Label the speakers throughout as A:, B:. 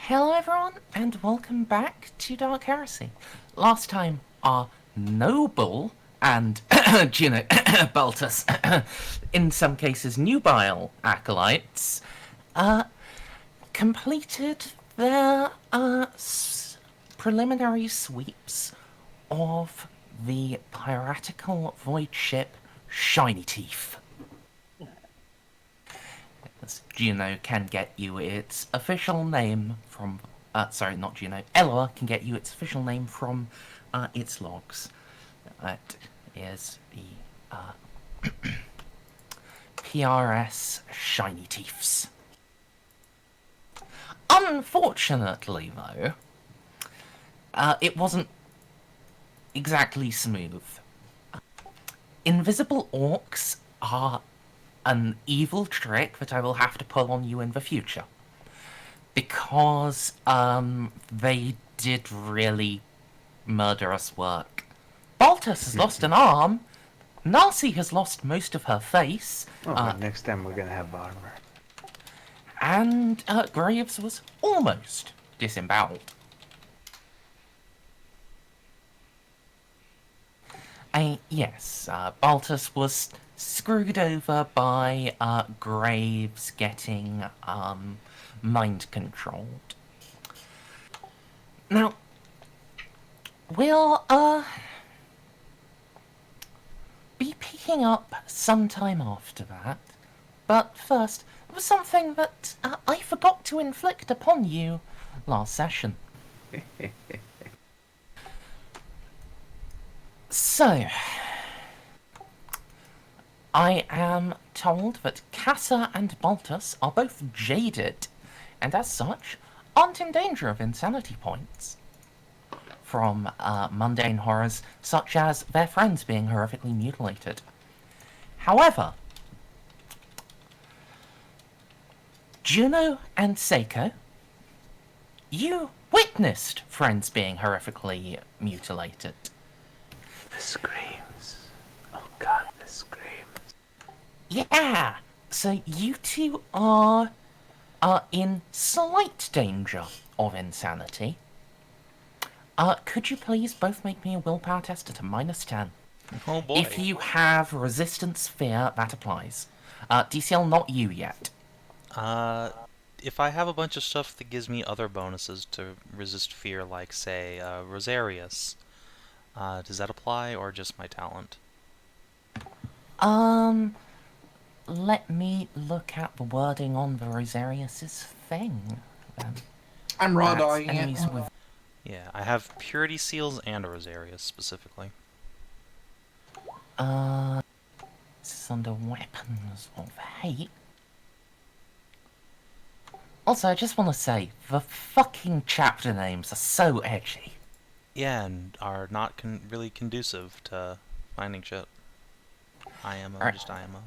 A: Hello everyone, and welcome back to Dark Heresy. Last time, our noble and Juno, Baltus, in some cases nubile acolytes, completed their preliminary sweeps of the piratical void ship Shiny Teeth. Juno can get you its official name from... sorry, not Juno. Eloa can get you its official name from its logs. That is the PRS Shiny Teeths. Unfortunately, though, it wasn't exactly smooth. Invisible orcs are an evil trick that I will have to pull on you in the future. Because, they did really murderous work. Baltus has lost an arm. Narcia has lost most of her face.
B: Next time we're gonna have armor.
A: And, Graves was almost disemboweled. Yes, Baltus was screwed over by Graves getting mind controlled. Now, we'll be picking up sometime after that, but first, there was something that I forgot to inflict upon you last session. So, I am told that Cassa and Baltus are both jaded, and as such, aren't in danger of insanity points from mundane horrors such as their friends being horrifically mutilated. However, Juno and Ceiko, you witnessed friends being horrifically mutilated.
B: The screams. Oh god, the screams.
A: Yeah, so you two are in slight danger of insanity. Could you please both make me a willpower test at a -10?
C: Oh boy.
A: If you have resistance fear, that applies. DCL, not you yet.
C: If I have a bunch of stuff that gives me other bonuses to resist fear, like, say, Rosarius, does that apply, or just my talent?
A: Let me look at the wording on the Rosarius's thing.
D: I'm raw dogging
A: enemies
D: it.
A: with...
C: Yeah, I have Purity Seals and a Rosarius, specifically.
A: This is under Weapons of Hate. Also, I just want to say, the fucking chapter names are so edgy.
C: Yeah, and are not really conducive to finding shit. IMO,
A: Right.
C: just IMO.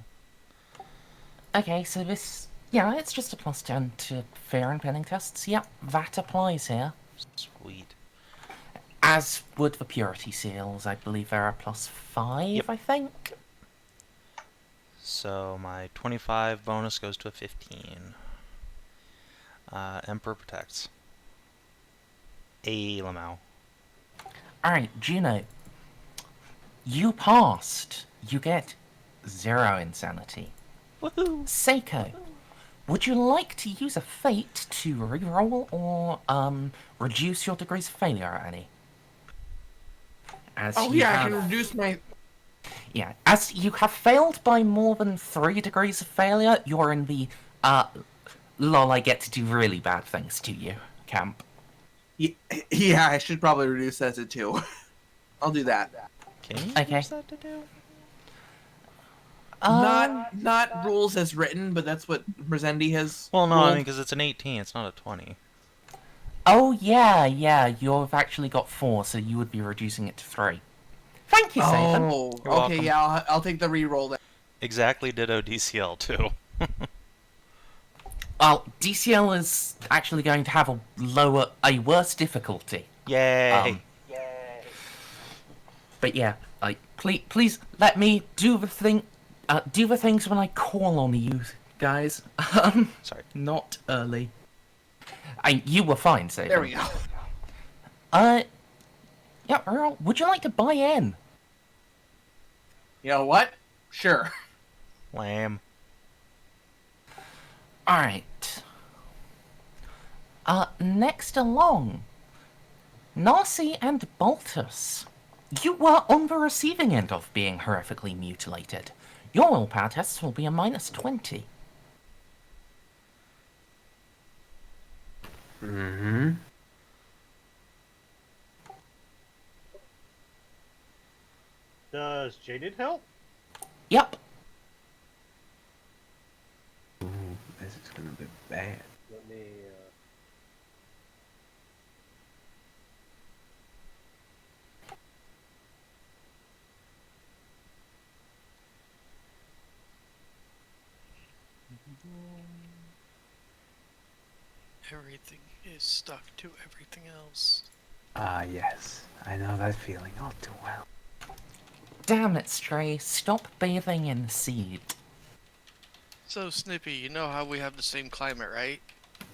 A: Okay, so this... Yeah, it's just a +10 to fear and pinning tests. Yep, that applies here.
C: Sweet.
A: As would the Purity Seals. I believe they're a +5,
C: Yep.
A: I think.
C: So my 25 bonus goes to a 15. Emperor protects. A Lamau.
A: Alright, Juno. You passed. You get 0 insanity.
C: Woohoo!
A: Ceiko, would you like to use a fate to reroll or reduce your degrees of failure at any? As
D: Oh
A: you
D: yeah, I
A: have,
D: can reduce my...
A: Yeah, as you have failed by more than 3 degrees of failure, you're in the lol, I get to do really bad things to you camp.
D: Yeah, I should probably reduce that to 2. I'll do that.
C: Can you
A: Okay.
C: use that to do?
D: Not rules as written, but that's what Merzendi has.
C: Well, no, I
D: ruled.
C: mean, because it's an 18, it's not a 20.
A: Oh yeah, you've actually got 4, so you would be reducing it to 3. Thank you, Savin.
D: Oh,
C: You're
D: okay,
C: welcome.
D: yeah, I'll take the re-roll then.
C: Exactly ditto DCL, too.
A: Well, DCL is actually going to have a worse difficulty.
C: Yay!
A: But yeah, like, please let me do the things when I call on you guys.
C: Sorry.
A: Not early. You were fine, Savin.
D: There we go.
A: Yeah, Earl, would you like to buy in?
D: You know what? Sure.
C: Lame.
A: Alright. Next along, Narcia and Baltus. You were on the receiving end of being horrifically mutilated. Your willpower tests will be a -20.
B: Mm-hmm.
E: Does Jaded help?
A: Yep.
B: Ooh, this is gonna be bad.
E: Let me.
F: Everything is stuck to everything else.
B: Ah, yes. I know that feeling all too well.
A: Damn it, Stray. Stop bathing in the seed.
F: So, Snippy, you know how we have the same climate, right?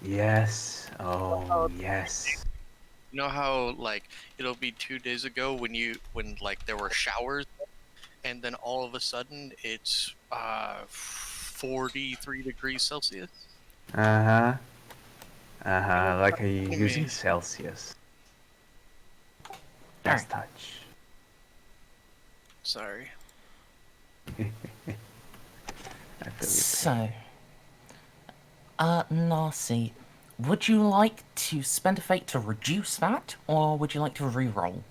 B: Yes. Oh, yes.
F: You know how, like, it'll be 2 days ago when like, there were showers, and then all of a sudden it's, 43 degrees Celsius?
B: Uh-huh. Uh-huh. Like are you using Celsius? Nice
A: Alright.
B: touch.
F: Sorry.
B: I feel you.
A: So, Narcia, would you like to spend a fate to reduce that, or would you like to reroll?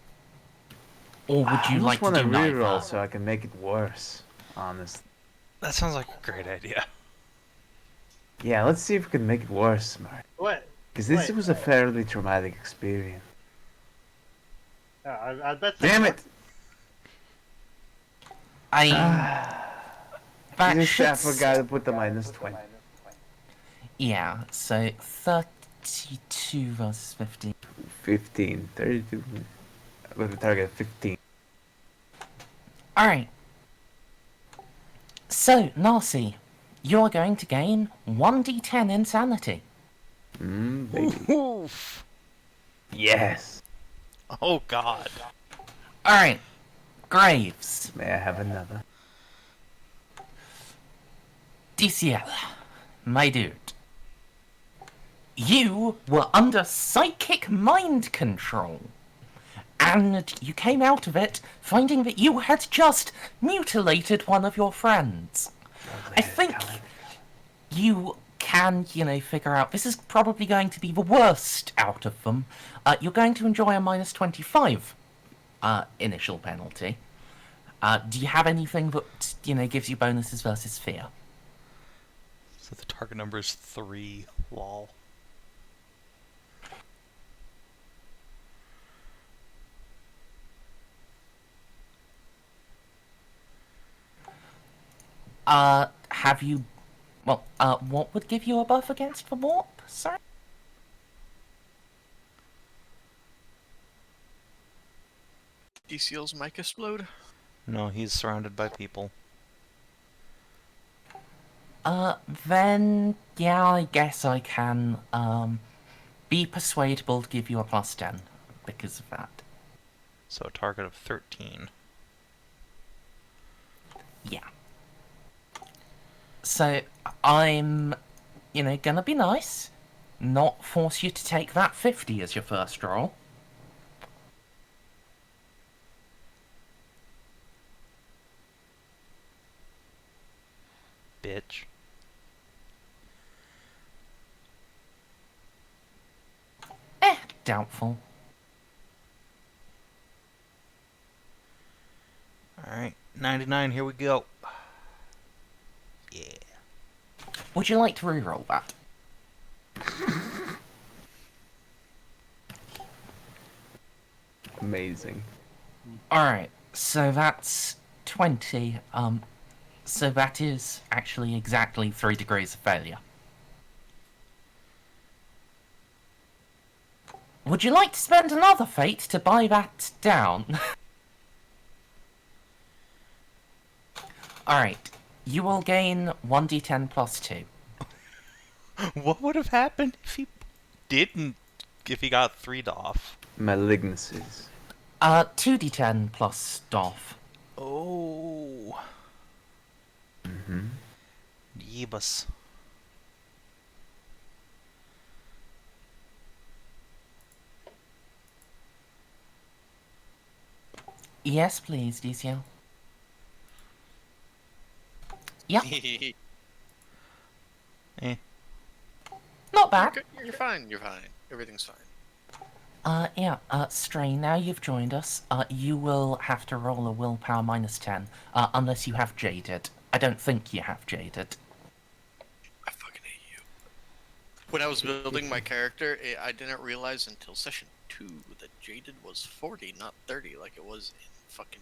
A: Or would you like to
B: I
A: do
B: just want to
A: neither?
B: reroll so I can make it worse. Honestly.
C: That sounds like a great idea.
B: Yeah, let's see if we can make it worse, Merz.
E: What?
B: Because this
E: Wait,
B: was a fairly traumatic experience.
E: I bet.
B: Damn it!
A: That
B: I
A: should
B: forgot to put the -20.
A: Yeah, so 32 versus 15.
B: 15. 32. With a target of 15.
A: Alright. So, Narcia, you're going to gain 1d10 insanity.
B: Baby.
C: Oof.
B: Yes!
C: Oh god.
A: Alright, Graves.
B: May I have another?
A: DCL, my dude. You were under psychic mind control. And you came out of it finding that you had just mutilated one of your friends. I think you can, figure out this is probably going to be the worst out of them. You're going to enjoy a -25 initial penalty. Do you have anything that, gives you bonuses versus fear?
C: So the target number is 3. Lol.
A: Have you... Well, what would give you a buff against the warp? Sorry?
F: DCL's mic explode?
C: No, he's surrounded by people.
A: Then, yeah, I guess I can, be persuadable to give you a +10 because of that.
C: So a target of 13.
A: Yeah. So, I'm, gonna be nice, not force you to take that 50 as your first roll.
C: Bitch.
A: Doubtful.
C: Alright, 99, here we go. Yeah.
A: Would you like to reroll that?
B: Amazing.
A: Alright, so that's 20, so that is actually exactly 3 degrees of failure. Would you like to spend another fate to buy that down? Alright, you will gain 1d10 plus 2.
C: What would have happened if he didn't if he got 3 doff.
B: Malignancies.
A: 2d10 plus doff.
C: Oh.
B: Mm-hmm.
C: Yebus.
A: Yes, please, DCL. Yep,
C: Eh.
A: not bad.
F: You're fine. You're fine. Everything's fine.
A: Yeah, Strain, now you've joined us, you will have to roll a willpower -10, unless you have Jaded. I don't think you have Jaded.
F: I fucking hate you. When I was building my character, I didn't realize until session 2 that Jaded was 40, not 30, like it was in fucking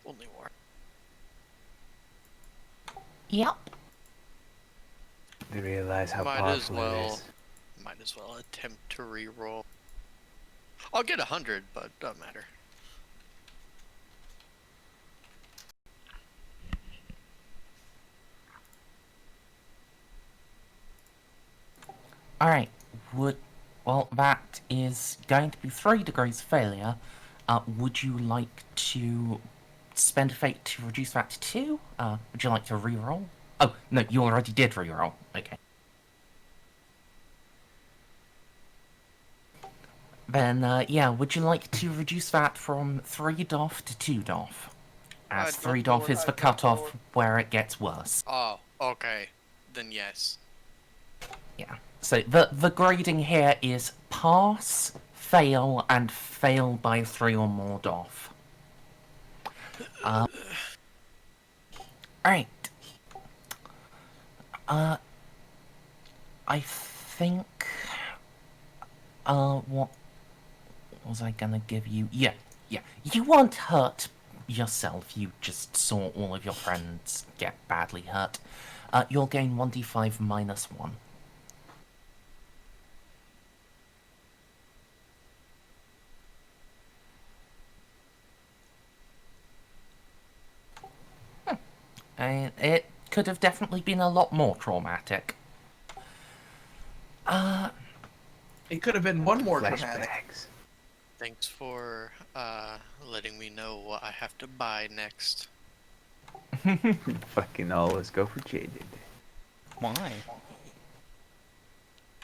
F: Only War.
A: Yep.
B: They realize how
F: Might as
B: powerful it
F: well.
B: is.
F: Might as well attempt to re-roll. I'll get 100, but doesn't matter.
A: Alright, well, that is going to be 3 degrees failure. Would you like to spend a fate to reduce that to 2? Would you like to re-roll? Oh, no, you already did re-roll. Okay. Then, yeah, would you like to reduce that from 3 doff to 2 doff? As
F: I'd
A: 3
F: go
A: doff
F: for it,
A: is the
F: I'd go
A: cutoff
F: for it.
A: where it gets worse.
F: Oh, okay. Then yes.
A: Yeah. So the grading here is pass, fail, and fail by 3 or more doff. Alright. I think... what was I gonna give you? Yeah. You weren't hurt yourself, you just saw all of your friends get badly hurt. You'll gain 1d5 -1. And it could have definitely been a lot more traumatic.
D: It could have been one more dramatic.
B: Flashbacks.
F: Thanks for letting me know what I have to buy next.
B: Fucking always go for Jaded.
C: Why?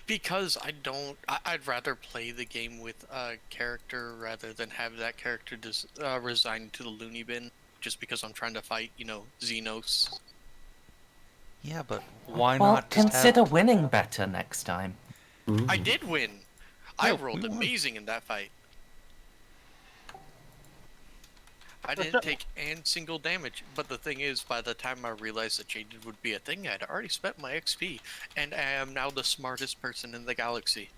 F: Because I'd rather play the game with a character rather than have that character just resigned to the loony bin. Just because I'm trying to fight, Xenos.
C: Yeah, but why
A: Well,
C: not just
A: consider
C: have...
A: winning better next time.
B: Ooh.
F: I did win. I
C: Yeah,
F: rolled
C: we won.
F: amazing in that fight. I didn't take any single damage, but the thing is, by the time I realized that Jaded would be a thing, I'd already spent my XP, and I am now the smartest person in the galaxy.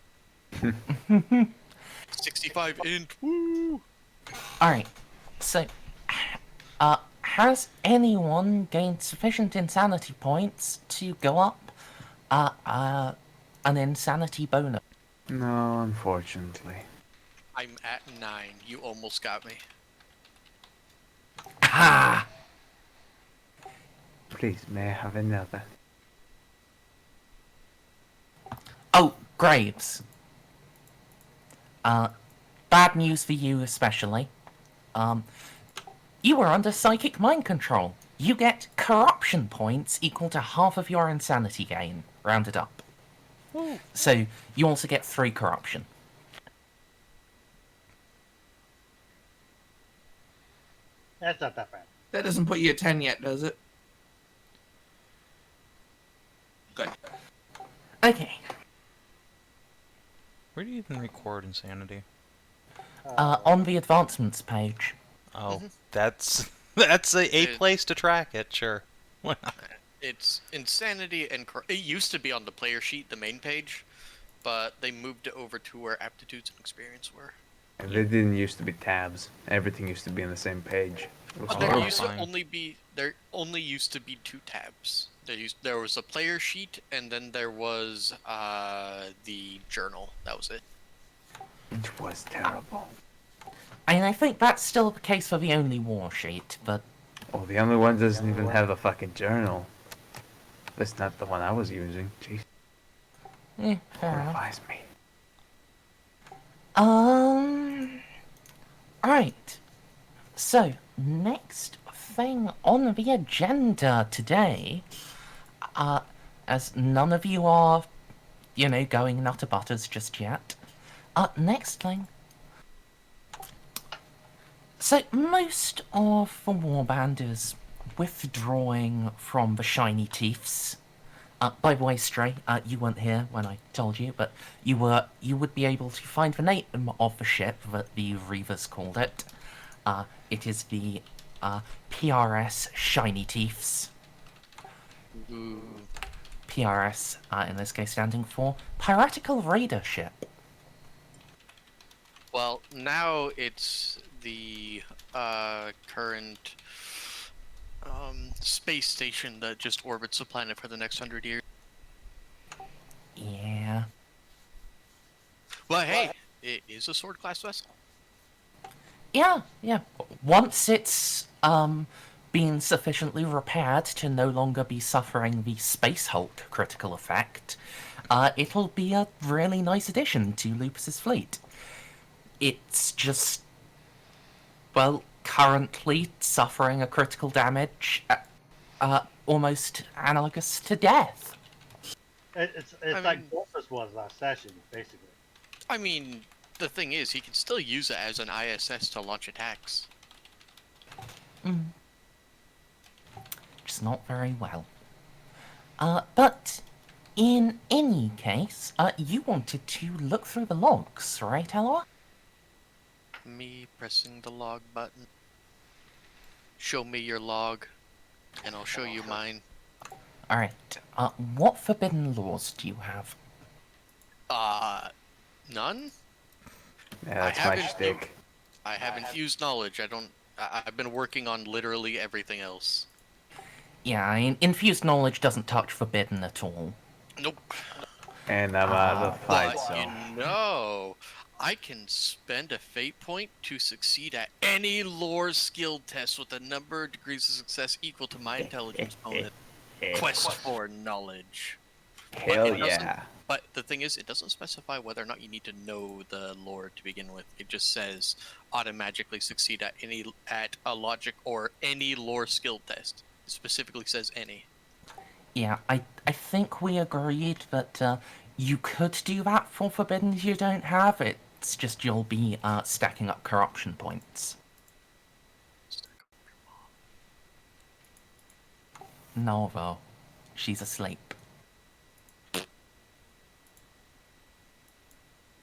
F: 65 int, woo!
A: Alright, so... has anyone gained sufficient insanity points to go up an insanity bonus?
B: No, unfortunately.
F: I'm at 9. You almost got me.
A: Ha!
B: Please, may I have another?
A: Oh, Graves. Bad news for you especially. You were under psychic mind control. You get corruption points equal to half of your insanity gain, rounded up. So, you also get 3 corruption.
E: That's not that bad.
D: That doesn't put you at 10 yet, does it? Good.
A: Okay.
C: Where do you even record Insanity?
A: On the advancements page.
C: Oh, that's a place to track it, sure. Why not?
F: It's Insanity and... It used to be on the player sheet, the main page, but they moved it over to where Aptitudes and Experience were.
B: And they didn't used to be tabs. Everything used to be on the same page. It was
F: But there
B: horrifying.
F: used to only be... There only used to be 2 tabs. There was a player sheet, and then there was the journal. That was it.
B: It was terrible.
A: And I think that's still the case for the only war sheet, but...
B: Oh, the only one doesn't even have a fucking journal. That's not the one I was using. Jeez.
A: fair enough.
B: Horrifies me.
A: Right. So, next thing on the agenda today, as none of you are, going nutter butters just yet. Next thing. So, most of the warband is withdrawing from the shiny teeths. By the way, Stray, you weren't here when I told you, but you would be able to find the name of the ship that the Reavers called it. It is the PRS Shiny Teeths.
F: Ooh.
A: PRS, in this case, standing for Piratical Raider Ship.
F: Well, now it's the current space station that just orbits the planet for the next 100 years.
A: Yeah.
F: Well, hey, it is a sword class vessel.
A: Yeah. Once it's been sufficiently repaired to no longer be suffering the Space Hulk critical effect, it'll be a really nice addition to Lupus's fleet. It's just, well, currently suffering a critical damage almost analogous to death.
E: It's
F: I
E: like
F: mean-
E: Baltus was last session, basically.
F: I mean, the thing is, he can still use it as an ISS to launch attacks.
A: Just not very well. But in any case, you wanted to look through the logs, right, Eloa?
F: Me pressing the log button. Show me your log, and I'll show you mine.
A: Alright, what forbidden laws do you have?
F: None?
B: Yeah, that's my
F: haven't-
B: shtick.
F: I haven't used knowledge. I've been working on literally everything else.
A: Yeah, infused knowledge doesn't touch forbidden at all.
F: Nope.
B: And I'm out of the fight,
F: But
B: so.
F: you know, I can spend a fate point to succeed at any lore skill test with a number of degrees of success equal to my intelligence bonus. Quest for knowledge.
B: Hell
F: it doesn't-
B: yeah.
F: But the thing is, it doesn't specify whether or not you need to know the lore to begin with. It just says automatically succeed at a logic or any lore skill test. It specifically says any.
A: Yeah, I think we agreed that you could do that for forbidden you don't have. It's just you'll be stacking up corruption points. No, though. She's asleep.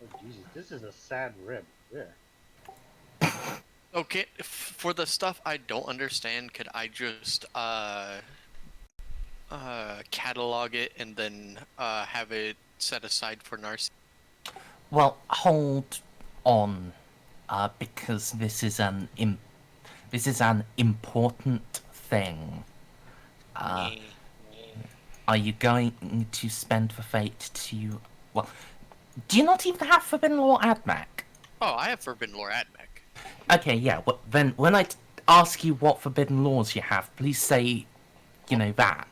E: Oh, Jesus, this is a sad rib. Yeah.
F: Okay, for the stuff I don't understand, could I just catalog it and then have it set aside for Narcia?
A: Well, hold on, because this is an important thing. Are you going to spend the fate to... Well, do you not even have Forbidden Law AdMac?
F: Oh, I have Forbidden Lore AdMech.
A: Okay, yeah, well, then when I ask you what Forbidden Laws you have, please say, that.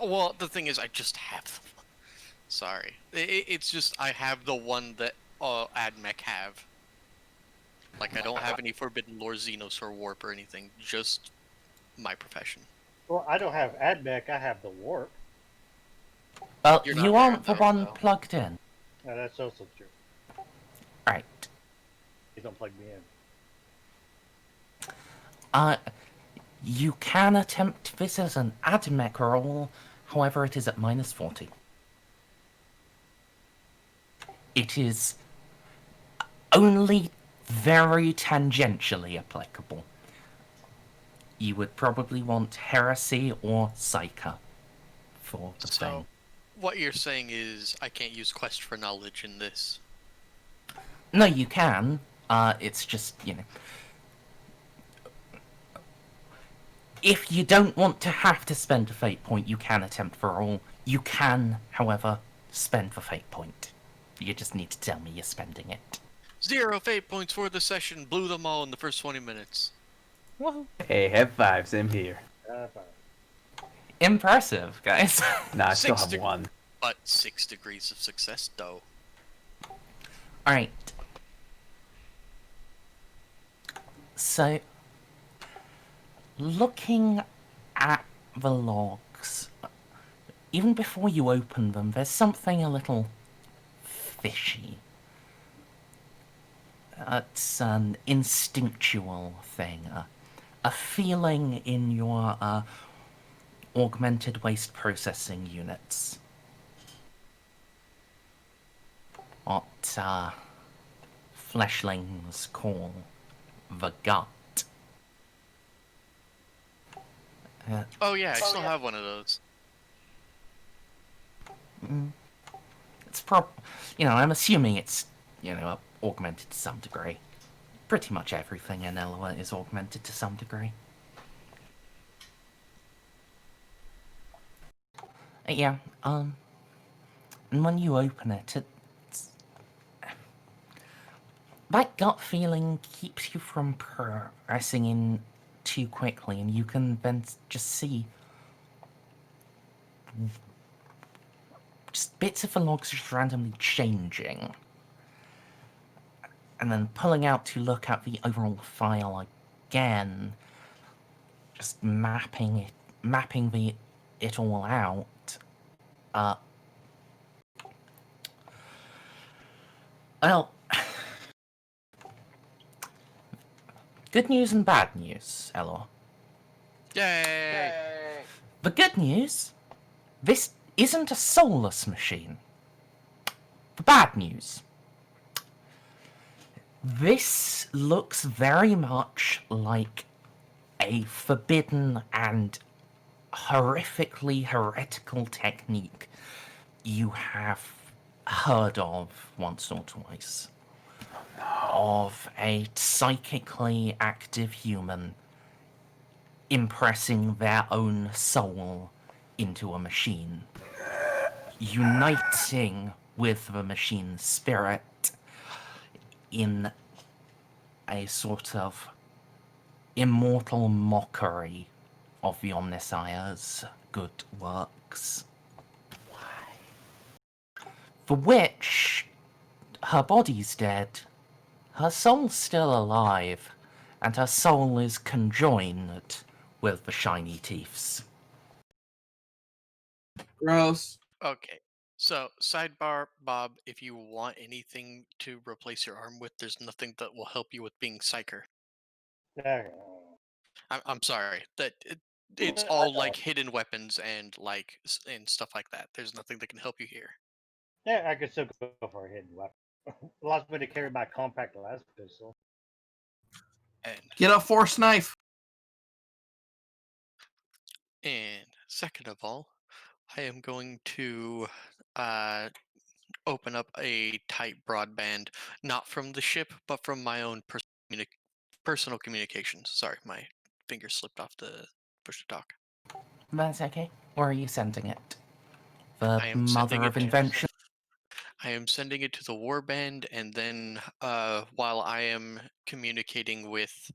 F: Well, the thing is, I just have them. Sorry. It's just, I have the one that AdMech have. Like, I don't have any Forbidden Lore Xenos or Warp or anything, just my profession.
E: Well, I don't have AdMech, I have the warp.
A: Well,
F: You're not
A: you
F: there,
A: aren't the
F: though,
A: one
F: so.
A: plugged in.
E: No, that's also true.
A: Right.
E: You don't plug me in.
A: You can attempt this as an AdMech roll, however it is at -40. It is only very tangentially applicable. You would probably want Heresy or Ceiko for the
F: So,
A: thing.
F: what you're saying is I can't use Quest for Knowledge in this.
A: No, you can. It's just, if you don't want to have to spend a fate point, you can attempt for all. You can, however, spend the fate point. You just need to tell me you're spending it.
F: 0 fate points for the session. Blew them all in the first 20 minutes.
A: Whoa.
B: Hey, head fives, I'm here.
E: Fine.
A: Impressive, guys.
B: Nah, I still
F: Six
B: have
F: to-
B: one.
F: but 6 degrees of success, though.
A: Alright. So, looking at the logs, even before you open them, there's something a little fishy. It's an instinctual thing, a feeling in your augmented waste processing units. What fleshlings call the gut.
F: Oh yeah, I still have one of those.
A: It's I'm assuming it's, augmented to some degree. Pretty much everything in Eloa is augmented to some degree. Yeah, and when you open it, that gut feeling keeps you from pressing in too quickly, and you can then just see just bits of the logs just randomly changing. And then pulling out to look at the overall file again, just mapping it all out. Well, good news and bad news, Eloa.
F: Yay!
A: The good news, this isn't a soulless machine. The bad news, this looks very much like a forbidden and horrifically heretical technique you have heard of once or twice. Of a psychically active human impressing their own soul into a machine, uniting with the machine's spirit in a sort of immortal mockery of the Omnissiah's good works. For which, her body's dead, her soul's still alive, and her soul is conjoined with the shiny teeths.
D: Gross.
F: Okay. So, sidebar, Bob, if you want anything to replace your arm with, there's nothing that will help you with being Psyker. I'm sorry. It's all like hidden weapons and and stuff like that. There's nothing that can help you here.
E: Yeah, I could still go for a hidden weapon. Allows me to carry my compact las pistol.
F: And
D: Get a force knife.
F: second of all, I am going to open up a tight broadband, not from the ship, but from my own personal communications. Sorry, my finger slipped off the push to talk.
A: That's okay. Where are you sending it? The
F: I am sending
A: mother of
F: it to-
A: invention?
F: I am sending it to the warband, and then while I am communicating with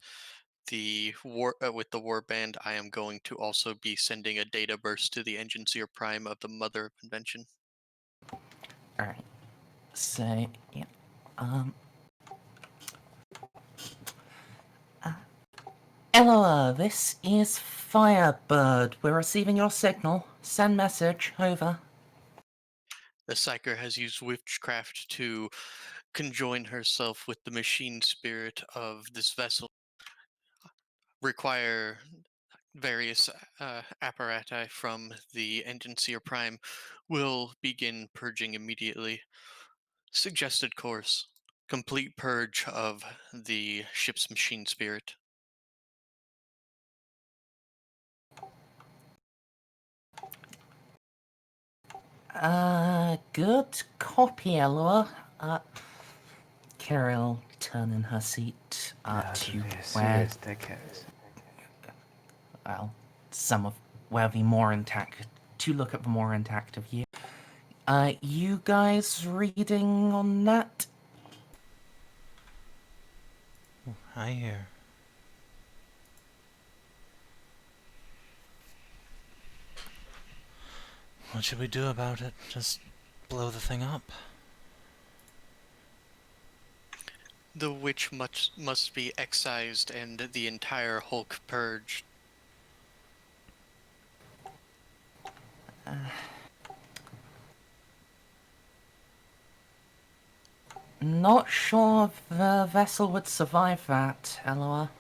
F: the warband, I am going to also be sending a data burst to the engine seer prime of the mother of invention.
A: Alright. So, yeah. Eloa, this is Firebird. We're receiving your signal. Send message. Over.
F: The Psyker has used witchcraft to conjoin herself with the machine spirit of this vessel. Require various apparati from the engine seer prime will begin purging immediately. Suggested course: complete purge of the ship's machine spirit.
A: Good copy, Eloa. Carol turn in her seat to where, well, to look at the more intact of you. You guys reading on that?
C: Hi here. What should we do about it? Just blow the thing up?
F: The witch must be excised and the entire Hulk purged.
A: Not sure if the vessel would survive that, Eloa.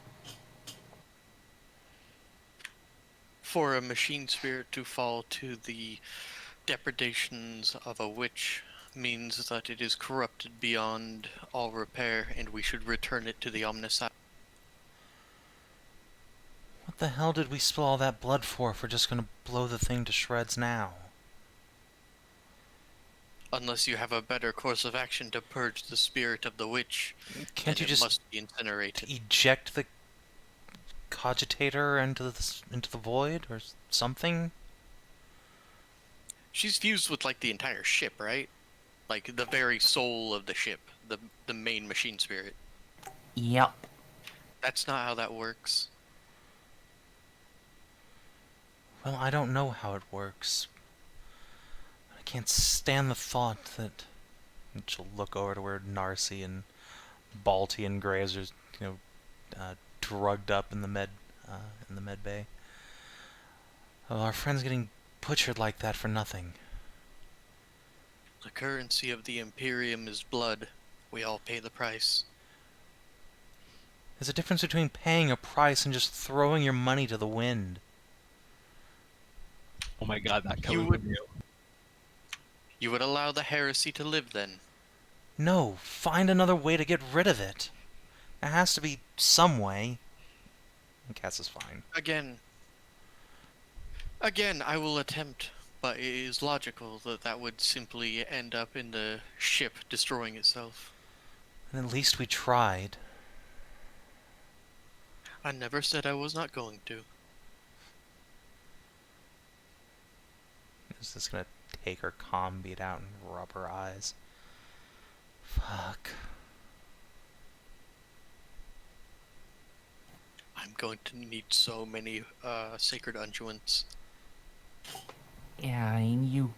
F: For a machine spirit to fall to the depredations of a witch means that it is corrupted beyond all repair, and we should return it to the Omnicide.
C: What the hell did we spill all that blood for if we're just gonna blow the thing to shreds now?
F: Unless you have a better course of action to purge the spirit of the witch,
C: Can't
F: then
C: you
F: it
C: just
F: must be incinerated.
C: eject the cogitator into the void or something?
F: She's fused with like the entire ship, right? Like the very soul of the ship, the main machine spirit.
A: Yep.
F: That's not how that works.
C: Well, I don't know how it works. I can't stand the thought that... And she'll look over to where Narcia and Balty and Graves are, drugged up in the med bay. Oh, our friend's getting butchered like that for nothing.
F: The currency of the Imperium is blood. We all pay the price.
C: There's a difference between paying a price and just throwing your money to the wind.
G: Oh my god, that
F: You
G: coming
F: would-
G: from you.
F: You would allow the heresy to live then?
C: No, find another way to get rid of it. There has to be some way. And Cass is fine.
F: Again, I will attempt, but it is logical that that would simply end up in the ship destroying itself.
C: And at least we tried.
F: I never said I was not going to.
C: Is this gonna take her calm beat out and rub her eyes? Fuck.
F: I'm going to need so many sacred unguents.
A: Yeah, I mean, you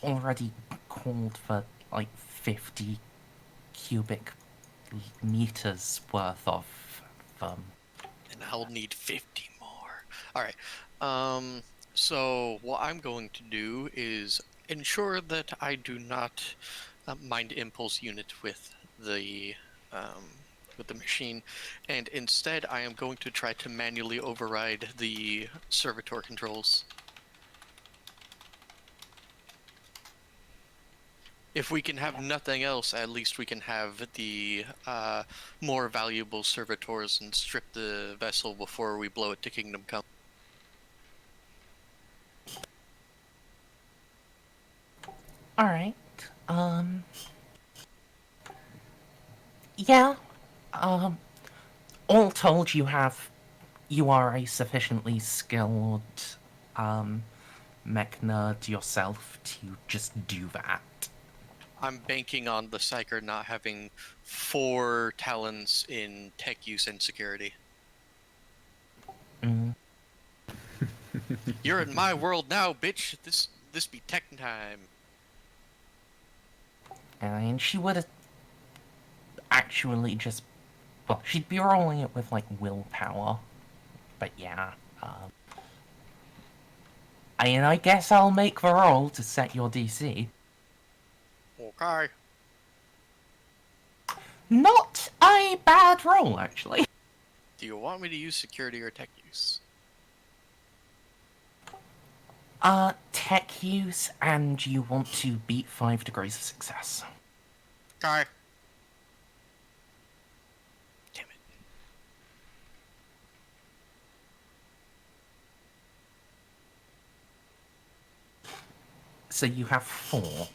A: already called for like 50 cubic meters worth of
F: And I'll need 50 more. Alright, so what I'm going to do is ensure that I do not mind impulse unit with the machine, and instead I am going to try to manually override the servitor controls. If we can have nothing else, at least we can have the more valuable servitors and strip the vessel before we blow it to Kingdom Come.
A: Alright, yeah, all told you are a sufficiently skilled, mech nerd yourself to just do that.
F: I'm banking on the Psyker not having 4 talents in tech use and security.
A: Mm.
F: You're in my world now, bitch! This be tech time.
A: And she would have actually just... Well, she'd be rolling it with, like, willpower. But yeah, I guess I'll make the roll to set your DC.
F: Okay.
A: Not a bad roll, actually.
F: Do you want me to use security or tech use?
A: Tech use, and you want to beat 5 degrees of success.
F: Okay. Damn it.
A: So you have 4.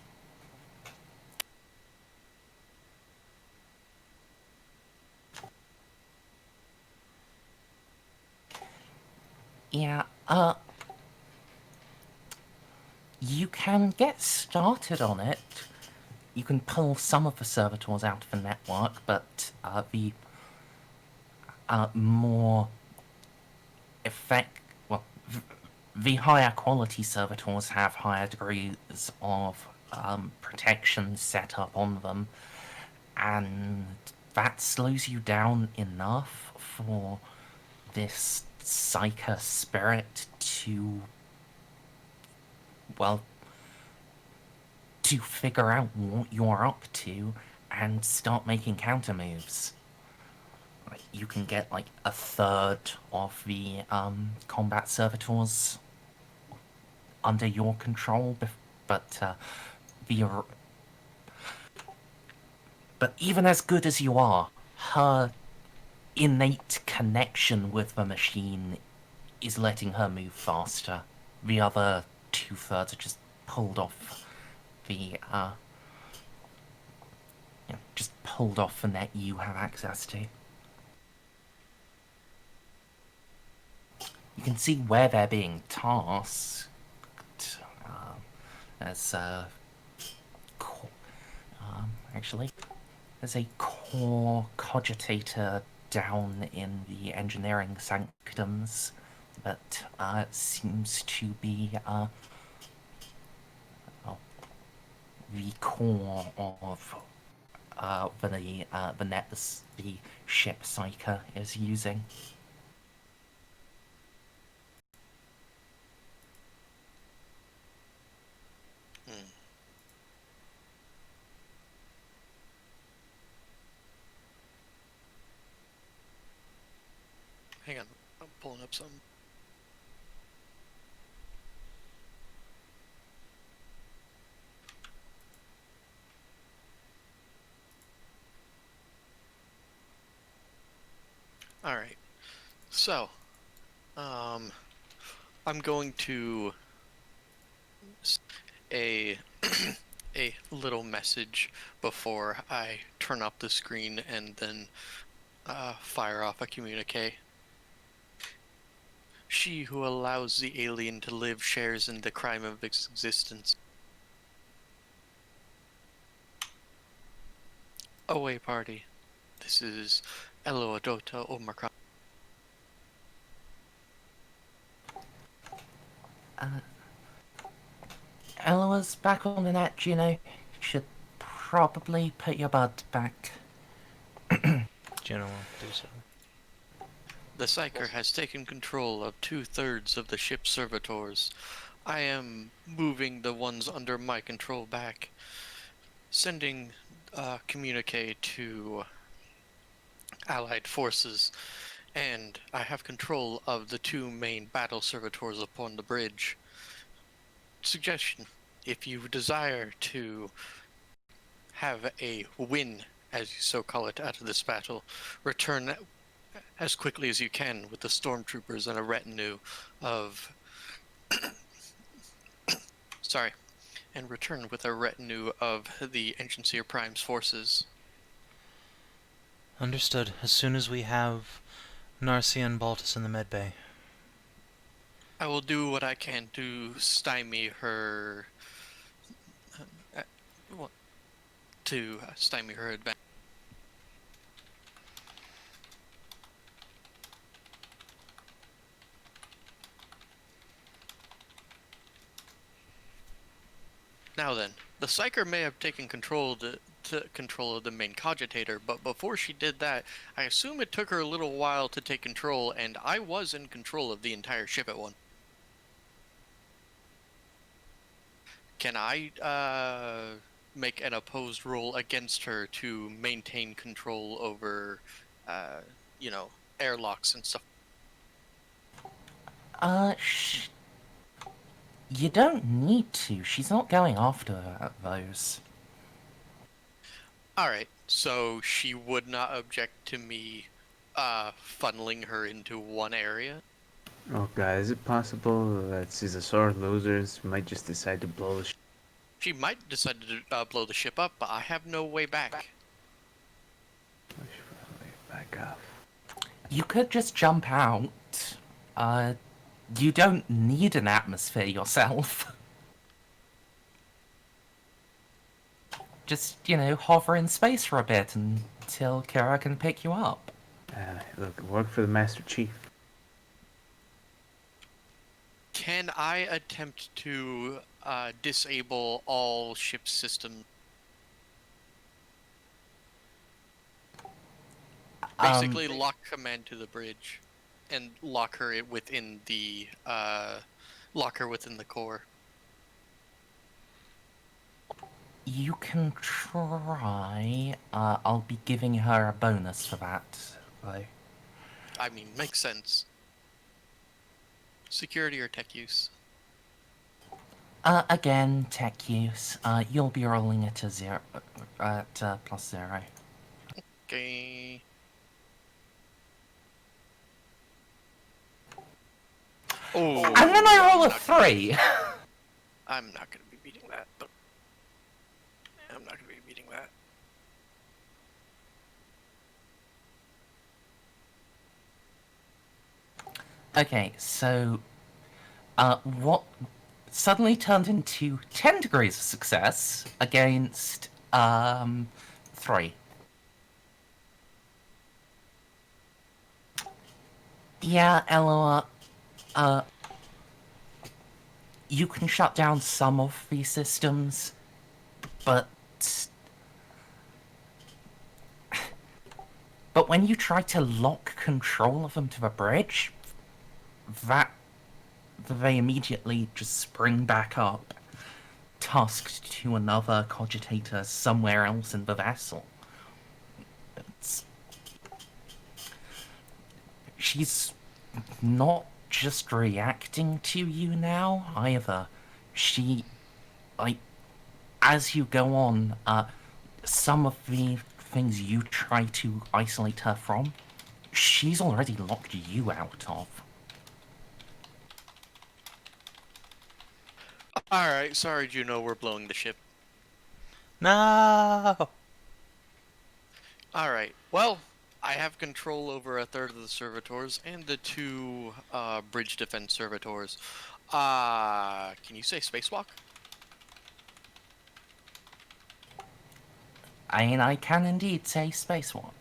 A: Yeah, you can get started on it. You can pull some of the servitors out of the network, but the more the higher quality servitors have higher degrees of protection set up on them, and that slows you down enough for this Psyker spirit to, well, to figure out what you're up to and start making counter moves. Like, you can get like a third of the combat servitors under your control, but but even as good as you are, her innate connection with the machine is letting her move faster. The other 2/3 are just pulled off the just pulled off the net you have access to. You can see where they're being tasked. As actually, there's a core cogitator down in the engineering sanctums that seems to be the core of the net the ship Ceiko is using.
F: Hang on, I'm pulling up some. Alright, so, I'm going to a a little message before I turn up the screen and then fire off a communique. She who allows the alien to live shares in the crime of its existence. Away party. This is Eloa Dota Omicron.
A: Eloa's back on the net, Juno. Should probably put your bud back.
C: Juno will do so.
F: The Psyker has taken control of 2/3 of the ship's servitors. I am moving the ones under my control back, sending a communique to Allied forces, and I have control of the 2 main battle servitors upon the bridge. Suggestion: if you desire to have a win, as you so call it, out of this battle, return as quickly as you can with the stormtroopers and a retinue of return with a retinue of the Ancientia Prime's forces.
C: Understood. As soon as we have Narcia and Baltus in the medbay.
F: I will do what I can to stymie her advance. Now then, the Psyker may have taken control of the main cogitator, but before she did that, I assume it took her a little while to take control, and I was in control of the entire ship at one. Can I make an opposed roll against her to maintain control over, airlocks and stuff?
A: You don't need to. She's not going after those.
F: Alright, so she would not object to me funneling her into one area?
B: Oh god, is it possible that she's a sore losers might just decide to blow the ship?
F: She might decide to blow the ship up, but I have no way back.
B: I should probably back off.
A: You could just jump out. You don't need an atmosphere yourself. Just, hover in space for a bit until Kira can pick you up.
B: Look, work for the Master Chief.
F: Can I attempt to disable all ship systems? Basically, lock command to the bridge, and lock her within the core.
A: You can try. I'll be giving her a bonus for that, though.
F: I mean, makes sense. Security or tech use?
A: Again, tech use. You'll be rolling at +0.
F: Okay. Oh.
A: And then I roll a 3!
F: I'm not gonna be beating that, but I'm not gonna be beating that.
A: Okay, so, what suddenly turned into 10 degrees of success against, 3. Yeah, Eloa, you can shut down some of these systems, but when you try to lock control of them to the bridge, they immediately just spring back up, tasked to another cogitator somewhere else in the vessel. She's not just reacting to you now, either. She, as you go on, some of the things you try to isolate her from, she's already locked you out of.
F: Alright, sorry Juno, we're blowing the ship.
C: No!
F: Alright, well, I have control over a third of the servitors and the 2 bridge defense servitors. Can you say spacewalk?
A: I can indeed say spacewalk.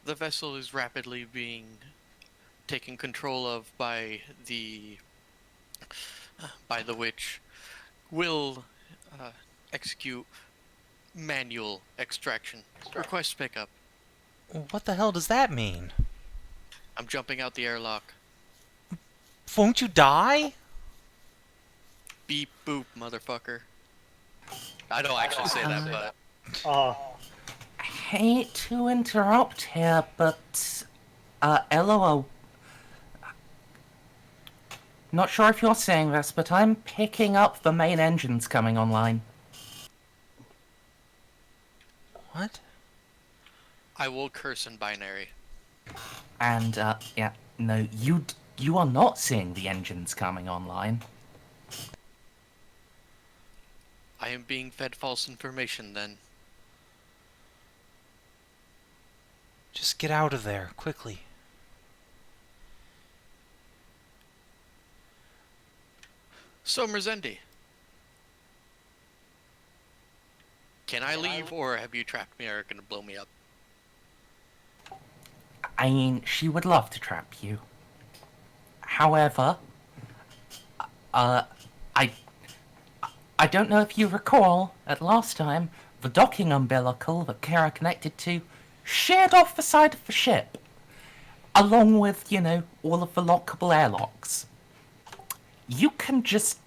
F: The vessel is rapidly being taken control of by the witch. Will execute manual extraction. Request pickup.
C: What the hell does that mean?
F: I'm jumping out the airlock.
C: Won't you die?
F: Beep boop, motherfucker. I don't actually say that, but
A: Hate to interrupt here, but, Eloa, not sure if you're saying this, but I'm picking up the main engines coming online.
C: What?
F: I will curse in binary.
A: And, yeah, no, you are not seeing the engines coming online.
F: I am being fed false information then.
C: Just get out of there, quickly.
F: So, Merzendi. Can I leave, or have you trapped me or are gonna blow me up?
A: I mean, she would love to trap you. However, I don't know if you recall, at last time, the docking umbilical that Kara connected to sheared off the side of the ship, along with, you know, all of the lockable airlocks. You can just...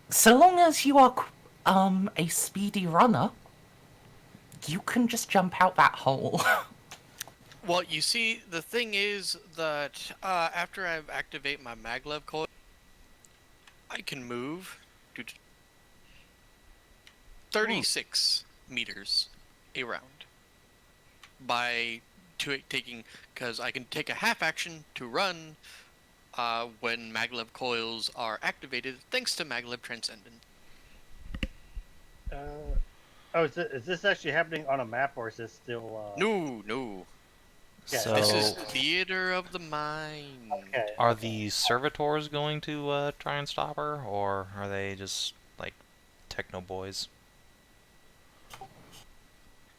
A: So long as you are, a speedy runner, you can just jump out that hole.
F: Well, you see, the thing is that after I activate my maglev coil, I can move to 36 meters around by taking, because I can take a half action to run when maglev coils are activated, thanks to maglev transcendent.
E: Is this actually happening on a map, or is this still?
F: No.
E: Yeah,
C: So,
F: This is theater of the mind.
E: Okay.
C: are the servitors going to try and stop her, or are they just like techno boys?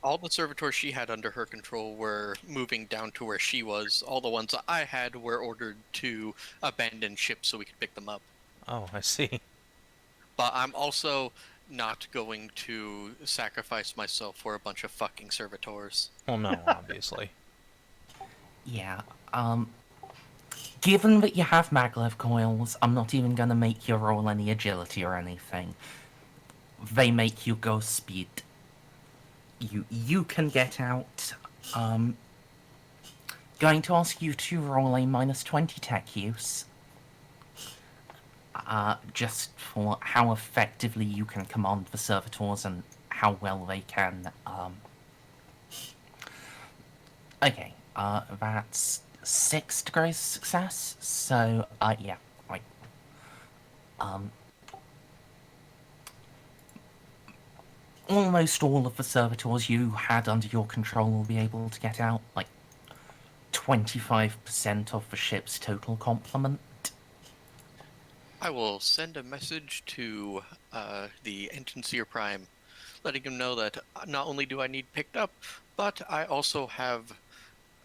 F: all the servitors she had under her control were moving down to where she was. All the ones that I had were ordered to abandon ship so we could pick them up.
C: Oh, I see.
F: But I'm also not going to sacrifice myself for a bunch of fucking servitors.
C: Well, no, obviously.
A: Yeah, given that you have maglev coils, I'm not even gonna make you roll any agility or anything. They make you go speed. You can get out. Going to ask you to roll a -20 tech use. Just for how effectively you can command the servitors and how well they can, Okay, that's 6 degrees of success, so, yeah, like, almost all of the servitors you had under your control will be able to get out, like, 25% of the ship's total complement.
F: I will send a message to the Engineer Prime, letting him know that not only do I need picked up, but I also have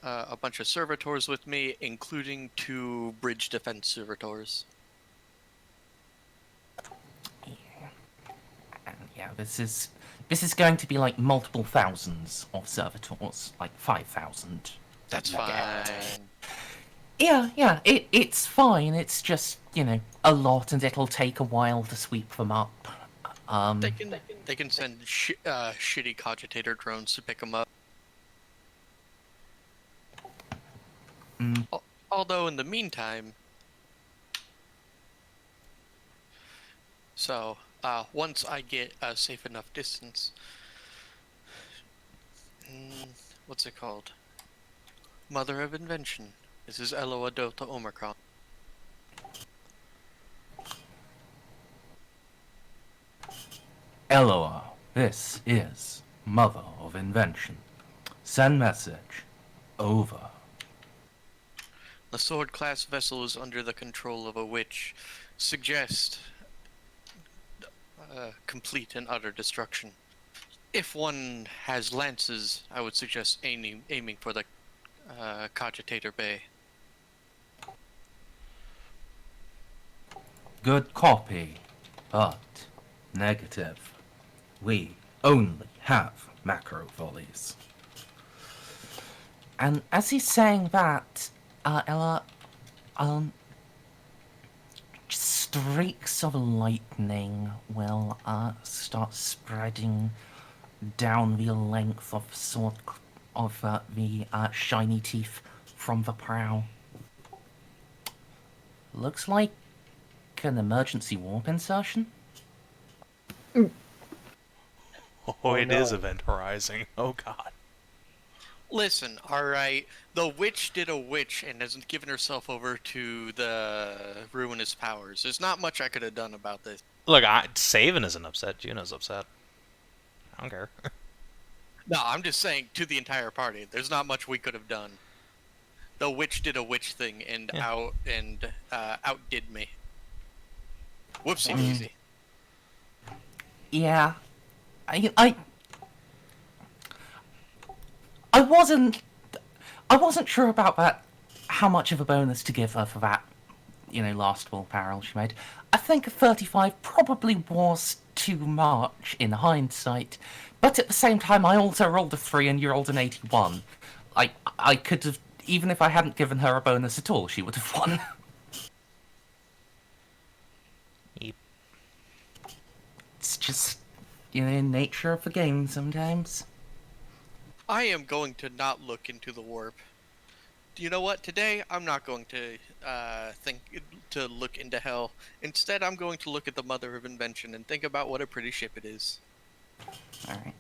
F: a bunch of servitors with me, including 2 bridge defense servitors.
A: And yeah, this is going to be like multiple thousands of servitors, like 5,000.
F: That's
A: you get.
F: fine.
A: Yeah, it's fine. It's just, a lot, and it'll take a while to sweep them up.
F: They can send shitty cogitator drones to pick them up.
A: Mm.
F: Although in the meantime, once I get a safe enough distance, what's it called? Mother of Invention. This is Eloa Delta Omicron.
A: Eloa, this is Mother of Invention. Send message. Over.
F: The sword-class vessel is under the control of a witch. Suggest complete and utter destruction. If one has lances, I would suggest aiming for the Cogitator Bay.
A: Good copy, but negative. We only have macro volleys. And as he's saying that, Ella, streaks of lightning will start spreading down the length of the shiny teeth from the prow. Looks like an emergency warp insertion.
C: Oh, it is
E: no.
C: Event Horizon. Oh, God.
F: Listen, alright, the witch did a witch and hasn't given herself over to the ruinous powers. There's not much I could have done about this.
C: Look, Savin isn't upset. Juno's upset. I don't care.
F: No, I'm just saying to the entire party, there's not much we could have done. The witch did a witch thing and outdid me. Whoopsie daisy.
A: Yeah, I wasn't sure about that. How much of a bonus to give her for that, last will barrel she made. I think a 35 probably was too much in hindsight, but at the same time, I also rolled a 3 and you rolled an 81. I could have, even if I hadn't given her a bonus at all, she would have won.
C: Yep.
A: It's just, nature of the game sometimes.
F: I am going to not look into the warp. Do you know what? Today, I'm not going to look into hell. Instead, I'm going to look at the Mother of Invention and think about what a pretty ship it is.
A: Alright.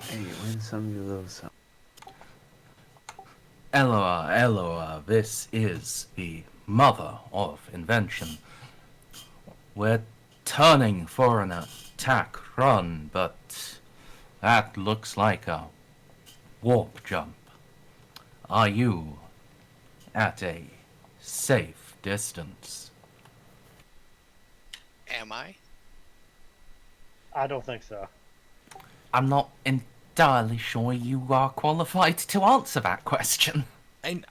B: Hey, you win some, you lose some.
A: Eloa, this is the Mother of Invention. We're turning for an attack run, but that looks like a warp jump. Are you at a safe distance?
F: Am I?
E: I don't think so.
A: I'm not entirely sure you are qualified to answer that question.
C: And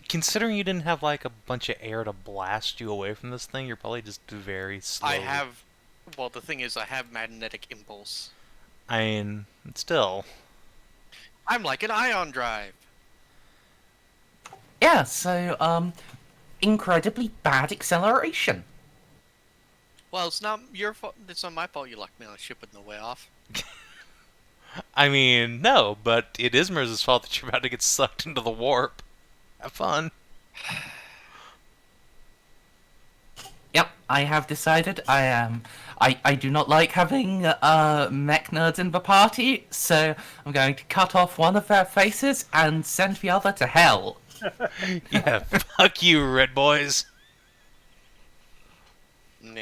C: considering you didn't have like a bunch of air to blast you away from this thing, you're probably just very slow.
F: I have. Well, the thing is, I have magnetic impulse.
C: I mean, still.
F: I'm like an ion drive.
A: Yeah, so, incredibly bad acceleration.
F: Well, it's not your fault. It's not my fault you locked me on a ship with no way off.
C: I mean, no, but it is Merz's fault that you're about to get sucked into the warp. Have fun.
A: Yep, I have decided I do not like having mech nerds in the party, so I'm going to cut off one of their faces and send the other to hell.
C: Yeah, fuck you, Red Boys.
F: Nah.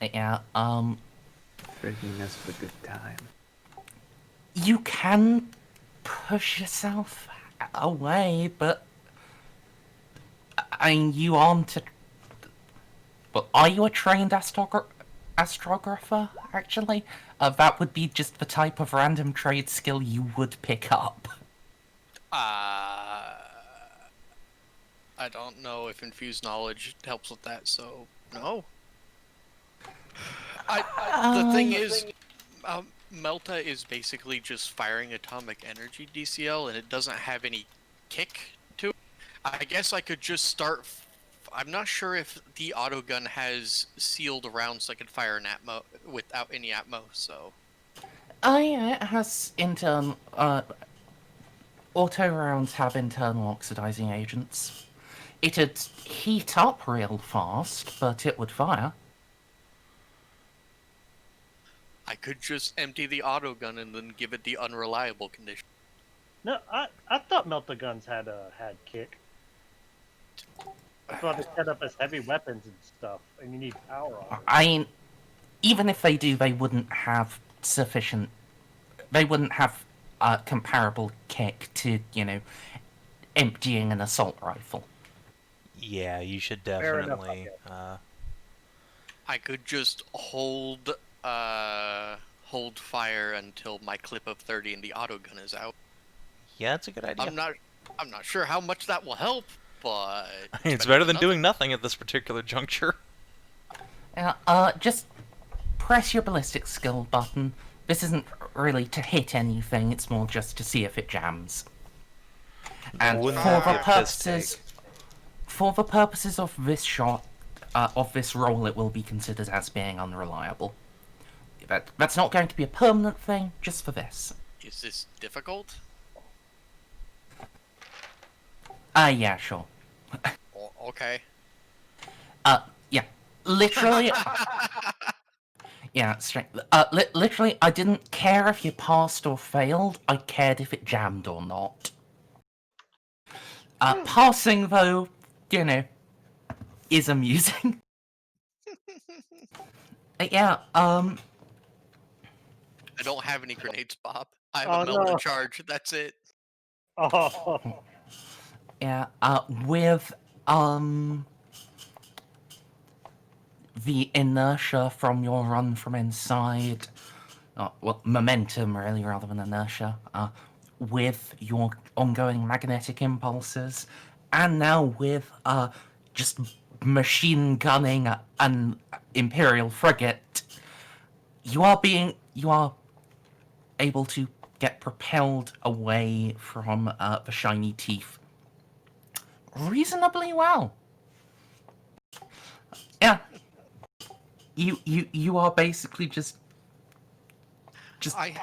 A: Yeah,
B: Bringing us a good time.
A: you can push yourself away, but I mean, you aren't a... Well, are you a trained astrographer, actually? That would be just the type of random trade skill you would pick up.
F: I don't know if infused knowledge helps with that, so no. The thing is, Melta is basically just firing atomic energy DCL, and it doesn't have any kick to it. I guess I could just start. I'm not sure if the autogun has sealed rounds so I could fire an atmo without any atmo. So.
A: Yeah, it has internal. Auto rounds have internal oxidizing agents. It'd heat up real fast, but it would fire.
F: I could just empty the autogun and then give it the unreliable condition.
E: No, I thought melta guns had kick. I thought they set up as heavy weapons and stuff, and you need power on it.
A: I mean, even if they do, they wouldn't have sufficient. They wouldn't have comparable kick to, emptying an assault rifle.
C: Yeah, you should
E: Fair enough,
C: definitely.
F: I could just hold fire until my clip of 30 and the autogun is out.
C: Yeah, that's a good idea.
F: I'm not sure how much that will help, but
C: It's better than doing nothing at this particular juncture.
A: Just press your ballistic skill button. This isn't really to hit anything, it's more just to see if it jams. And
C: Wouldn't
A: for
C: that
A: the
C: be a piss
A: purposes...
C: take?
A: For the purposes of this shot, of this roll, it will be considered as being unreliable. That's not going to be a permanent thing, just for this.
F: Is this difficult?
A: Yeah, sure.
F: Okay.
A: Yeah. Literally... Yeah, straight. Literally, I didn't care if you passed or failed, I cared if it jammed or not. Passing, though, is amusing. Yeah,
F: I don't have any grenades, Bob. I have a melta charge, that's it.
E: Oh,
A: yeah, with, the inertia from your run from inside, well, momentum, really, rather than inertia, with your ongoing magnetic impulses, and now with, just machine gunning an Imperial frigate, you are able to get propelled away from the shiny teeth reasonably well. Yeah. You are basically just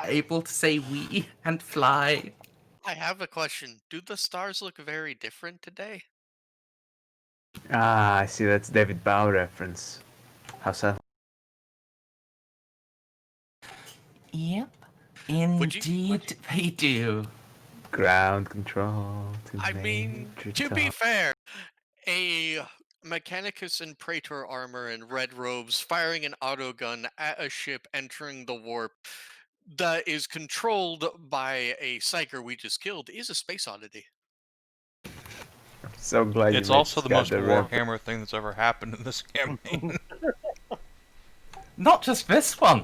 A: able to say "we" and fly.
F: I have a question. Do the stars look very different today?
B: Ah, I see. That's David Bowie reference. How so?
A: Yep, indeed they do.
B: Ground control.
F: I mean, to be fair, a Mechanicus in Praetor armor and red robes firing an autogun at a ship entering the warp that is controlled by a psyker we just killed is a space oddity.
B: So glad you
C: It's also the most
B: got the reference.
C: Warhammer thing that's ever happened in this campaign.
A: not just this one.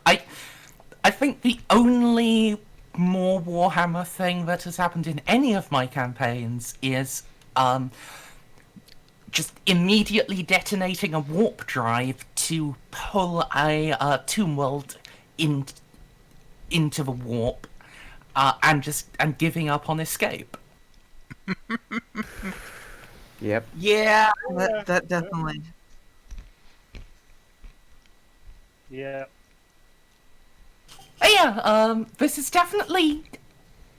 A: I think the only more Warhammer thing that has happened in any of my campaigns is just immediately detonating a warp drive to pull a Tomb World into the warp, and giving up on escape.
B: Yep.
D: Yeah, that definitely.
E: Yeah.
A: But yeah, this is definitely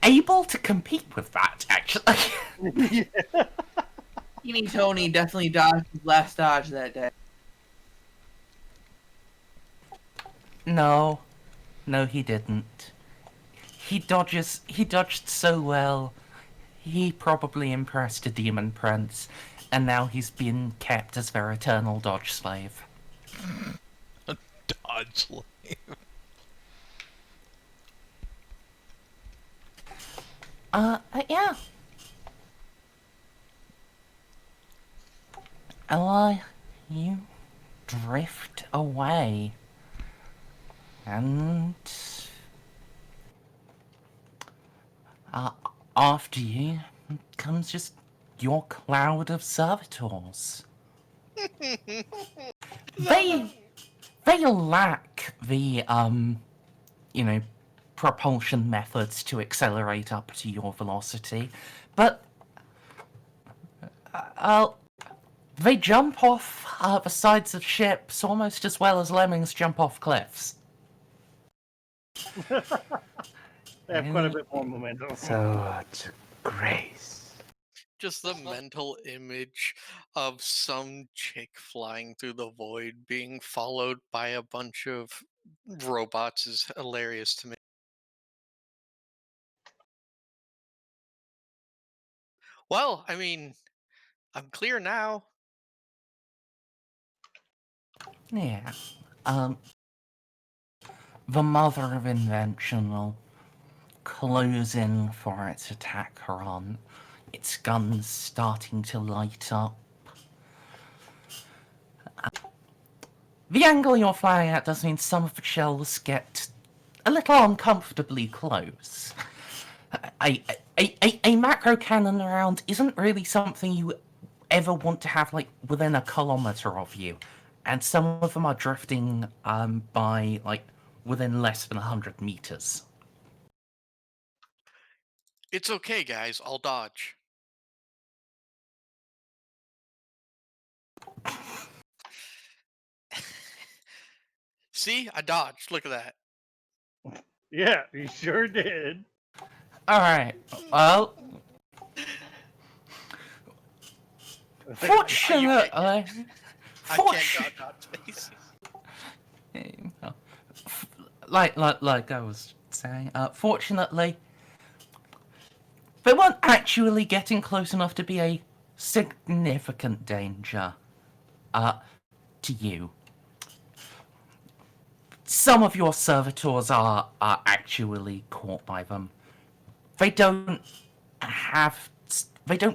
A: able to compete with that, actually.
D: Teeny Tony definitely dodged his last dodge that day.
A: No, he didn't. He dodged so well. He probably impressed a demon prince, and now he's been kept as their eternal dodge slave.
C: Dodge slave.
A: Yeah. Eloa, you drift away. And after you comes just your cloud of servitors. They lack the propulsion methods to accelerate up to your velocity, but they jump off the sides of ships almost as well as lemmings jump off cliffs.
E: They have quite a bit more momentum.
B: Such grace.
F: Just the mental image of some chick flying through the void being followed by a bunch of robots is hilarious to me. Well, I mean, I'm clear now.
A: Yeah. The mother of invention will close in for its attack run. Its guns starting to light up. The angle you're flying at does mean some of the shells get a little uncomfortably close. A macro cannon round isn't really something you ever want to have like within a kilometer of you, and some of them are drifting by like within less than 100 meters.
F: It's okay, guys. I'll dodge. See? I dodged. Look at that.
E: Yeah, you sure did.
A: All right. Well, fortunately,
F: I can't dodge space.
A: like I was saying, fortunately, they weren't actually getting close enough to be a significant danger to you. Some of your servitors are actually caught by them. They don't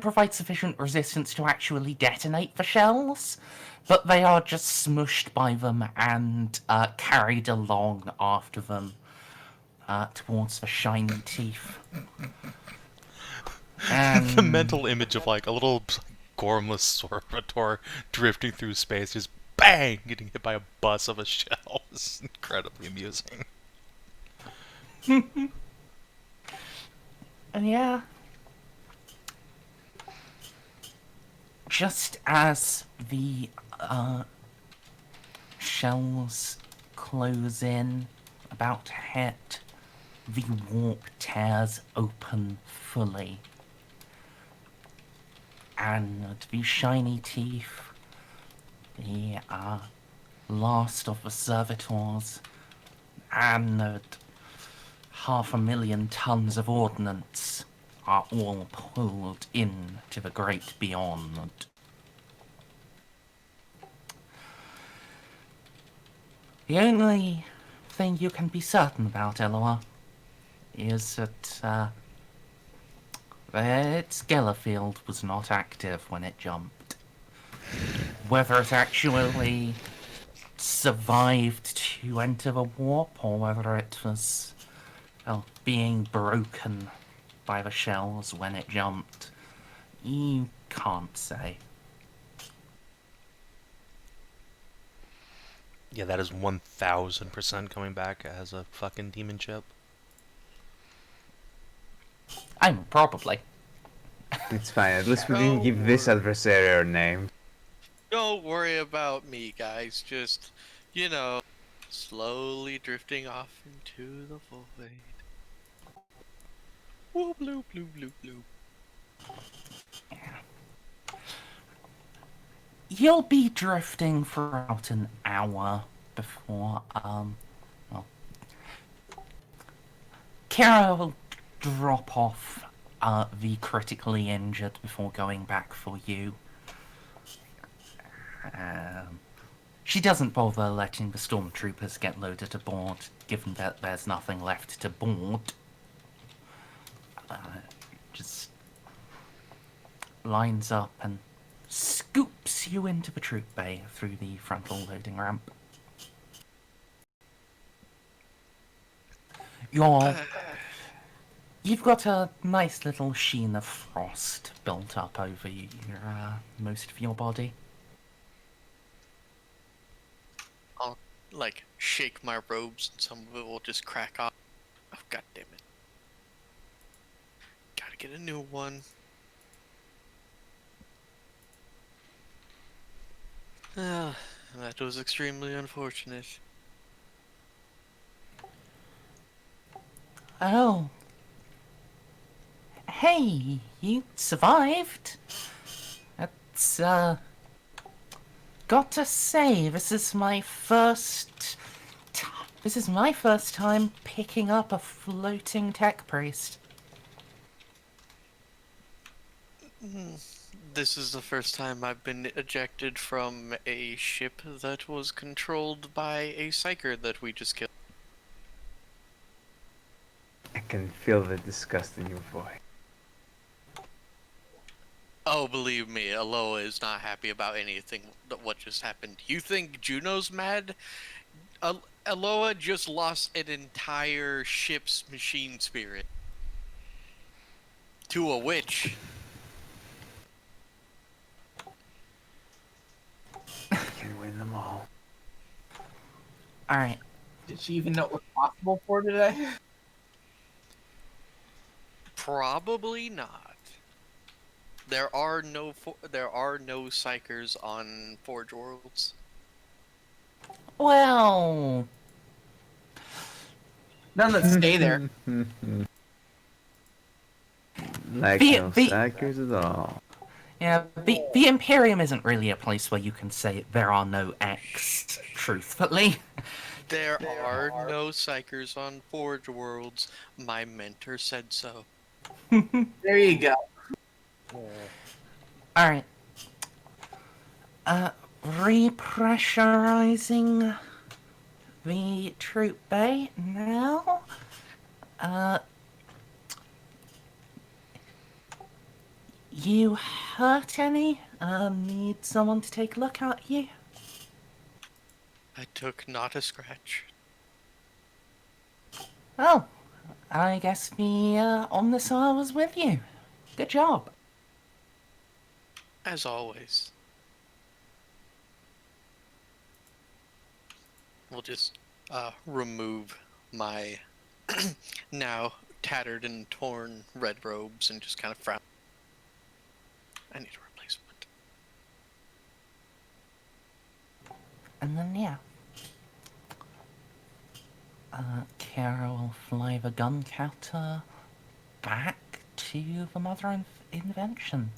A: provide sufficient resistance to actually detonate the shells, but they are just smushed by them and carried along after them towards the shiny teeth. And
C: The mental image of like a little gormless servitor drifting through space, just bang, getting hit by a bus of a shell is incredibly amusing.
A: And yeah, just as the shells close in, about to hit, the warp tears open fully. And the shiny teeth, the last of the servitors, and 500,000 tons of ordnance are all pulled into the great beyond. The only thing you can be certain about, Eloa, is that its Gellerfield was not active when it jumped. Whether it actually survived to enter the warp, or whether it was, well, being broken by the shells when it jumped. You can't say.
C: Yeah, that is 1000% coming back as a fucking demon chip.
A: I'm probably.
B: It's fine. At least we didn't give this adversary our name.
F: Don't worry about me, guys. Just, you know, slowly drifting off into the void. Whoop, bloop, bloop, bloop, bloop.
A: You'll be drifting for about an hour before, well, Kira will drop off the critically injured before going back for you. She doesn't bother letting the stormtroopers get loaded aboard, given that there's nothing left to board. Just lines up and scoops you into the troop bay through the frontal loading ramp. You've got a nice little sheen of frost built up over most of your body.
F: I'll, like, shake my robes and some of it will just crack off. Oh, god damn it. Gotta get a new one. Ah, that was extremely unfortunate.
A: Oh. Hey, you survived. That's, got to say, this is my first time picking up a floating tech priest.
F: This is the first time I've been ejected from a ship that was controlled by a psyker that we just killed.
B: I can feel the disgust in your voice.
F: Oh, believe me, Eloa is not happy about anything what just happened. You think Juno's mad? Eloa just lost an entire ship's machine spirit to a witch.
B: I can win them all.
A: Alright.
D: Did she even know it was possible for today?
F: Probably not. There are no psychers on Forge Worlds.
A: Well,
D: None that stay there.
B: Like
A: The-
B: no
A: the-
B: psychers at all.
A: yeah, the Imperium isn't really a place where you can say there are no X, truthfully.
F: There are no psychers on Forge Worlds. My mentor said so.
D: There you go.
A: Alright. Repressurizing the troop bay now. You hurt any? Need someone to take a look at you?
F: I took not a scratch.
A: Oh, I guess the Omnisaur was with you. Good job.
F: As always. We'll just remove my now tattered and torn red robes and just kind of frown. I need a replacement.
A: And then, yeah. Kara will fly the gun counter back to the mother invention.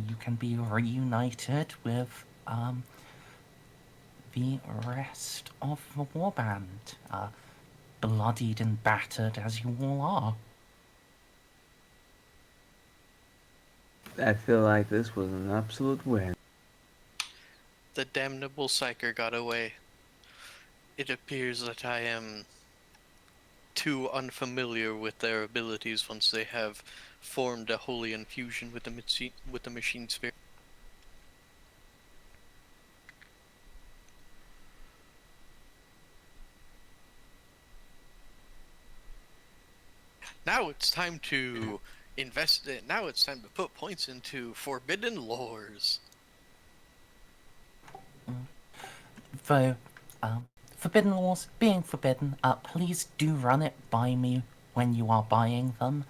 A: You can be reunited with the rest of the warband, bloodied and battered as you all are.
B: I feel like this was an absolute win.
F: The damnable psyker got away. It appears that I am too unfamiliar with their abilities once they have formed a holy infusion with the machine spirit. now it's time to invest it. Now it's time to put points into forbidden lores.
A: Though, forbidden laws being forbidden, please do run it by me when you are buying them,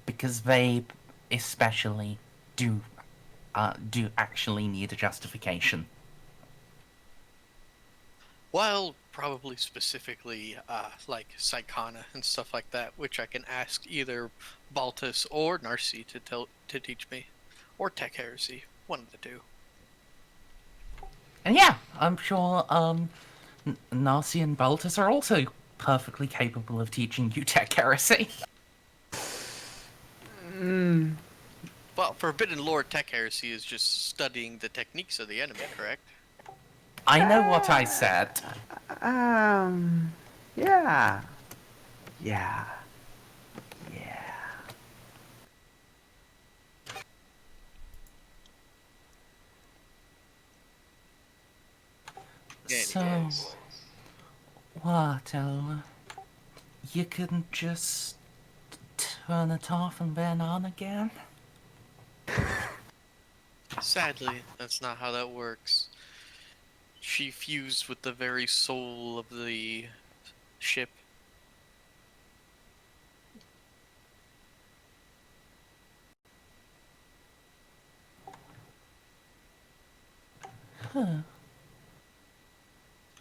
A: because they especially do actually need a justification.
F: Well, probably specifically like Psychana and stuff like that, which I can ask either Baltus or Narcia to teach me, or Tech Heresy, one of the two.
A: And yeah, I'm sure Narcia and Baltus are also perfectly capable of teaching you Tech Heresy.
F: Well, Forbidden Lore Tech Heresy is just studying the techniques of the enemy, correct?
A: I know what I said.
B: Yeah. Yeah. Yeah.
A: So,
F: Anyways.
A: what, Eloa? You couldn't just turn it off and then on again?
F: Sadly, that's not how that works. She fused with the very soul of the ship.
A: Huh.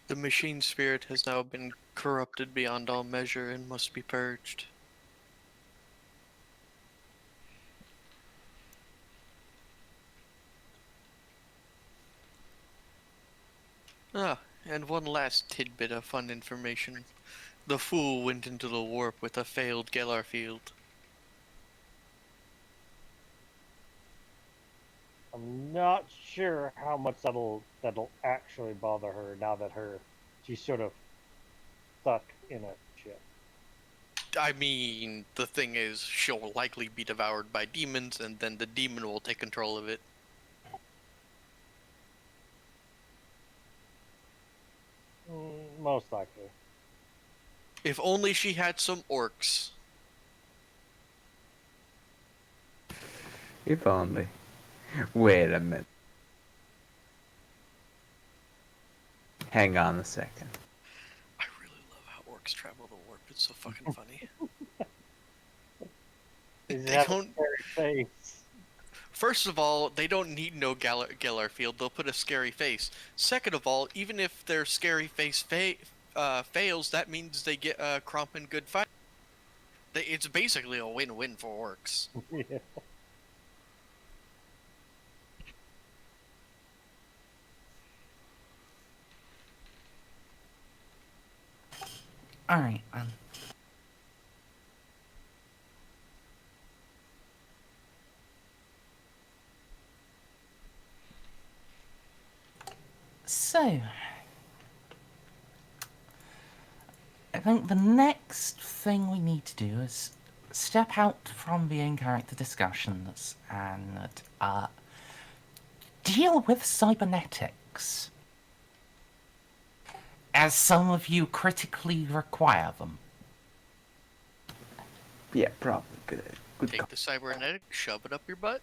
F: The machine spirit has now been corrupted beyond all measure and must be purged. Ah, and one last tidbit of fun information. The fool went into the warp with a failed Gellar field.
E: I'm not sure how much that'll actually bother her now that she's sort of stuck in a ship.
F: I mean, the thing is, she'll likely be devoured by demons, and then the demon will take control of it.
E: Most likely.
F: If only she had some orcs.
B: If only. Wait a minute. Hang on a second.
F: I really love how orcs travel the warp. It's so fucking funny.
E: Does
F: They
E: it have a
F: don't-
E: scary face?
F: First of all, they don't need no Gellar field. They'll put a scary face. Second of all, even if their scary face fails, that means they get Crump and good fight. It's basically a win-win for orcs.
E: Yeah.
A: Alright, So, I think the next thing we need to do is step out from the in-character discussions and deal with cybernetics, as some of you critically require them.
B: Yeah, probably good. Good
F: Take
B: call.
F: the cybernetic, shove it up your butt.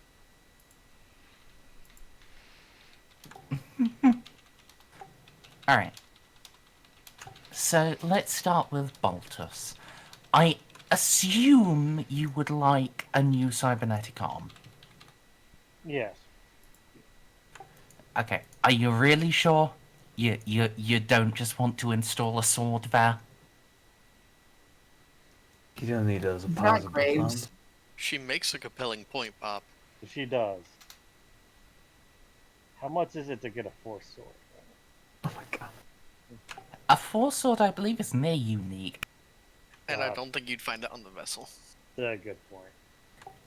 A: Alright. So, let's start with Baltus. I assume you would like a new cybernetic arm.
E: Yes.
A: Okay, are you really sure? You don't just want to install a sword there?
B: You don't need those
D: Not
B: opposable
D: Graves.
B: thumbs.
F: She makes a compelling point, Pop.
E: She does. How much is it to get a force sword?
B: Oh my god.
A: A force sword, I believe, is near unique.
F: And I
E: God.
F: don't think you'd find it on the vessel.
E: That's a good point.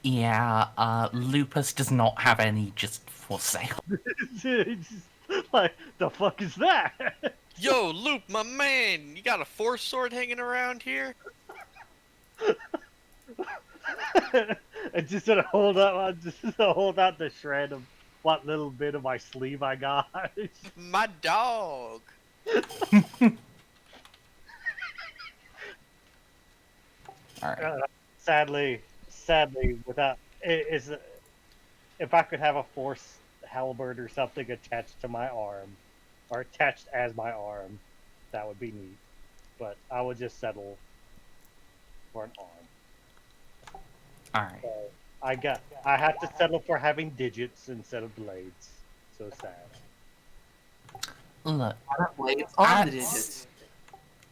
A: Yeah, Lupus does not have any just for sale.
E: It's just like, the fuck is that?
F: Yo, Luke, my man, you got a force sword hanging around here?
E: And just sort of hold out the shred of what little bit of my sleeve I got.
F: My dog.
A: Alright.
E: sadly, without is if I could have a force halberd or something attached to my arm, or attached as my arm, that would be neat. But I would just settle for an arm.
A: Alright.
E: So I have to settle for having digits instead of blades. So sad.
A: Look,
D: Blades on the
A: At-
D: digits.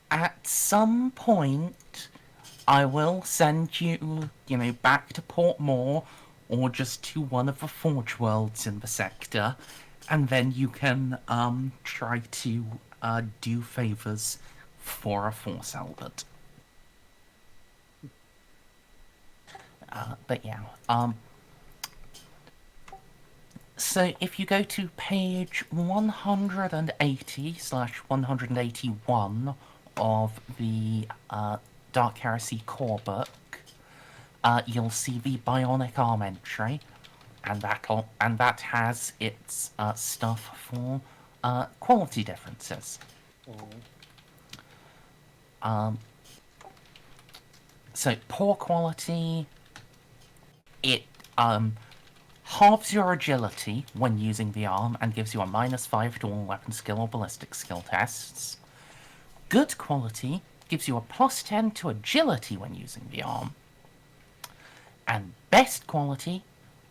A: at some point, I will send you, back to Port Moore, or just to one of the Forge Worlds in the sector, and then you can, try to, do favors for a Force Albert. But yeah, so if you go to page 180/181 of the Dark Heresy core book, you'll see the Bionic Arm entry, and that has its stuff for quality differences. So poor quality, it halves your agility when using the arm and gives you a -5 to all weapon skill or ballistic skill tests. Good quality gives you a +10 to agility when using the arm. And best quality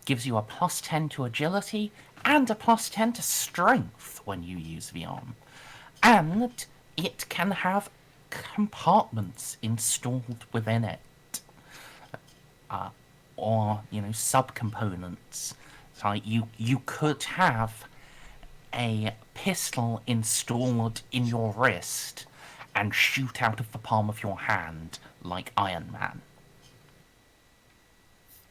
A: gives you a +10 to agility and a +10 to strength when you use the arm. And it can have compartments installed within it. Or, subcomponents. So you could have a pistol installed in your wrist and shoot out of the palm of your hand like Iron Man.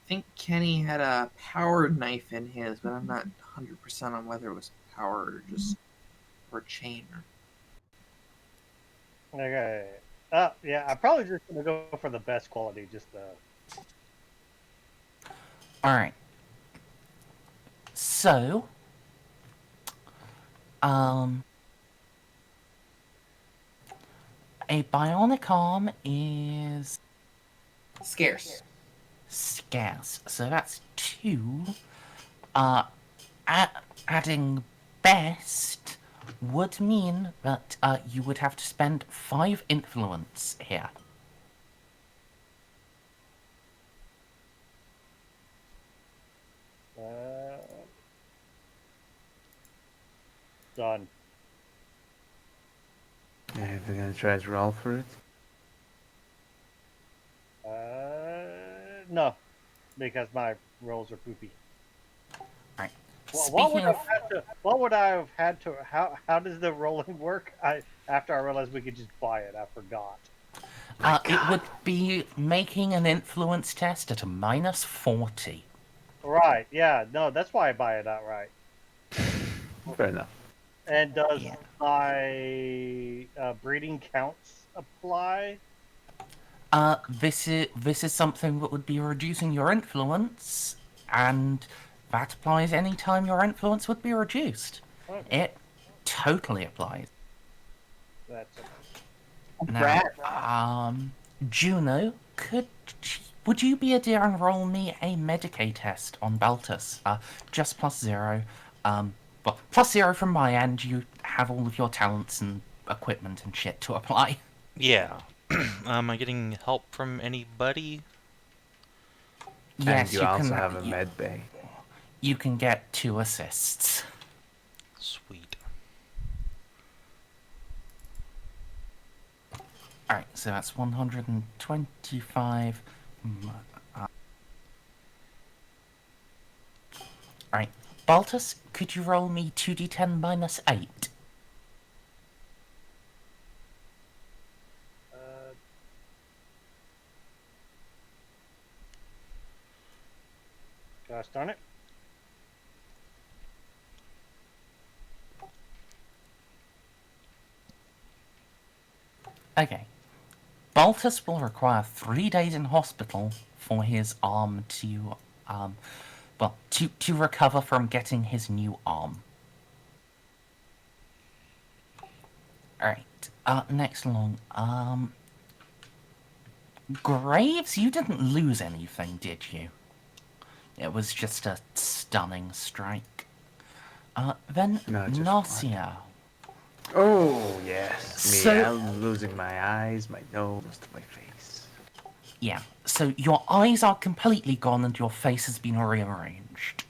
D: I think Kenny had a powered knife in his, but I'm not 100% on whether it was powered or just or chain.
E: Okay. Yeah, I'm probably just gonna go for the best quality, just
A: Alright. So, a bionic arm is
D: Scarce.
A: scarce, so that's 2. Adding best would mean that you would have to spend 5 influence here.
E: done.
B: Yeah, if you're gonna try to roll for it.
E: No, because my rolls are poopy.
A: Right.
E: What would I have had to? How does the rolling work? After I realized we could just buy it, I forgot.
A: It would be making an influence test at a -40.
E: Right. Yeah. No, that's why I buy it outright.
B: Fair enough.
E: And does
A: Yeah.
E: my breeding counts apply?
A: This is something that would be reducing your influence, and that applies any time your influence would be reduced.
E: Okay.
A: It totally applies.
E: That's okay.
A: Now, Juno, would you be a dear and roll me a Medicae test on Baltus? Just +0. Well, +0 from my end. You have all of your talents and equipment and shit to apply.
C: Yeah. Am I getting help from anybody?
A: Yes,
B: and you also have a med bay.
A: You can get 2 assists.
C: Sweet.
A: Alright, so that's 125. Alright, Baltus, could you roll me 2d10 -8?
E: Gosh darn it.
A: Okay. Baltus will require 3 days in hospital for his arm to, to recover from getting his new arm. Alright, next along, Graves, you didn't lose anything, did you? It was just a stunning strike. Then
B: No, just
A: Narcia.
B: Oh, yes. Me,
A: So-
B: I'm losing my eyes, my nose, my face.
A: Yeah, so your eyes are completely gone and your face has been rearranged.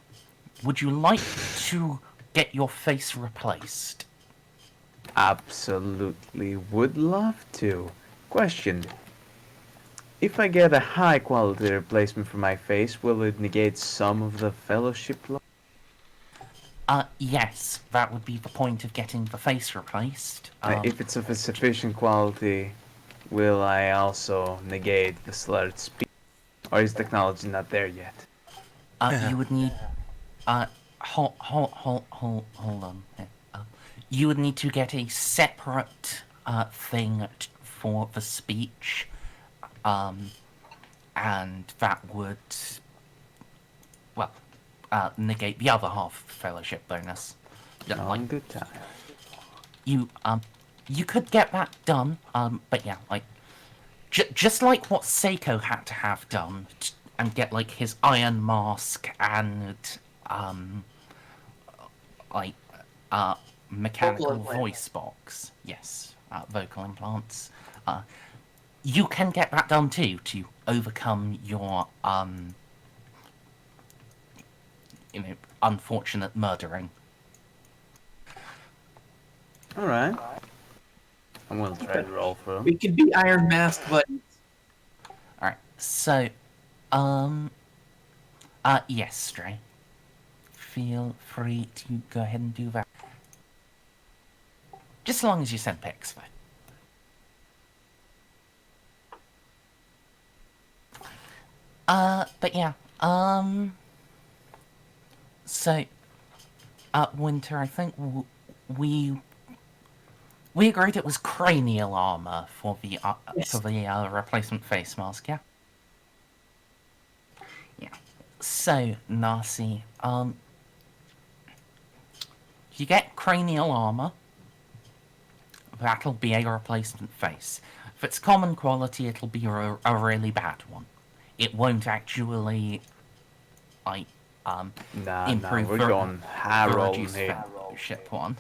A: Would you like to get your face replaced?
B: Absolutely would love to. Question. If I get a high quality replacement for my face, will it negate some of the fellowship loss?
A: Yes, that would be the point of getting the face replaced.
B: If it's of a sufficient quality, will I also negate the slurred speed? Or is technology not there yet?
A: You would need, hold on. You would need to get a separate, thing for the speech, and that would, well, negate the other half of the fellowship bonus. Yeah,
B: On good time.
A: you could get that done, but yeah, like, just like what Ceiko had to have done, and get, like, his iron mask and, like, mechanical
D: implant.
A: voice box. Yes, vocal implants. You can get that done too, to overcome your, unfortunate murdering.
B: Alright. I'm gonna try to roll for him.
D: We could be Iron Mask buddies.
A: Alright, so, yes, Stray. Feel free to go ahead and do that. Just as long as you send pics, though. But yeah, so, Winter, I think we agreed it was cranial armor for the,
D: Yes.
A: replacement face mask, yeah? Yeah. So, Narcy, if you get cranial armor, that'll be a replacement face. If it's common quality, it'll be a really bad one. It won't actually, like,
B: Nah,
A: improve
B: we're
A: the-
B: going high
A: the
B: rolling
A: reduced
B: here.
A: fellowship one.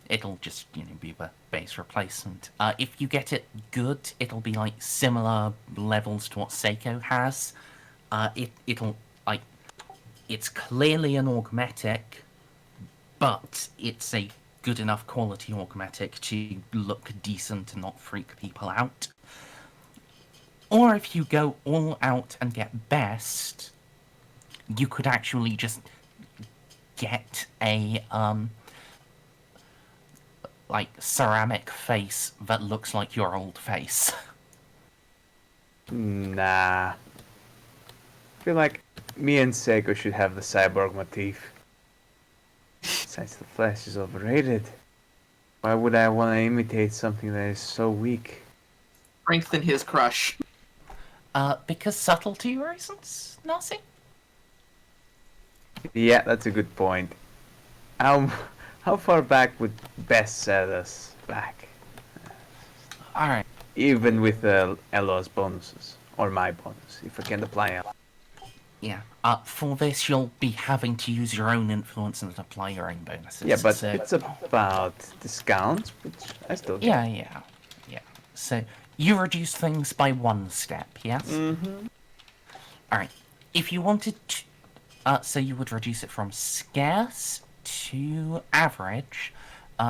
A: It'll just, be the base replacement. If you get it good, it'll be, like, similar levels to what Ceiko has. It'll, like, it's clearly an augmetic, but it's a good enough quality augmetic to look decent and not freak people out. Or if you go all out and get best, you could actually just get a, like, ceramic face that looks like your old face.
B: Nah. I feel like me and Ceiko should have the cyborg motif. Besides, the flesh is overrated. Why would I want to imitate something that is so weak?
D: Strengthen his crush.
A: Because subtlety reasons, Narcy?
B: Yeah, that's a good point. How far back would best set us back?
A: Alright,
B: Even with Eloa's bonuses. Or my bonus, if I can apply Eloa.
A: yeah. For this, you'll be having to use your own influence and apply your own bonuses.
B: Yeah, but
A: so,
B: it's about discounts, which I still get.
A: yeah. So, you reduce things by one step, yes?
B: Mm-hmm.
A: Alright, if you wanted to... so you would reduce it from scarce to average.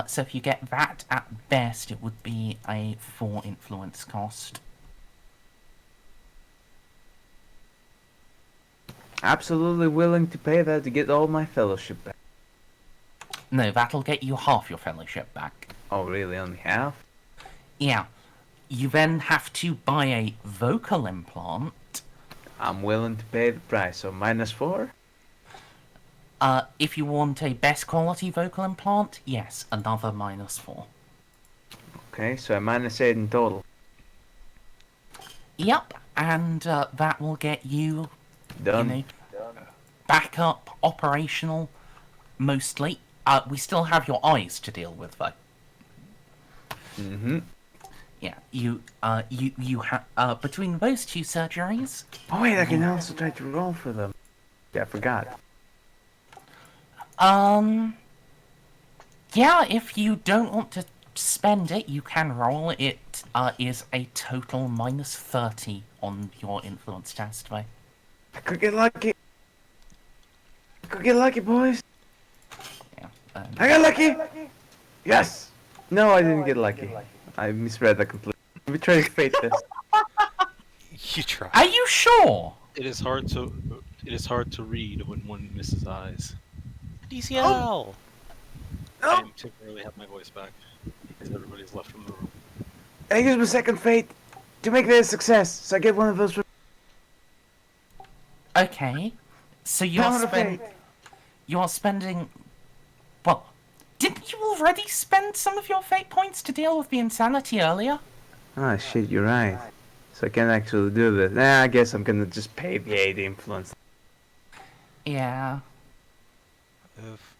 A: So if you get that at best, it would be a 4 influence cost.
B: Absolutely willing to pay that to get all my fellowship back.
A: No, that'll get you half your fellowship back.
B: Oh, really? Only half?
A: Yeah. You then have to buy a vocal implant.
B: I'm willing to pay the price, so -4?
A: If you want a best quality vocal implant, yes, another -4.
B: Okay, so I'm -8 in total.
A: Yep, and that will get you,
B: Done.
A: back up, operational, mostly. We still have your eyes to deal with, though.
B: Mm-hmm.
A: Yeah, between those two surgeries,
B: Oh wait, I can also try to roll for them. Yeah, I forgot.
A: yeah, if you don't want to spend it, you can roll. It is a total minus 30 on your influence test, though.
B: I could get lucky. I could get lucky, boys.
A: Yeah.
B: I got lucky. Yes. No, I didn't get lucky. I misread that completely. Let me try to fate this.
C: You try.
A: Are you sure?
G: It is hard to read when one misses eyes.
C: DCL!
G: I temporarily have my voice back because everybody's left from the room.
B: I use my second fate to make this a success, so I get one of those.
A: Okay. So you're spending. Well, didn't you already spend some of your fate points to deal with the insanity earlier?
B: Ah, shit, you're right. So I can't actually do this. Nah, I guess I'm gonna just pay the 8 influence.
A: Yeah.
C: Oof.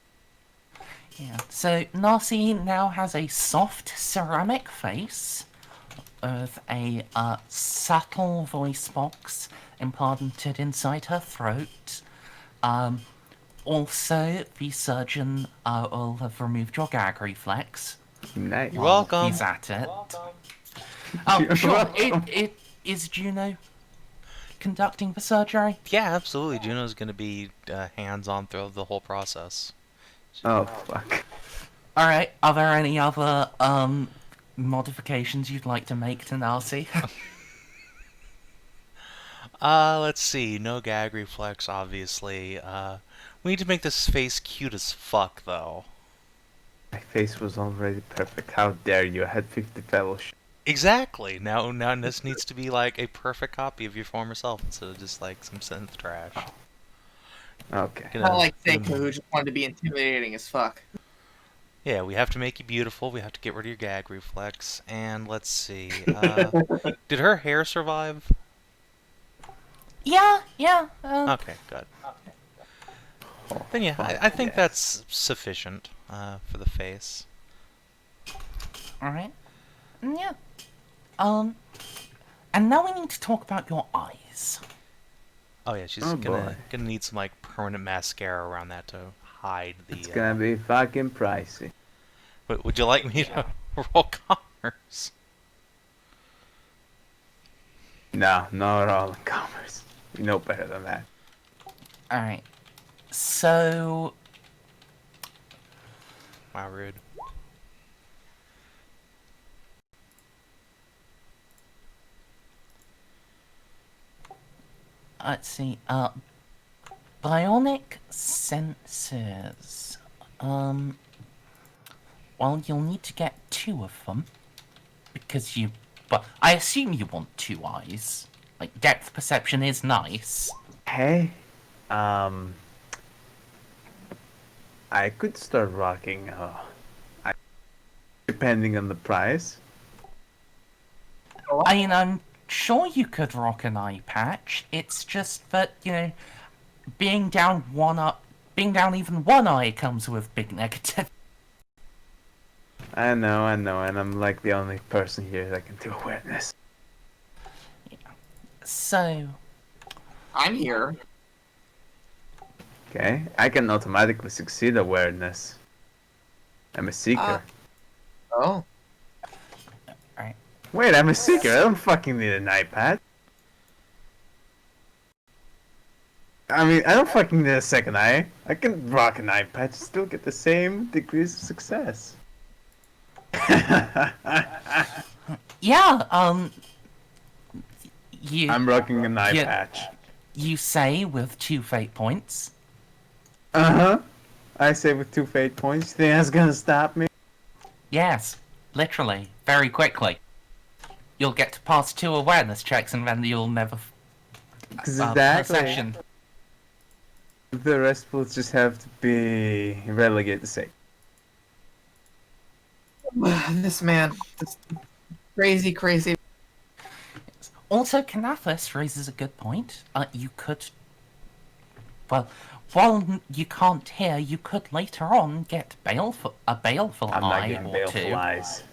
A: Yeah. So Narcia now has a soft ceramic face with a subtle voice box implanted inside her throat. Also, the surgeon will have removed your gag reflex.
B: Nice.
C: You're welcome.
A: He's at it. Oh, sure. It is Juno conducting the surgery.
C: Yeah, absolutely. Juno's gonna be hands-on throughout the whole process.
B: Oh, fuck.
A: Alright, are there any other modifications you'd like to make to Narcia?
C: Let's see. No gag reflex, obviously. We need to make this face cute as fuck, though.
B: My face was already perfect. How dare you? I had 50 fellowship.
C: Exactly. Now this needs to be like a perfect copy of your former self instead of just like some synth trash.
B: Okay.
C: Gonna-
D: Not like Ceiko, who just wanted to be intimidating as fuck.
C: Yeah, we have to make you beautiful. We have to get rid of your gag reflex. And let's see. Did her hair survive?
A: Yeah.
C: Okay, good. Then yeah, I think that's sufficient for the face.
A: Alright. Yeah. And now we need to talk about your eyes.
C: Oh yeah, she's
B: Oh,
C: gonna
B: boy.
C: need some like permanent mascara around that to hide the.
B: It's gonna be fucking pricey.
C: Would you like me to roll commerce?
B: No, not at all in commerce. You know better than that.
A: Alright. So,
C: Wow, rude.
A: let's see. Bionic sensors. Well, you'll need to get 2 of them. Because but I assume you want 2 eyes. Like, depth perception is nice.
B: Hey, I could start rocking, depending on the price.
A: I mean, I'm sure you could rock an eye patch. It's just that, being down even one eye comes with big negative.
B: I know, and I'm like the only person here that can do awareness.
A: So,
D: I'm here.
B: Okay, I can automatically succeed awareness. I'm a seeker.
D: Oh.
B: Wait, I'm a seeker. I don't fucking need an iPad. I mean, I don't fucking need a second eye. I can rock an iPad and still get the same degrees of success.
A: yeah,
B: I'm rocking an eye
A: Yeah.
B: patch.
A: you say with 2 fate points.
B: Uh-huh. I say with 2 fate points. You think that's gonna stop me?
A: Yes, literally, very quickly. You'll get to pass 2 awareness checks and then you'll never...
B: Exactly.
A: Perception.
B: The rest will just have to be relegated to say.
D: This man. This crazy.
A: Also, Canathus raises a good point. You could... Well, while you can't hear, you could later on get a baleful
B: I'm not
A: eye
B: getting
A: or
B: baleful
A: 2.
B: eyes.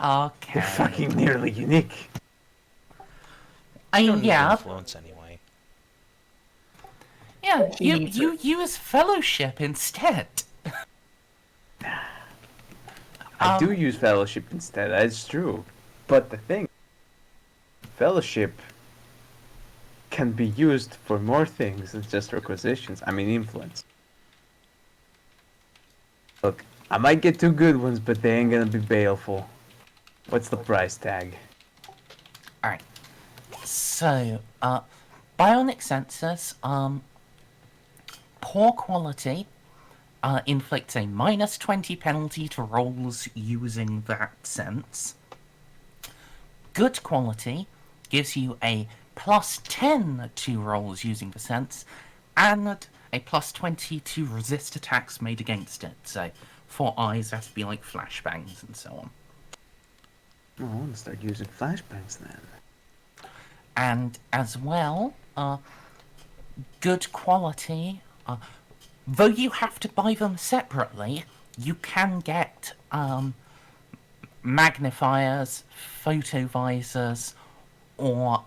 A: Okay.
B: They're fucking nearly unique.
A: I
C: You
A: mean,
C: don't need
A: yeah,
C: influence anyway.
A: yeah.
D: She
A: You
D: needs
A: you
D: it.
A: use fellowship instead.
B: I do use fellowship instead, that's true. But the thing, fellowship can be used for more things than just requisitions. I mean, influence. Look, I might get 2 good ones, but they ain't gonna be baleful. What's the price tag?
A: Alright. So, bionic sensors, poor quality, inflicts a -20 penalty to rolls using that sense. Good quality gives you a +10 to rolls using the sense, and a +20 to resist attacks made against it. So, for eyes, that would be like flashbangs and so on.
B: Oh, I want to start using flashbangs then.
A: And as well, good quality. Though you have to buy them separately, you can get magnifiers, photovisors, or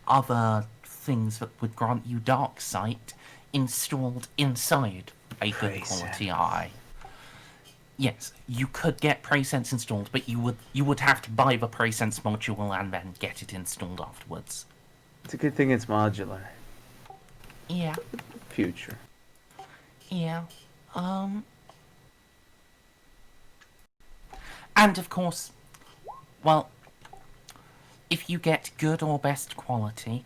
A: other things that would grant you dark sight installed inside a good quality eye. Yes, you could get Presense installed, but you would have to buy the Presense module and then get it installed afterwards.
B: It's a good thing it's modular.
A: Yeah,
B: Future.
A: yeah. And of course, well, if you get good or best quality,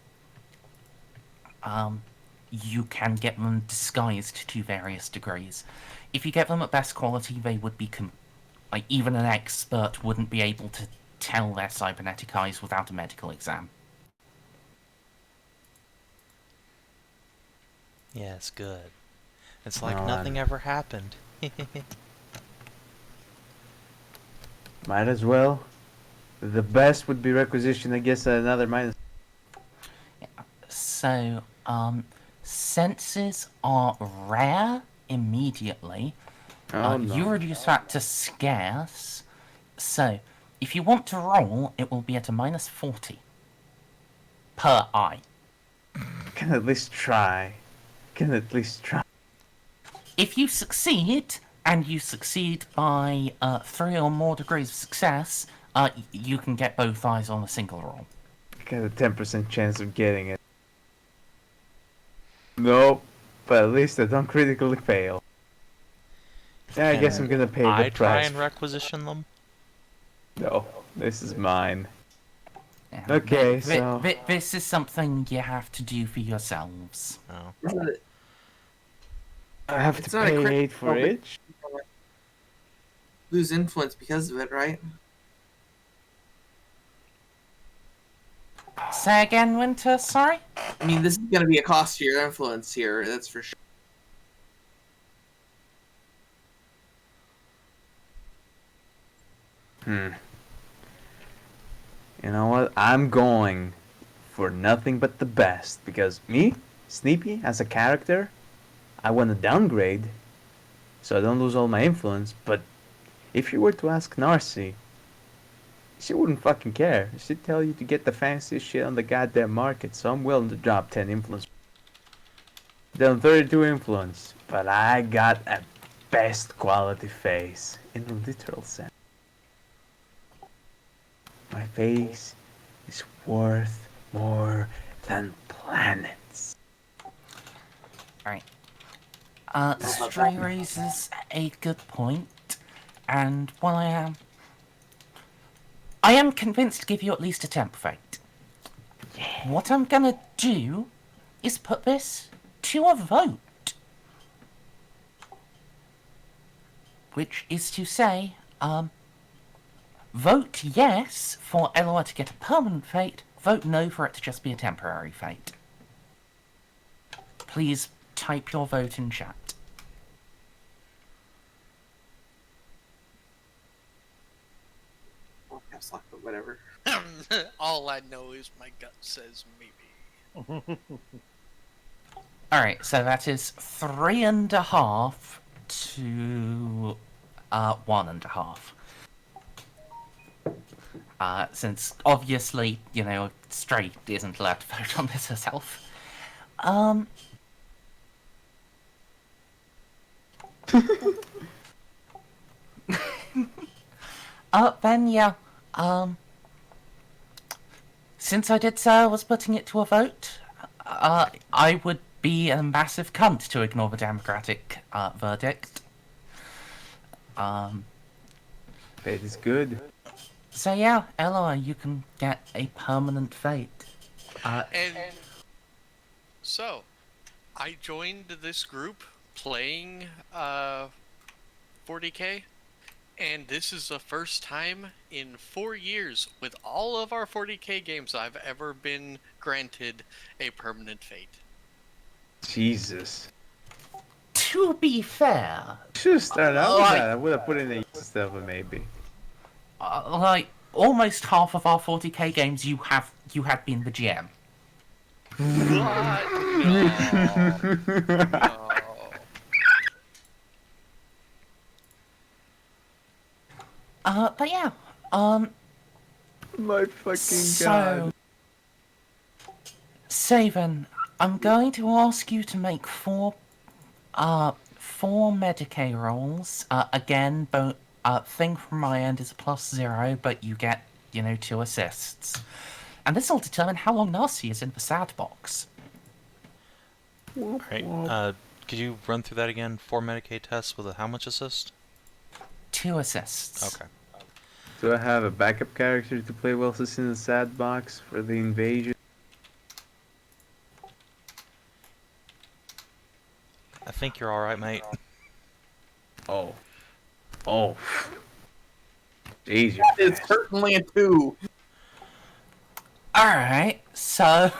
A: you can get them disguised to various degrees. If you get them at best quality, they would be like, even an expert wouldn't be able to tell their cybernetic eyes without a medical exam.
C: Yes, good. It's like
B: No,
C: nothing ever happened.
B: Might as well. The best would be requisition, I guess, another minus.
A: So, senses are rare immediately.
B: Oh no.
A: You reduce that to scarce. So, if you want to roll, it will be at a -40 per eye.
B: Can at least try. Can at least try.
A: If you succeed, and you succeed by 3 or more degrees of success, you can get both eyes on a single roll.
B: Got a 10% chance of getting it. Nope. But at least I don't critically fail. Yeah, I guess I'm gonna pay
C: I
B: the
C: try
B: price.
C: and requisition them.
B: No, this is mine.
A: Yeah,
B: Okay, so-
A: this is something you have to do for yourselves.
C: Oh.
B: I have
D: It's
B: to
D: not a
B: pay
D: crit-
B: 8 for
D: oh,
B: it.
D: Lose influence because of it, right?
A: Say again, Winter, sorry?
D: I mean, this is going to be a cost to your influence here, that's for sure.
B: You know what? I'm going for nothing but the best. Because me, Snippy, as a character, I want to downgrade so I don't lose all my influence. But if you were to ask Narcia, she wouldn't fucking care. She'd tell you to get the fanciest shit on the goddamn market. So I'm willing to drop 10 influence. Down 32 influence. But I got a best quality face. In the literal sense. My face is worth more than planets.
A: Alright. Stray raises a good point, and while I am convinced to give you at least a temp fate. What I'm gonna do is put this to a vote. Which is to say, vote yes for Eloa to get a permanent fate, vote no for it to just be a temporary fate. Please type your vote in chat.
D: Caps lock, but whatever.
F: All I know is my gut says maybe.
A: Alright, so that is 3.5 to 1.5. Since obviously, Straight isn't allowed to vote on this herself. Then yeah, since I did say I was putting it to a vote, I would be a massive cunt to ignore the democratic verdict.
B: Fate is good.
A: So yeah, Eloa, you can get a permanent fate.
F: And so, I joined this group playing 40k, and this is the first time in 4 years with all of our 40k games I've ever been granted a permanent fate.
B: Jesus.
A: To be fair,
B: Should have started out with that. I would have put in the stuff, maybe.
A: like almost half of our 40k games, you had been the GM.
F: What? No.
A: But yeah,
B: My fucking
A: so,
B: god.
A: Savin, I'm going to ask you to make four Medicaid rolls. Again, thing from my end is a +0, but you get, 2 assists. And this will determine how long Narcia is in the sad box.
C: Alright, could you run through that again? 4 Medicaid tests with a how much assist?
A: 2 assists.
C: Okay.
B: Do I have a backup character to play whilst it's in the sad box for the invasion?
C: I think you're alright, mate.
B: Oh. Oh. Jeez,
D: It's certainly a 2.
A: Alright, so...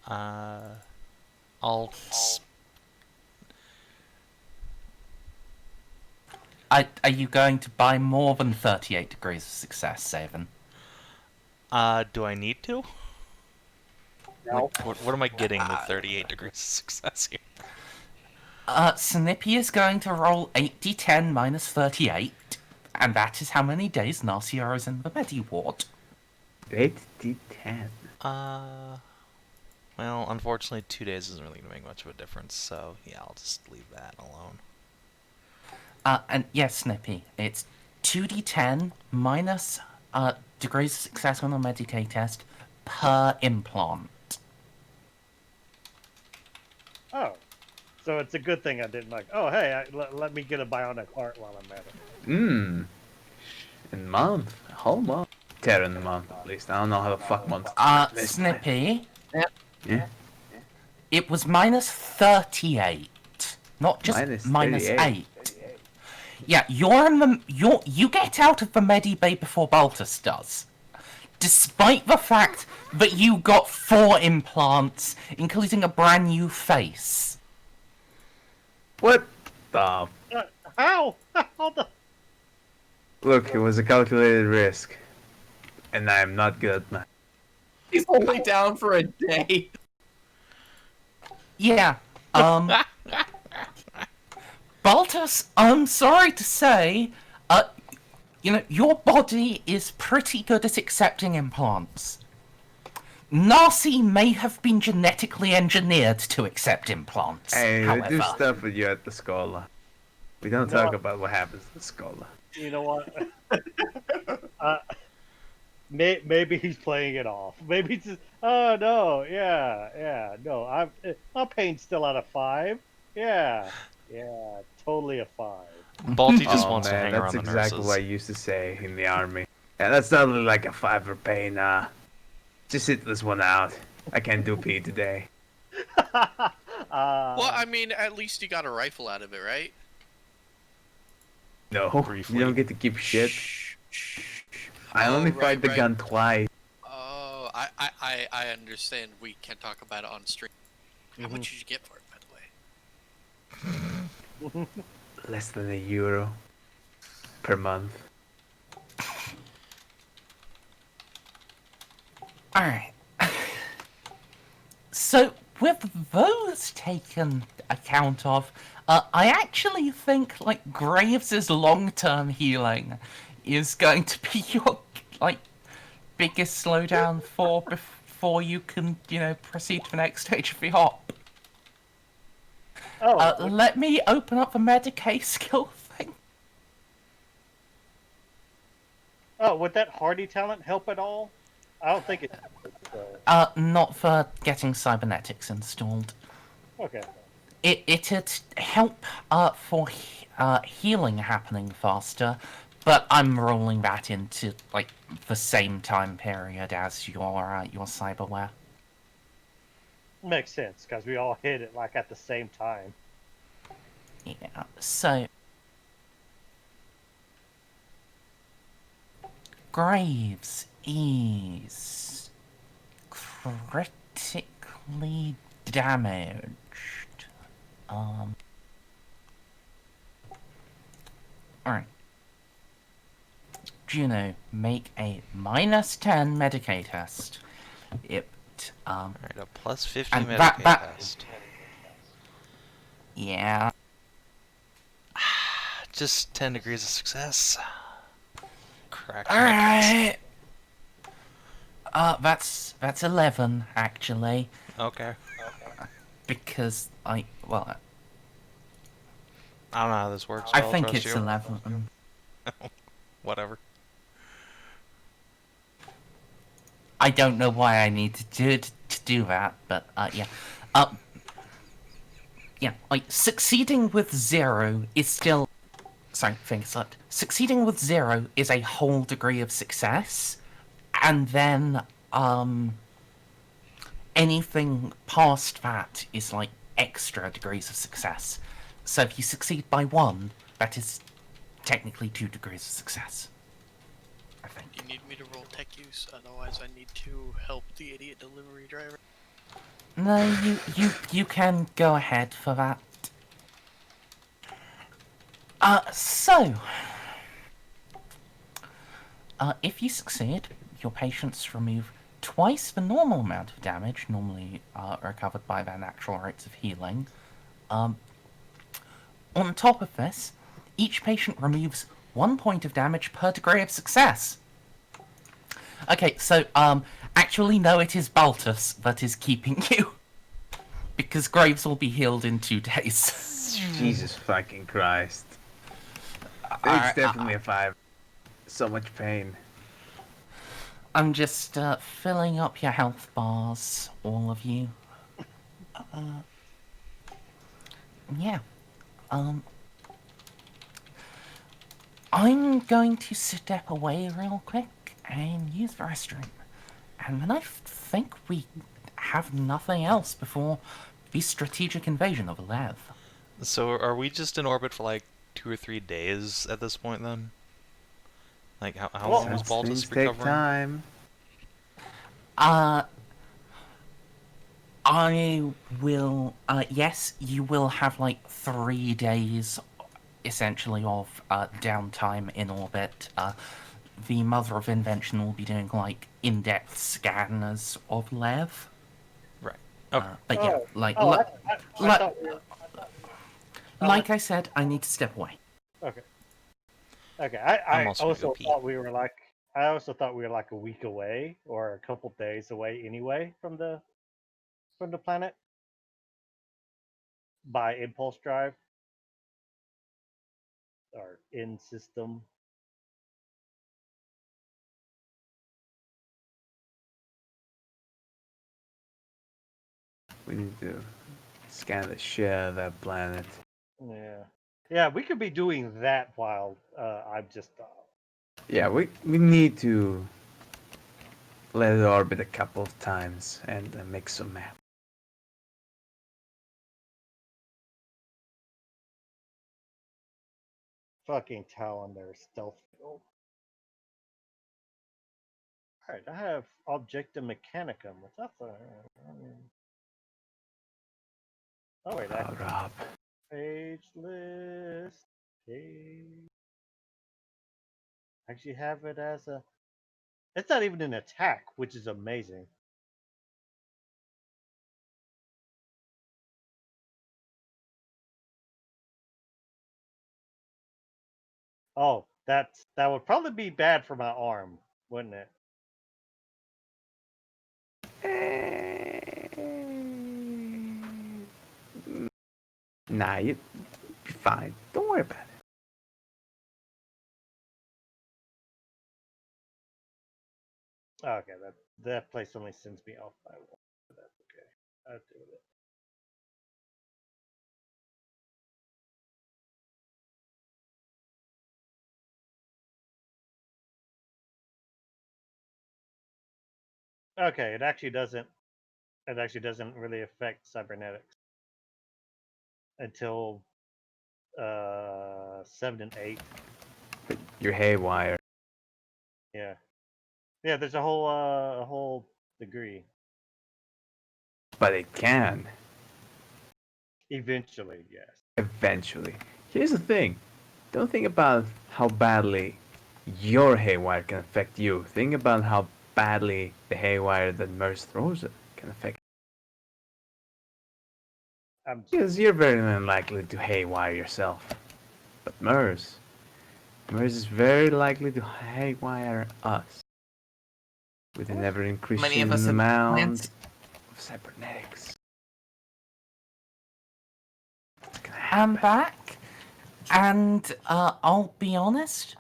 C: I'll...
A: Are you going to buy more than 38 degrees of success, Savin?
C: Do I need to?
D: No.
C: Like, what am I getting with 38 degrees of success here?
A: Snippy is going to roll 8d10 minus 38, and that is how many days Narcia is in the Medi-ward.
B: 8d10.
C: Well, unfortunately, 2 days isn't really going to make much of a difference, so yeah, I'll just leave that alone.
A: And yes, Snippy, it's 2d10 minus degrees of success on the Medicaid test per implant.
E: Oh. So it's a good thing I didn't oh, hey, let me get a bionic heart while I'm at it.
B: A month. A whole month. Terran month, at least. I don't know how the fuck month.
A: Snippy,
B: Yeah.
A: it was minus 38, not just minus 8. Yeah, you get out of the Medibay before Baltus does. Despite the fact that you got 4 implants, including a brand new face.
B: What the?
E: How? How the?
B: Look, it was a calculated risk. And I am not good at math.
D: He's only down for a day.
A: Yeah, Baltus, I'm sorry to say, your body is pretty good at accepting implants. Narcy may have been genetically engineered to accept implants.
B: Hey,
A: however.
B: we do stuff with you at the Schola. We don't talk about what happens at the Schola.
E: You know what? Maybe he's playing it off. Maybe he's just, oh no, yeah, no, my pain's still at a 5. Yeah, totally a 5.
C: Balti just wants to hang
B: that's
C: around the
B: exactly
C: nurses.
B: what I used to say in the army. Yeah, that's not really like a 5 for pain. Just sit this one out. I can't do P today.
F: Well, I mean, at least you got a rifle out of it, right?
B: No,
C: Briefly.
B: you don't get to keep shit.
F: Shh.
B: I only fired the
F: right.
B: gun twice.
F: Oh, I understand. We can't talk about it on stream. How much did you get for it, by the way?
B: Less than €1 per month.
A: Alright. So, with those taken account of, I actually think, Graves' long-term healing is going to be your, biggest slowdown for before you can, proceed to the next stage of the hop.
E: Oh,
A: Let me open up the Medicaid skill thing.
E: would that hardy talent help at all? I don't think it. So,
A: Not for getting cybernetics installed.
E: okay.
A: It'd help for healing happening faster, but I'm rolling that into like the same time period as your cyberware.
E: Makes sense because we all hit it like at the same time.
A: Yeah. So Graves is critically damaged. Alright. Juno, make a -10 Medicaid test.
C: Alright, a plus 50
A: And
C: Medicaid test.
A: Yeah.
C: Just 10 degrees of success. Crack.
A: Alright. That's 11 actually,
C: Okay.
A: because
C: I don't know how this works.
A: I
C: but I'll
A: think
C: trust
A: it's
C: you.
A: 11.
C: Whatever.
A: I don't know why I need to do that, but yeah. Yeah, like succeeding with 0 is still. Sorry, finger slipped. Succeeding with 0 is a whole degree of success, and then anything past that is like extra degrees of success. So if you succeed by 1, that is technically 2 degrees of success. I think.
F: You need me to roll tech use, otherwise I need to help the idiot delivery driver.
A: No, you can go ahead for that. So if you succeed, your patients remove twice the normal amount of damage normally recovered by their natural rates of healing. On top of this, each patient removes 1 point of damage per degree of success. Okay, so actually no, it is Baltus that is keeping you, because Graves will be healed in 2 days.
B: Jesus fucking Christ. It's definitely a 5. So much pain.
A: I'm just filling up your health bars, all of you. Yeah. I'm going to step away real quick and use the restroom. And then I think we have nothing else before the strategic invasion of Lev.
C: So are we just in orbit for like 2 or 3 days at this point then? Like how long was
B: Such
C: Baltus
B: things take
C: recovering?
B: time.
A: I will, yes, you will have like 3 days, essentially, of downtime in orbit. The Mother of Invention will be doing like in-depth scanners of Lev.
C: Right. Okay.
A: But yeah, like,
E: I thought we were,
A: like I said, I need to step away.
E: okay. Okay. I
C: I'm also gonna go
E: also
C: pee.
E: thought we were like. I also thought we were like a week away or a couple days away anyway from the planet by impulse drive or in system.
B: We need to scan the shit out of that planet.
E: Yeah. Yeah, we could be doing that while I'm just.
B: Yeah, we need to let it orbit a couple of times and make some map.
E: Fucking Talon there, stealth field. Alright, I have Objecta Mechanicum. What's that for? Oh wait,
B: Oh, Rob.
E: page list. Page. Actually have it as a. It's not even an attack, which is amazing. Oh, that would probably be bad for my arm, wouldn't it?
B: Nah, you'll be fine. Don't worry about it.
E: Okay, that place only sends me off by one. But that's okay. I'll do it. Okay, it actually doesn't. It actually doesn't really affect cybernetics until 7 and 8.
B: But you're haywire.
E: Yeah, yeah. There's a whole degree.
B: But it can.
E: Eventually, yes.
B: Eventually. Here's the thing. Don't think about how badly your haywire can affect you. Think about how badly the haywire that Merz throws it can affect
E: I'm
B: because you're very unlikely to haywire yourself. But Merz is very likely to haywire us with an ever
A: Many
B: increasing
A: of us have
B: amount
A: plans.
B: of cybernetics. What's gonna
A: I'm
B: happen?
A: back, and I'll be honest.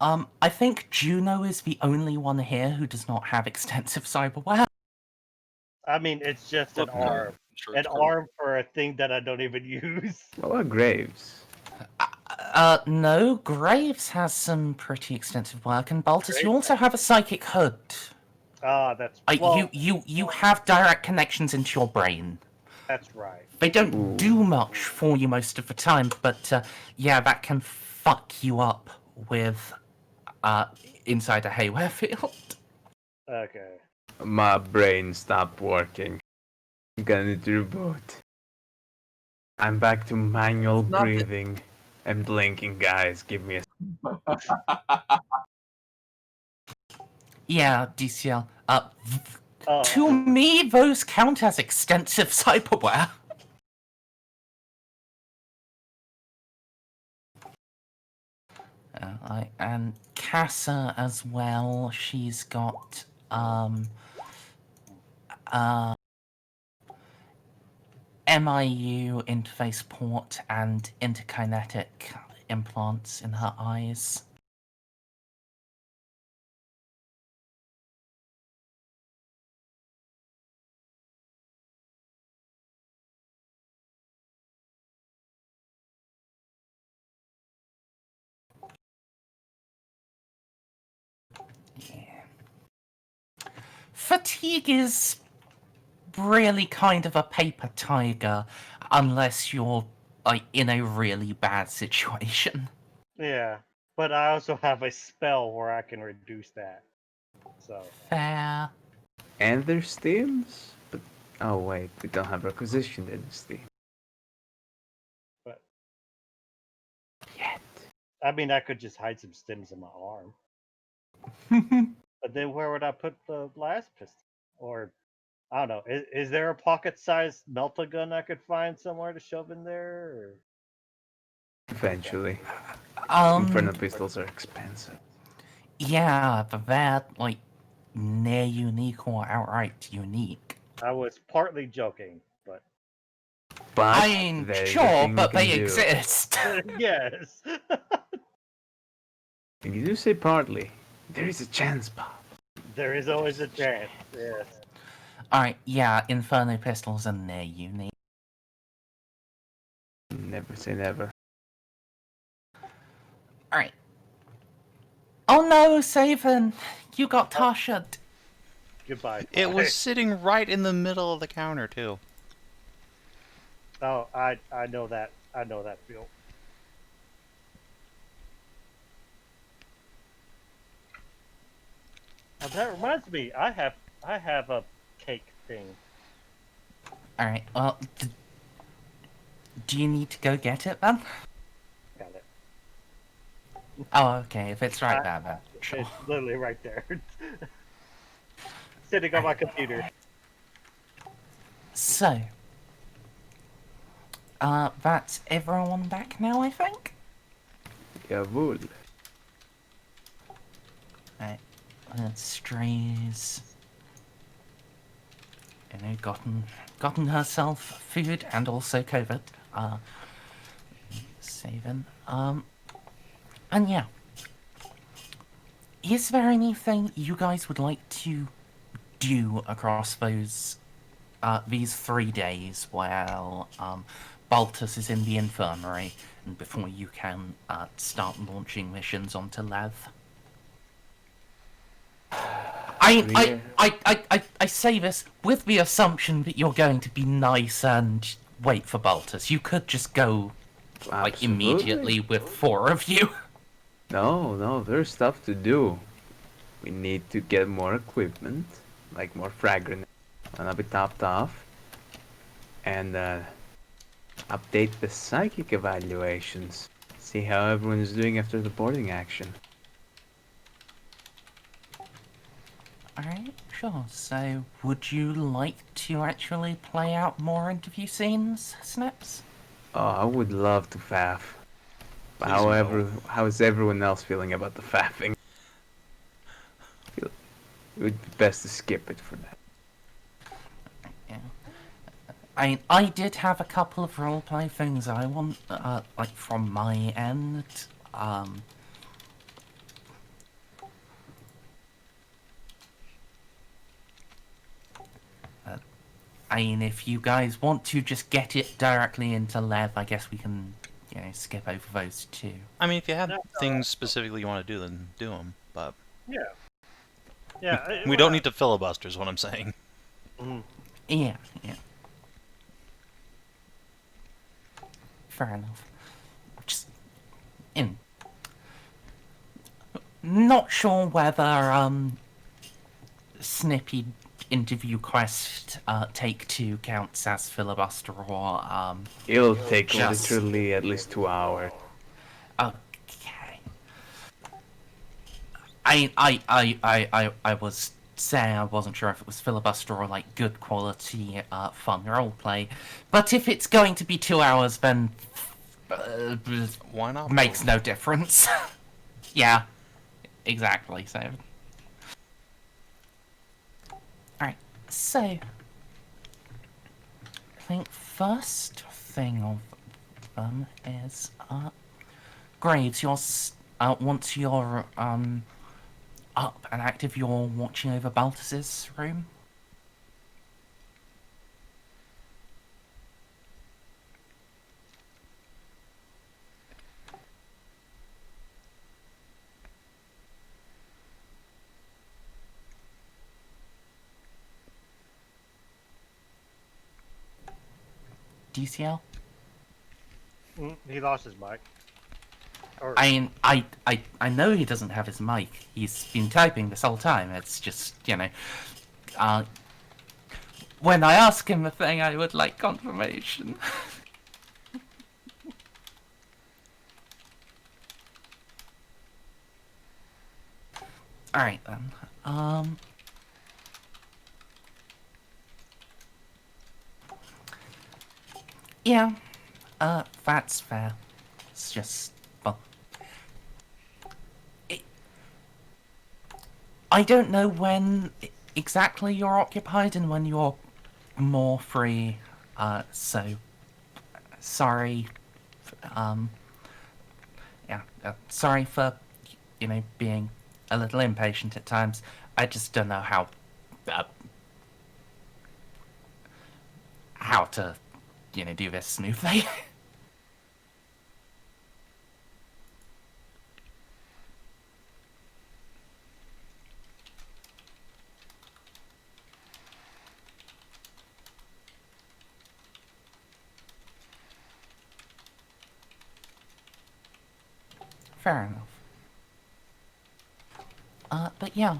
A: I think Juno is the only one here who does not have extensive cyberware.
E: I mean, it's just an
G: Look, no,
E: arm.
G: I'm sure
E: An
G: it's cool.
E: arm for a thing that I don't even use.
B: What about Graves?
A: No, Graves has some pretty extensive work, and Baltus, you
E: Graves?
A: also have a psychic hood.
E: Ah, that's well,
A: You have direct connections into your brain.
E: that's right.
A: They don't
B: Ooh.
A: do much for you most of the time, but yeah, that can fuck you up with inside a haywire field.
E: Okay.
B: My brain stopped working. I'm gonna need to reboot. I'm back to manual
D: It's not that-
B: breathing and blinking, guys. Give me a.
A: Yeah, DCL.
E: Oh,
A: To me, those count as extensive cyberware. And Casa as well. She's got MIU interface port and interkinetic implants in her eyes. Fatigue is really kind of a paper tiger unless you're like in a really bad situation.
E: yeah. But I also have a spell where I can reduce that. So
A: Fair.
B: And there's Steams? But. Oh, wait, we don't have requisition in Steam.
E: But
B: Yet.
E: I mean, I could just hide some stems in my arm. But then where would I put the last pistol? Or I don't know. Is there a pocket-sized melta gun I could find somewhere to shove in there? Or...
B: Eventually.
A: Um,
B: Inferno pistols are expensive.
A: yeah, but they're like near unique or outright unique.
E: I was partly joking, but
B: But
A: I mean,
B: there's a
A: sure,
B: thing you
A: but
B: can
A: they
B: do.
A: exist.
E: yes.
B: And you do say partly. There is a chance, Bob.
E: There is always a chance. Yes.
A: Alright, yeah, Inferno pistols are near unique.
B: Never say never.
A: Alright. Oh no, Savin! You got Tashaed.
E: Goodbye.
C: It
E: Fly.
C: was sitting right in the middle of the counter, too.
E: Oh, I know that. I know that feel. Oh, that reminds me. I have a cake thing.
A: Alright, well, do you need to go get it then?
E: Got it.
A: Oh, okay, if it's right there, then. Sure.
E: It's literally right there. Sitting on my computer.
A: So, that's everyone back now, I think?
B: Jawohl.
A: Right, strays. gotten herself food and also COVID. Savin. And yeah. Is there anything you guys would like to do across these 3 days while Baltus is in the infirmary and before you can start launching missions onto Lev? I say this with the assumption that you're going to be nice and wait for Baltus. You could just go immediately with 4 of you.
B: No, there's stuff to do. We need to get more equipment, like more frag grenades, wanna be topped off, and update the psychic evaluations. See how everyone is doing after the boarding action.
A: Alright, sure. So, would you like to actually play out more interview scenes, Snips?
B: Oh, I would love to faff. But
C: Please
B: however,
C: no.
B: how is everyone else feeling about the faffing? It would be best to skip it for that.
A: Yeah. I did have a couple of roleplay things I want, from my end. If you guys want to just get it directly into Lev, I guess we can, skip over those too.
C: I mean, if you have things specifically you want to do, then do them. But
E: Yeah.
C: we don't need to filibuster, is what I'm saying.
A: Yeah. Fair enough. Just not sure whether Snippy interview quest take 2 counts as filibuster or
B: It'll take
A: Just-
B: literally at least 2 hours.
A: okay. I was saying I wasn't sure if it was filibuster or like good quality fun roleplay, but if it's going to be 2 hours, then
C: Why not?
A: makes no difference. Yeah, exactly. So, alright. So, I think first thing of them is Graves. Once you're up and active, you're watching over Baltus's room. DCL?
E: He lost his mic. Or,
A: I know he doesn't have his mic. He's been typing this whole time. It's just, when I ask him a thing, I would like confirmation. Alright then. Yeah. That's fair. It's just, well, I don't know when exactly you're occupied and when you're more free, so sorry. Sorry for, being a little impatient at times. I just don't know how to, do this smoothly. Fair enough. But yeah,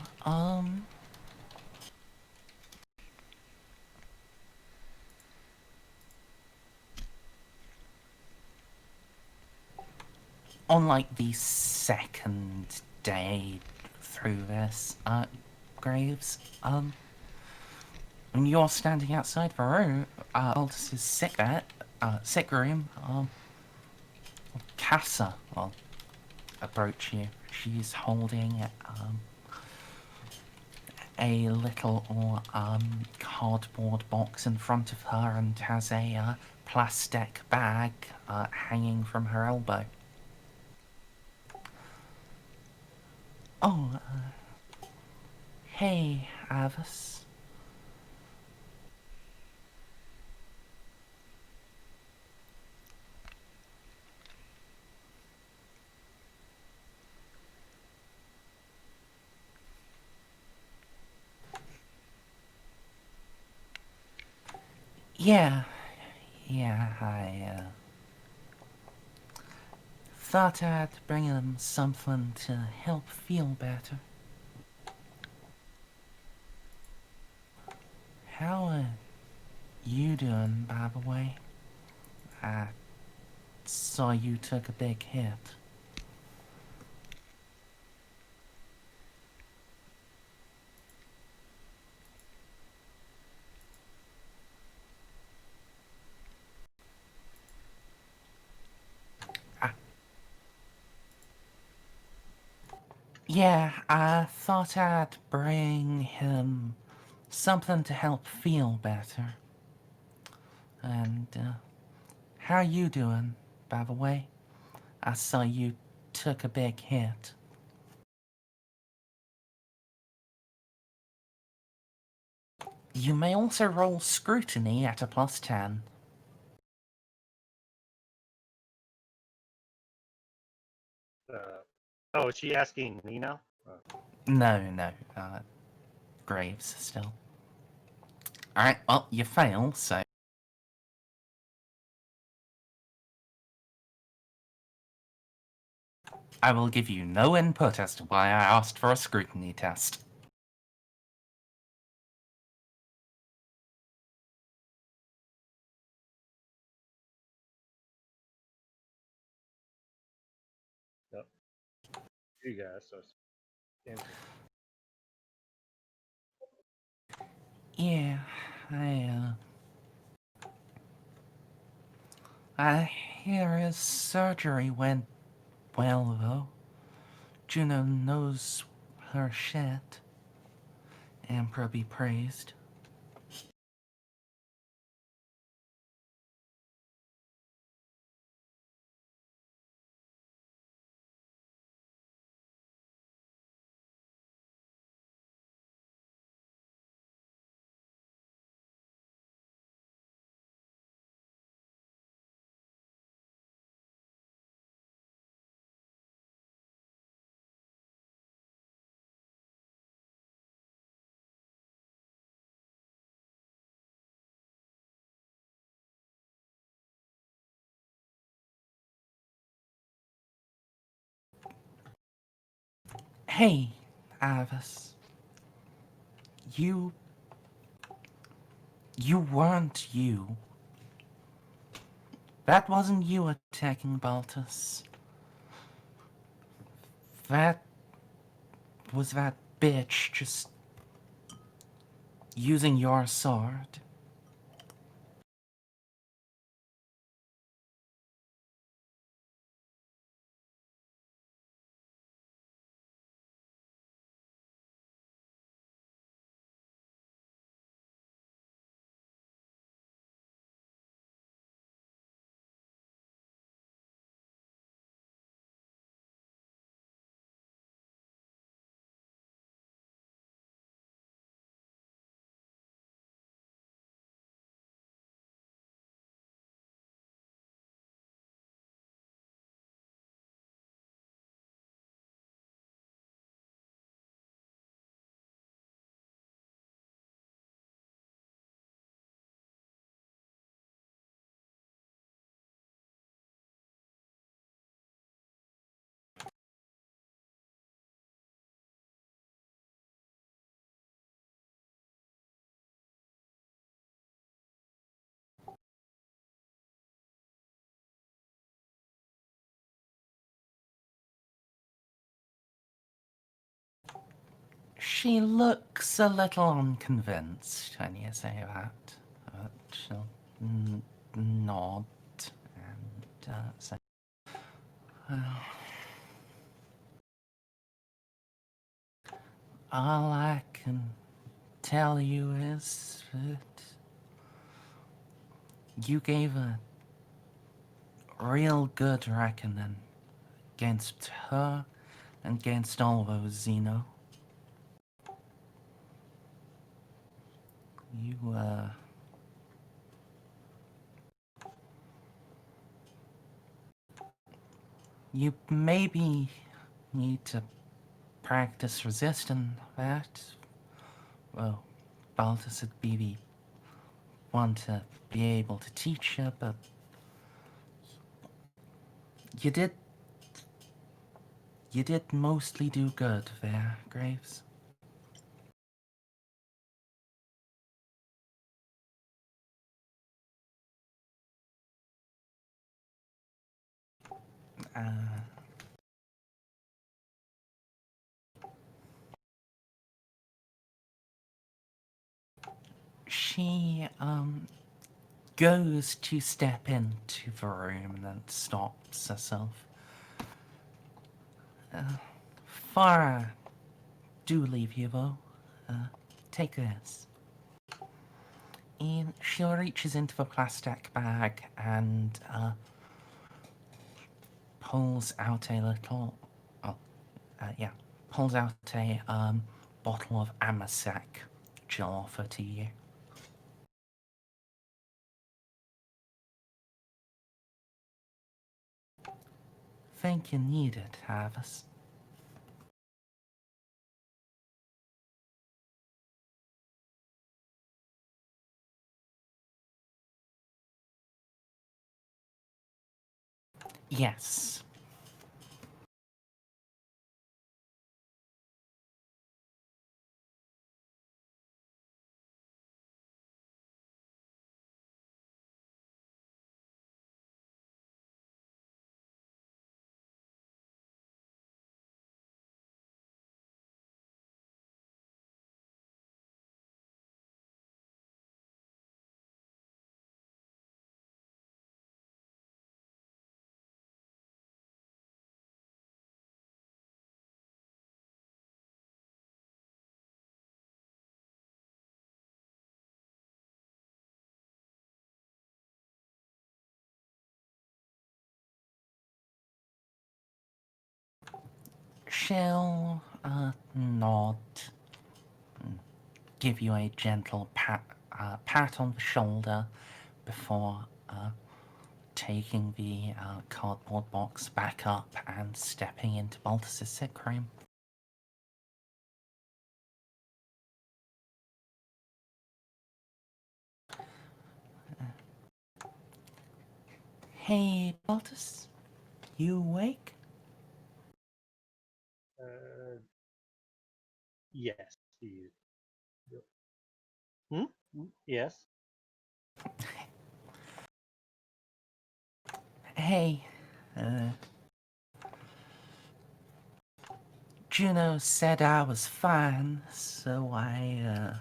A: on like the second day through this, Graves, when you're standing outside the room, Baltus's sick room, Casa will approach you. She's holding a little cardboard box in front of her and has a plastic bag hanging from her elbow. Oh, hey, Iavus. Yeah, I thought I'd bring him something to help feel better. How are you doing, by the way? I saw you took a big hit. Yeah, I thought I'd bring him something to help feel better. And, how are you doing, by the way? I saw you took a big hit. You may also roll scrutiny at a +10.
E: Oh, is she asking me now?
A: No, Graves still. Alright, well, you fail, so... I will give you no input as to why I asked for a scrutiny test.
E: Yep. You guys, so
A: Yeah, I hear his surgery went well, though. Juno knows her shit. Emperor be praised. Hey, Iavus. You weren't you. That wasn't you attacking Baltus. That was that bitch just using your sword. She looks a little unconvinced when you say that, but she'll nod and say, well, all I can tell you is that you gave a real good reckoning against her and against all those Xeno. You maybe need to practice resisting that. Well, Baltus would be the one to be able to teach you, but you did mostly do good there, Graves. She goes to step into the room and then stops herself. Farah, do leave you though. Take this. And she reaches into the plastic bag and pulls out a little. Pulls out a bottle of Amasec. She'll offer to you. Think you need it, Iavus. Yes. She'll nod, give you a gentle pat on the shoulder before taking the cardboard box back up and stepping into Baltus' sick room. Hey, Baltus, you awake?
E: Yes. You. Hmm? Yes.
A: Hey, Juno said I was fine, so I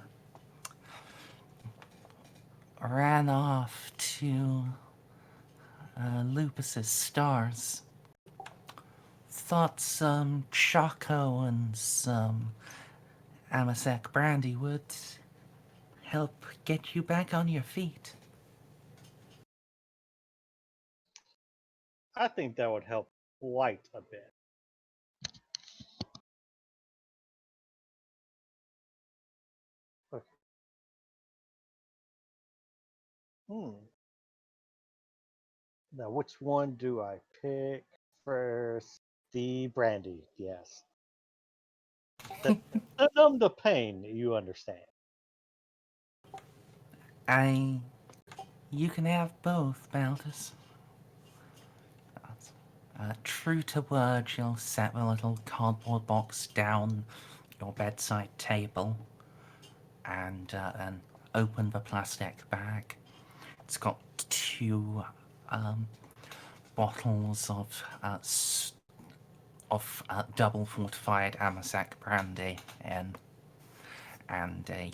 A: ran off to Lupus's stars. Thought some Choco and some Amasec brandy would help get you back on your feet.
E: I think that would help quite a bit. Okay. Now, which one do I pick first? The brandy, yes. To numb the pain, you understand.
A: You can have both, Baltus. True to word, you'll set the little cardboard box down your bedside table and open the plastic bag. It's got two bottles of double fortified Amasec brandy in, and a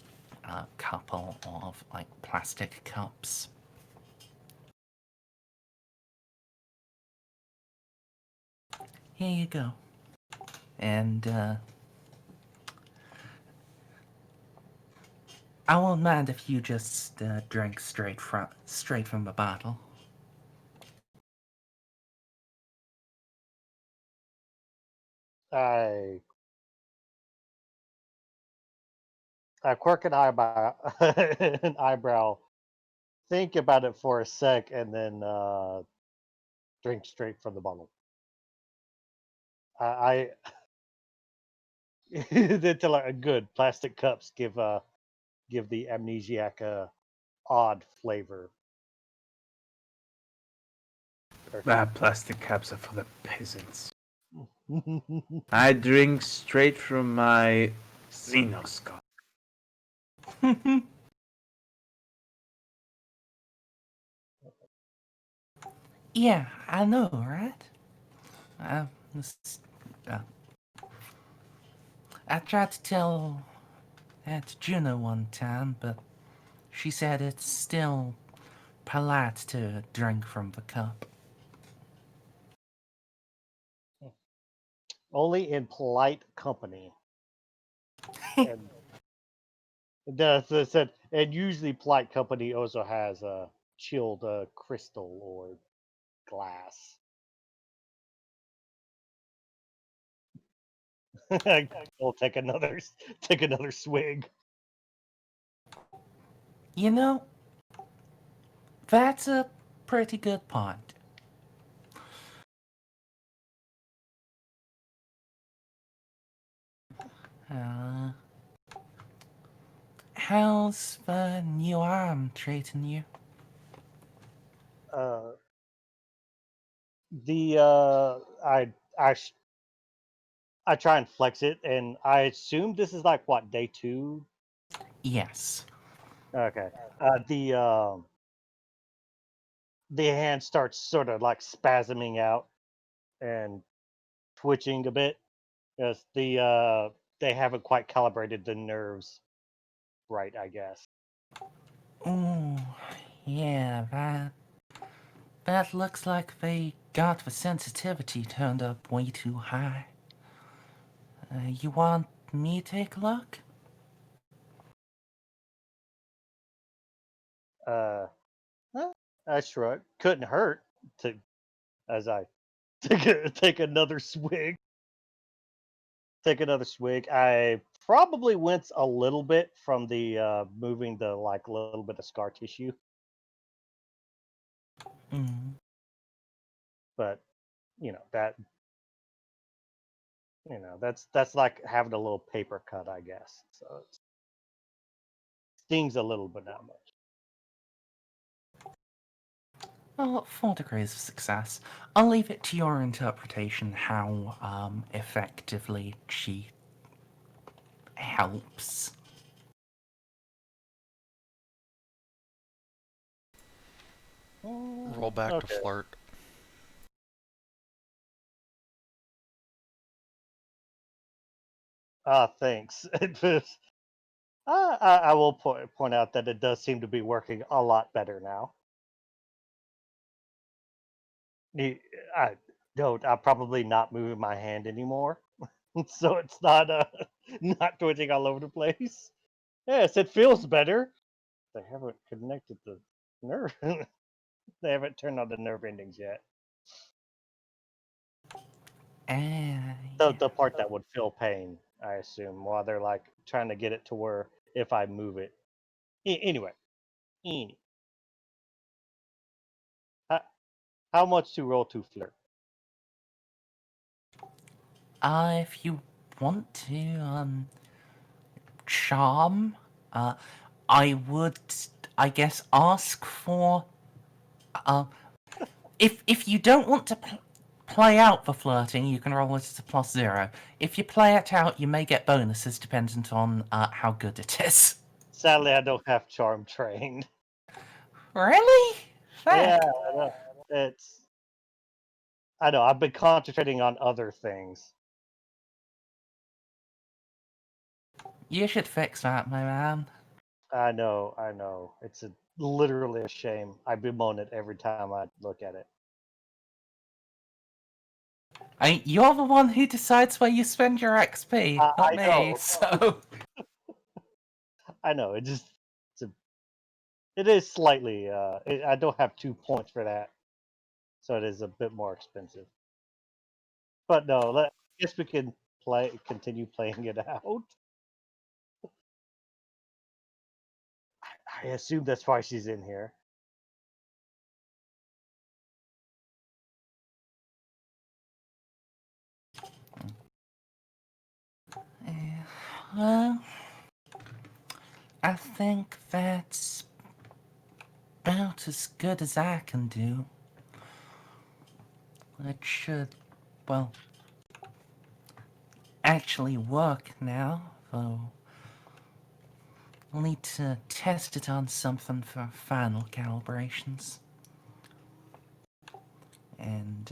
A: couple of plastic cups. Here you go. And I won't mind if you just drink straight from the bottle.
E: I quirk an eyebrow, an eyebrow, think about it for a sec, and then drink straight from the bottle. I until like good plastic cups give the amnesiac a odd flavor.
B: Plastic cups are for the peasants. I drink straight from my Xenoscope.
A: Yeah, I know, right? This- uh, I tried to tell that to Juno one time, but she said it's still polite to drink from the cup.
E: Only in polite company. And said, and usually polite company also has a chilled crystal or glass. We'll take another swig.
A: You know, that's a pretty good point. Uh, how's the new arm treating you?
E: I try and flex it, and I assume this is like what, day 2?
A: Yes.
E: Okay. The hand starts sort of like spasming out and twitching a bit because they haven't quite calibrated the nerves right, I guess.
A: Ooh, yeah, that looks like they got the sensitivity turned up way too high. You want me to take a look?
E: I shrug. Couldn't hurt to as I take another swig. Take another swig. I probably wince a little bit from the moving the like little bit of scar tissue,
A: Mm.
E: but that that's like having a little paper cut, I guess. So it stings a little, but not much.
A: Well, 4 degrees of success. I'll leave it to your interpretation how effectively she helps.
C: Roll back to
E: Okay.
C: flirt.
E: Thanks. I will point out that it does seem to be working a lot better now. I don't. I'm probably not moving my hand anymore, so it's not not twitching all over the place. Yes, it feels better. They haven't connected the nerve. They haven't turned on the nerve endings yet. The part that would feel pain, I assume, while they're like trying to get it to where if I move it. Anyway, how much to roll to flirt?
A: If you want to, charm, I would, I guess, ask for, if you don't want to play out the flirting, you can roll it as a +0. If you play it out, you may get bonuses dependent on how good it is.
E: Sadly, I don't have charm trained.
A: Really?
E: Yeah,
A: Fact.
E: I know. I know. I've been concentrating on other things.
A: You should fix that, my man.
E: I know. It's literally a shame. I bemoan it every time I look at it.
A: You're the one who decides where you spend your XP, not
E: I
A: me.
E: know.
A: So
E: I know. It just It is slightly. I don't have 2 points for that, so it is a bit more expensive. But no, I guess we can continue playing it out. I assume that's why she's in here.
A: Well, I think that's about as good as I can do. It should, well, actually work now, though we'll need to test it on something for final calibrations. And,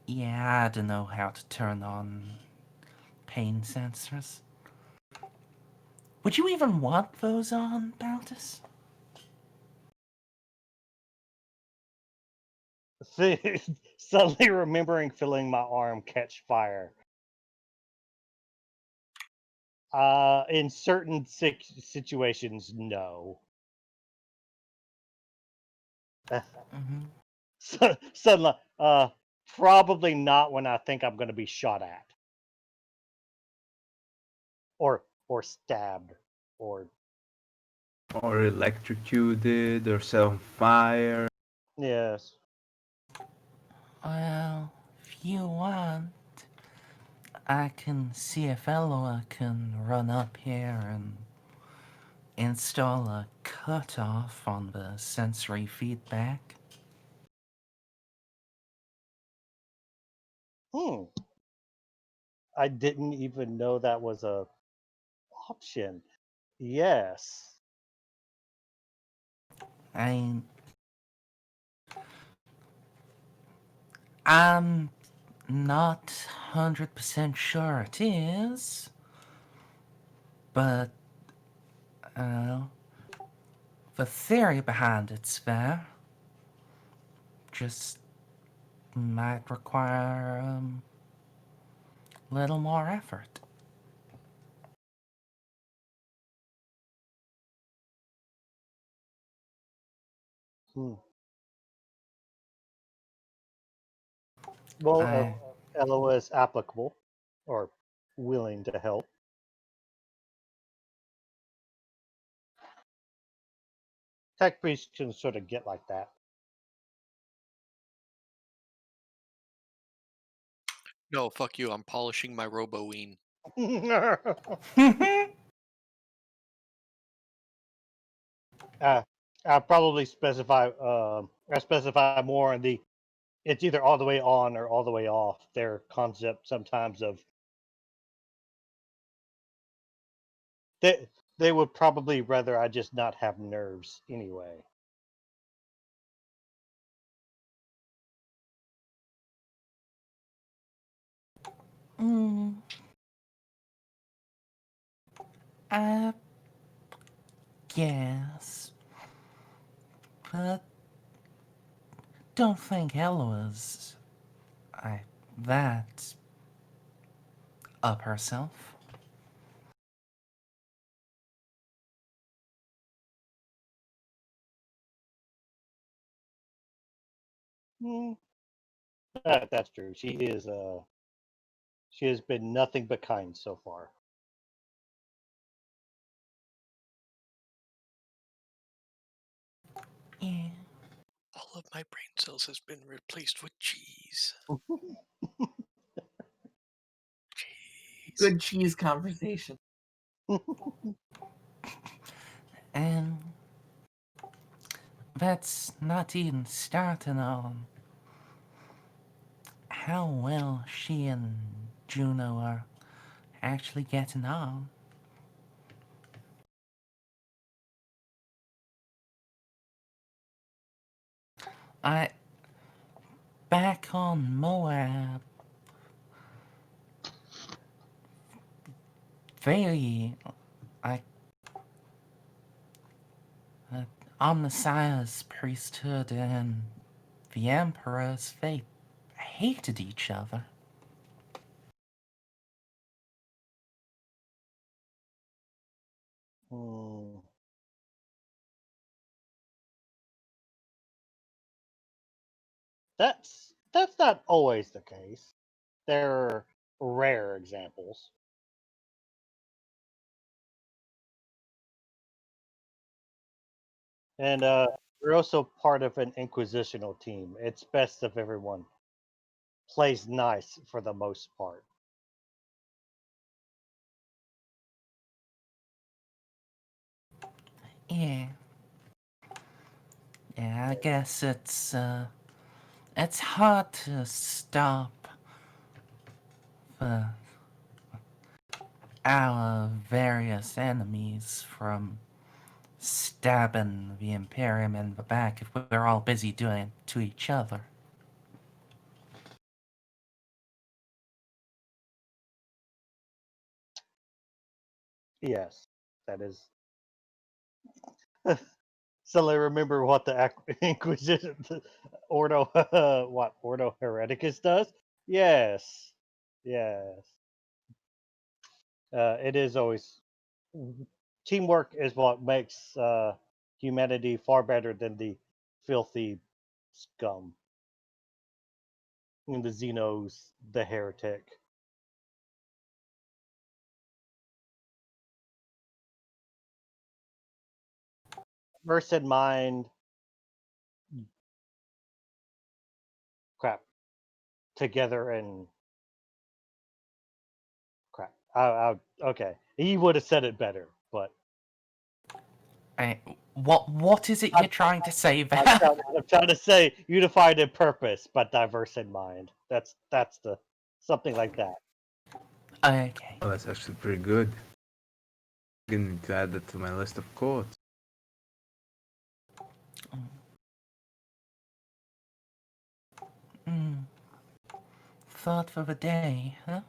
A: yeah, I don't know how to turn on pain sensors. Would you even want those on, Baltus?
E: Suddenly remembering feeling my arm catch fire. In certain situations, no. Suddenly, probably not when I think I'm going to be shot at, or stabbed, or
B: electrocuted, or set on fire.
E: yes.
A: Well, if you want, I can see if Eloa can run up here and install a cutoff on the sensory feedback.
E: I didn't even know that was a option. Yes.
A: I'm not 100% sure it is, but the theory behind it's there. Just might require a little more effort.
E: Well, Eloa is applicable, or willing to help. Tech priests can sort of get like that.
F: No, fuck you. I'm polishing my Roboween.
E: I probably specify. I specify more in the. It's either all the way on or all the way off. Their concept sometimes of. They would probably rather I just not have nerves anyway.
A: I guess. But don't think Eloa's that up herself.
E: That's true. She is. She has been nothing but kind so far.
A: Yeah.
F: All of my brain cells has been replaced with cheese. Cheese.
D: Good cheese conversation.
A: And that's not even starting on how well she and Juno are actually getting on. Back on Moab, I, Omnissiah's priesthood and the Emperor's, they hated each other.
E: That's not always the case. There are rare examples. And we're also part of an inquisitional team. It's best if everyone plays nice for the most part.
A: Yeah. Yeah, I guess it's hard to stop the our various enemies from stabbing the Imperium in the back if we're all busy doing it to each other.
E: Yes, that is. Suddenly remember what the Inquisition, Ordo, what Ordo Hereticus does? Yes, yes. It is always teamwork is what makes humanity far better than the filthy scum. And the Xenos, the heretic. Merz and mind, crap, together and crap. Okay, he would have said it better, but
A: What is it you're trying to say there?
E: I'm trying to say unified in purpose, but diverse in mind. That's the something like that.
A: Okay.
B: Oh, that's actually pretty good. I'm going to add that to my list of quotes.
A: Thought for the day, huh?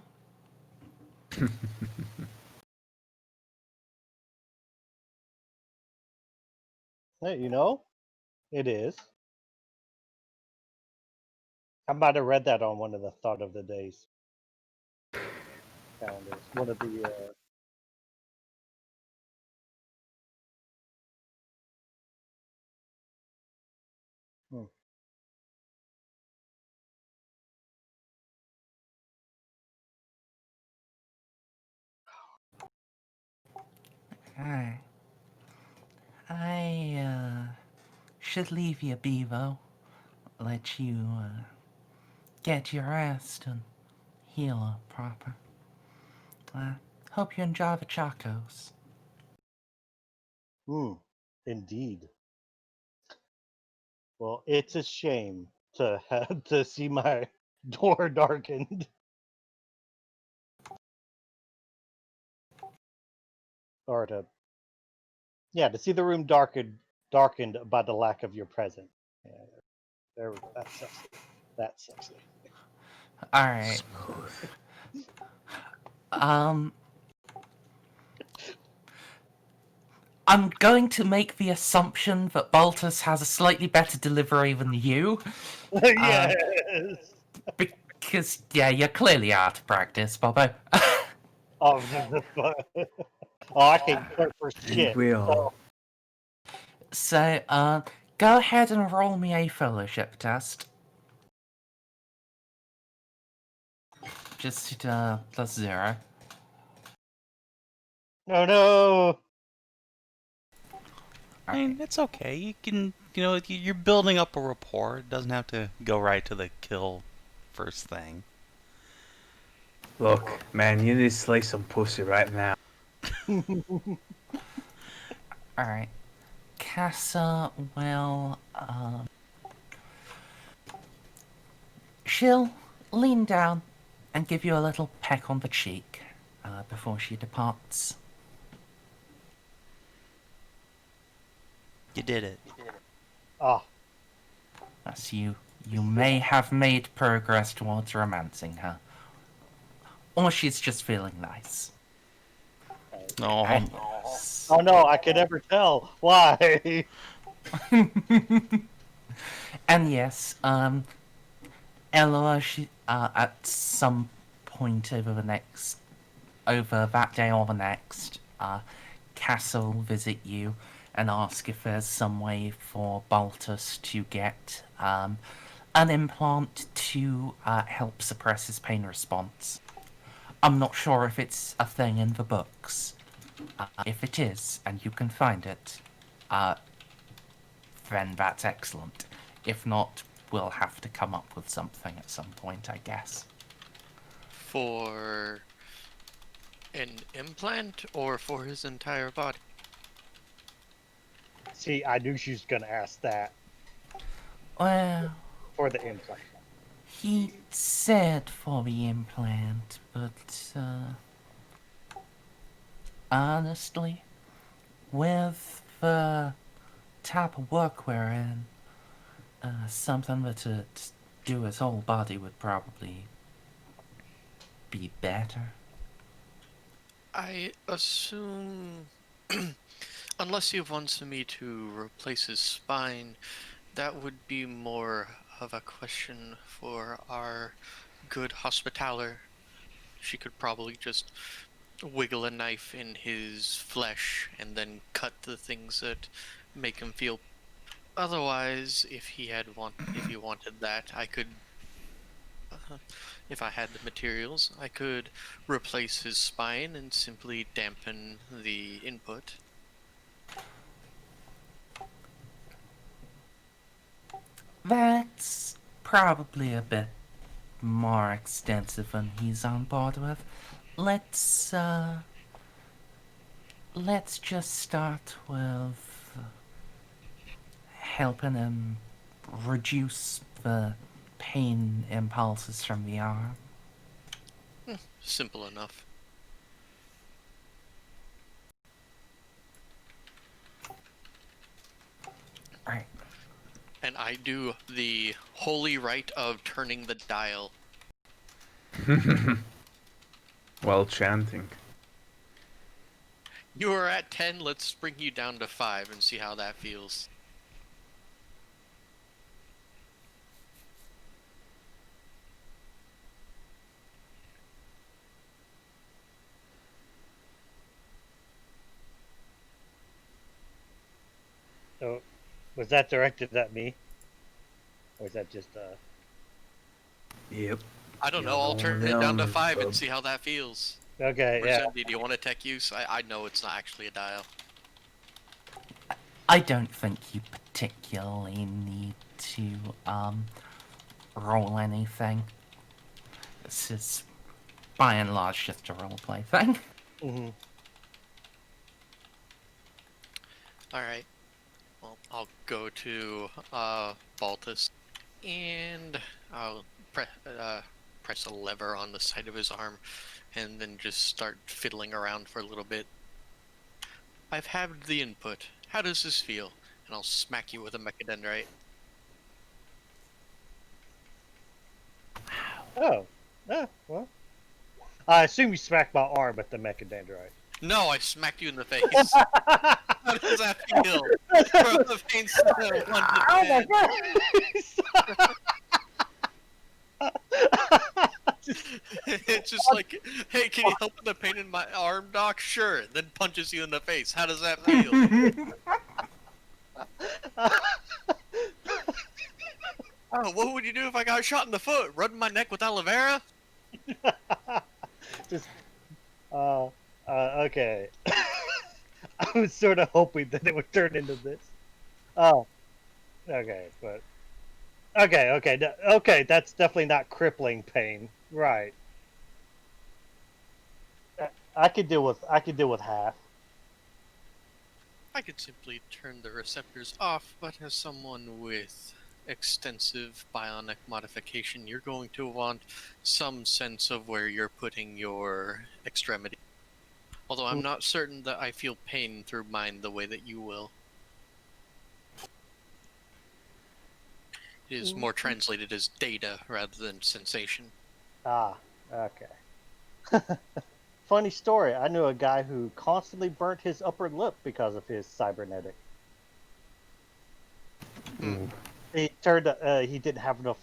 E: Hey, it is. I might have read that on one of the thought of the days calendars. One of the
A: Alright. I should leave you be, though. Let you get your rest and heal up proper. Hope you enjoy the Chacos.
E: indeed. Well, it's a shame to have to see my door darkened. Or to see the room darkened by the lack of your presence. Yeah, that's sexy. That's sexy.
A: Alright. I'm going to make the assumption that Baltus has a slightly better delivery than you.
E: Yes.
A: Because, yeah, you're clearly out of practice, Bobo.
E: Oh, I can't clerk for shit.
B: We all.
A: So, go ahead and roll me a fellowship test. Just, +0.
E: Oh no!
C: I mean, it's okay. You can, you're building up a rapport. It doesn't have to go right to the kill first thing.
B: Look, man, you need to slice some pussy right now.
A: Alright. Casa will, she'll lean down and give you a little peck on the cheek before she departs.
C: You did it.
E: Ah,
A: Thus you may have made progress towards romancing her. Or she's just feeling nice.
C: Oh,
A: And yes.
E: oh no! I can never tell. Why?
A: And yes, Eloa, she, at some point over that day or the next, Casa will visit you and ask if there's some way for Baltus to get, a an implant to help suppress his pain response. I'm not sure if it's a thing in the books. If it is, and you can find it, then that's excellent. If not, we'll have to come up with something at some point, I guess.
F: For an implant or for his entire body?
E: See, I knew she was gonna ask that
A: Well,
E: for the implant.
A: he said for the implant, but honestly, with the type of work we're in, something that to do his whole body would probably be better.
F: I assume, unless he wants me to replace his spine, that would be more of a question for our good hospitaller. She could probably just wiggle a knife in his flesh and then cut the things that make him feel. Otherwise, if he wanted that, I could. If I had the materials, I could replace his spine and simply dampen the input.
A: That's probably a bit more extensive than he's on board with. Let's just start with helping him reduce the pain impulses from the arm.
F: Simple enough.
A: Right.
F: And I do the holy rite of turning the dial.
B: While chanting.
F: You are at 10, let's bring you down to 5 and see how that feels.
E: So, was that directed at me? Or is that just
B: Yep.
F: I don't know, I'll turn it down to 5 and see how that feels.
E: Okay, yeah.
F: Merzendi, do you want a tech use? I know it's not actually a dial.
A: I don't think you particularly need to roll anything. This is by and large just a roleplay thing.
E: Mm-hmm.
F: Alright. Well, I'll go to Baltus and I'll press a lever on the side of his arm and then just start fiddling around for a little bit. I've had the input. How does this feel? And I'll smack you with a mechadendrite.
E: Oh. Well. I assume you smacked my arm at the mechadendrite.
F: No, I smacked you in the face. How does that feel? From the pain scale of 1 to 10.
E: Oh my god!
F: It's just like, hey, can you help with the pain in my arm, doc? Sure. Then punches you in the face. How does that feel? Oh, what would you do if I got shot in the foot? Rubbing my neck with aloe vera?
E: Just, okay. I was sort of hoping that it would turn into this. Oh, okay, but okay, that's definitely not crippling pain, right? I could deal with half.
F: I could simply turn the receptors off, but as someone with extensive bionic modification, you're going to want some sense of where you're putting your extremity. Although I'm not certain that I feel pain through mine the way that you will. It is more translated as data rather than sensation.
E: Ah, okay. Funny story. I knew a guy who constantly burnt his upper lip because of his cybernetic. He turned. He didn't have enough.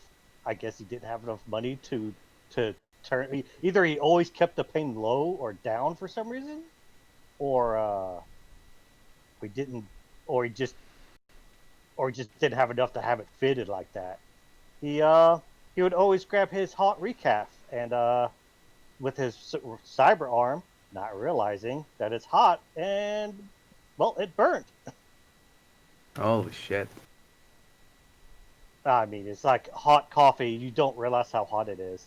E: I guess he didn't have enough money to turn. Either he always kept the pain low or down for some reason, or he didn't, or he just didn't have enough to have it fitted like that. he would always grab his hot recaf and with his cyber arm, not realizing that it's hot, and well, it burnt.
B: Holy shit.
E: I mean, it's like hot coffee. You don't realize how hot it is.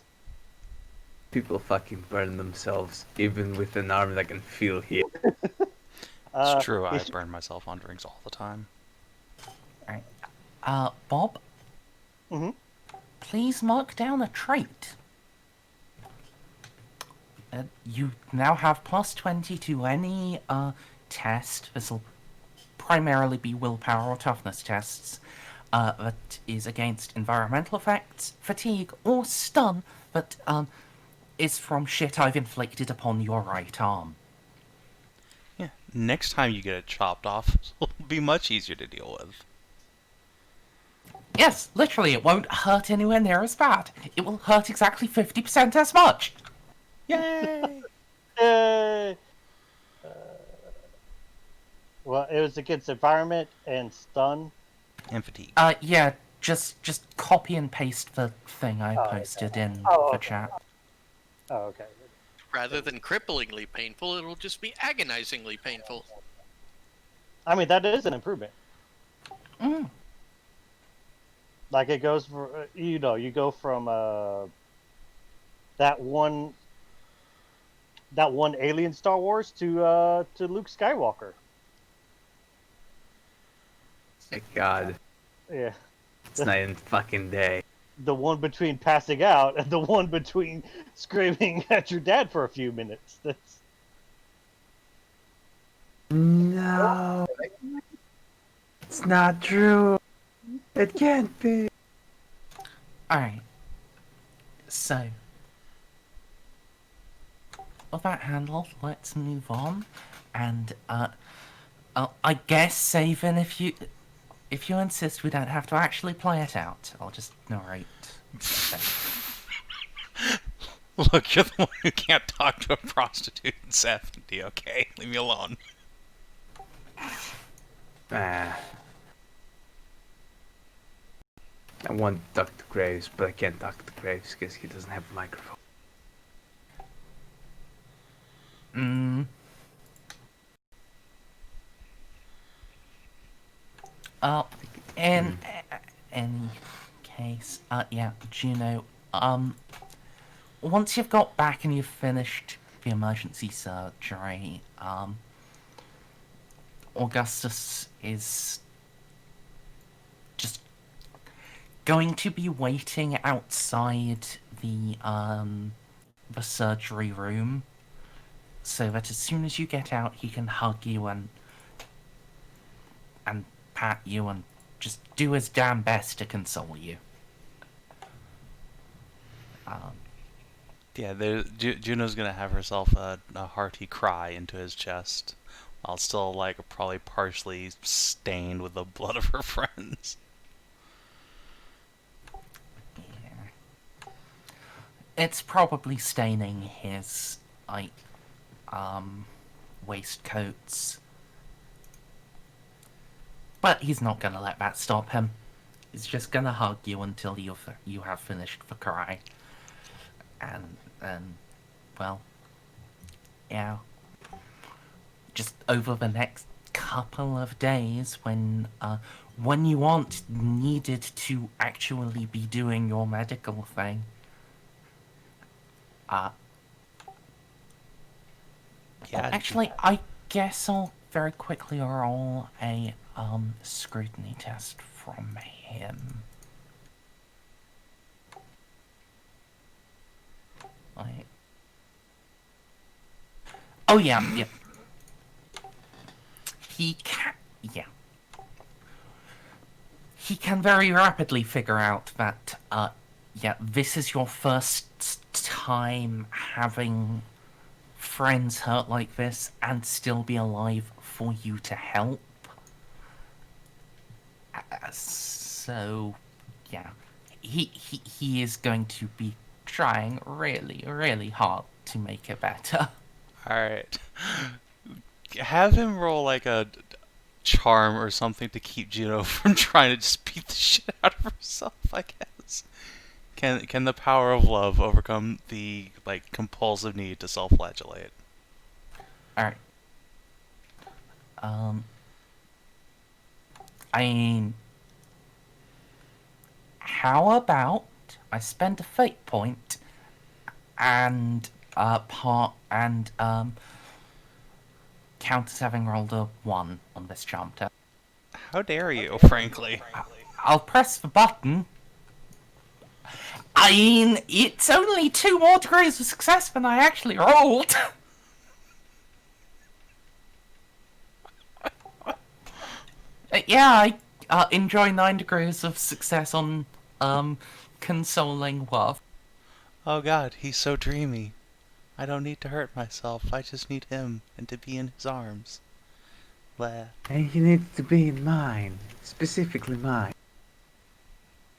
B: People fucking burn themselves, even with an arm that can feel heat.
C: It's true, I
E: he's-
C: burn myself on drinks all the time.
A: Bob,
E: Mhm.
A: please mark down a trait. You now have plus 20 to any test. This will primarily be willpower or toughness tests. That is against environmental effects, fatigue, or stun that is from shit I've inflicted upon your right arm.
C: Yeah, next time you get it chopped off, it'll be much easier to deal with.
A: Yes, literally, it won't hurt anywhere near as bad. It will hurt exactly 50% as much.
C: Yay!
E: Well, it was against environment and stun.
C: And fatigue.
A: Yeah, just copy and paste the thing I posted in
E: Oh,
A: the
E: okay.
A: chat.
E: Oh, okay.
F: Rather than cripplingly painful, it'll just be agonizingly painful.
E: I mean, that is an improvement.
A: Mm.
E: Like it goes for you go from that one alien Star Wars to Luke Skywalker.
B: Thank God.
E: Yeah,
B: It's night and fucking day.
E: the one between passing out and the one between screaming at your dad for a few minutes. That's
B: No. It's not true. It can't be.
A: Alright. So. With that handled, let's move on. And, I guess, Savin, if you insist we don't have to actually play it out, I'll just narrate. Okay.
C: Look, you're the one who can't talk to a prostitute in 70, okay? Leave me alone.
B: Ah. I want to talk to Graves, but I can't talk to Graves because he doesn't have a microphone.
A: In any case, yeah, Juno, once you've got back and you've finished the emergency surgery, Augustus is just going to be waiting outside the surgery room, so that as soon as you get out, he can hug you and pat you and just do his damn best to console you.
C: Yeah, Juno's gonna have herself a hearty cry into his chest, while still, like, probably partially stained with the blood of her friends.
A: Yeah. It's probably staining his, like, waistcoats. But he's not gonna let that stop him. He's just gonna hug you until you have finished the cry. And well, yeah. Just over the next couple of days, when you aren't needed to actually be doing your medical thing,
C: Yeah.
A: actually, I guess I'll very quickly roll a scrutiny test from him. Like, oh yeah. He can, yeah. He can very rapidly figure out that, yeah, this is your first time having friends hurt like this and still be alive for you to help. So, yeah, he is going to be trying really, really hard to make it better.
C: Alright. Have him roll, like, a charm or something to keep Juno from trying to just beat the shit out of herself, I guess. Can the power of love overcome the compulsive need to self-flagellate?
A: Alright. I mean, how about I spend a fate point and count as having rolled a 1 on this charm test.
C: How dare you, frankly.
A: I'll press the button. I mean, it's only 2 more degrees of success than I actually rolled. Yeah, I enjoy 9 degrees of success on consoling love.
C: Oh god, he's so dreamy. I don't need to hurt myself, I just need him and to be in his arms. Blah.
B: And he needs to be in mine. Specifically mine.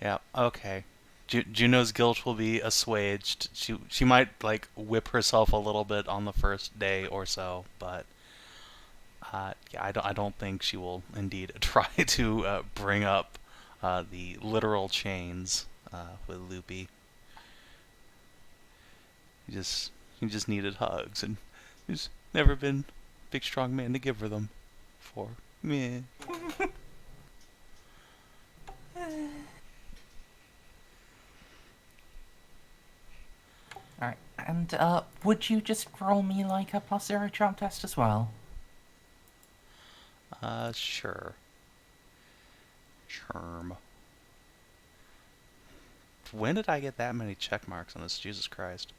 C: Yeah, okay. Juno's guilt will be assuaged. She might, whip herself a little bit on the first day or so, but... yeah, I don't think she will indeed try to bring up the literal chains with Loopy. He just needed hugs, and he's never been a big strong man to give her them before. Meh.
A: Alright, and would you just roll me a +0 charm test as well?
C: Sure. Charm. When did I get that many check marks on this? Jesus Christ.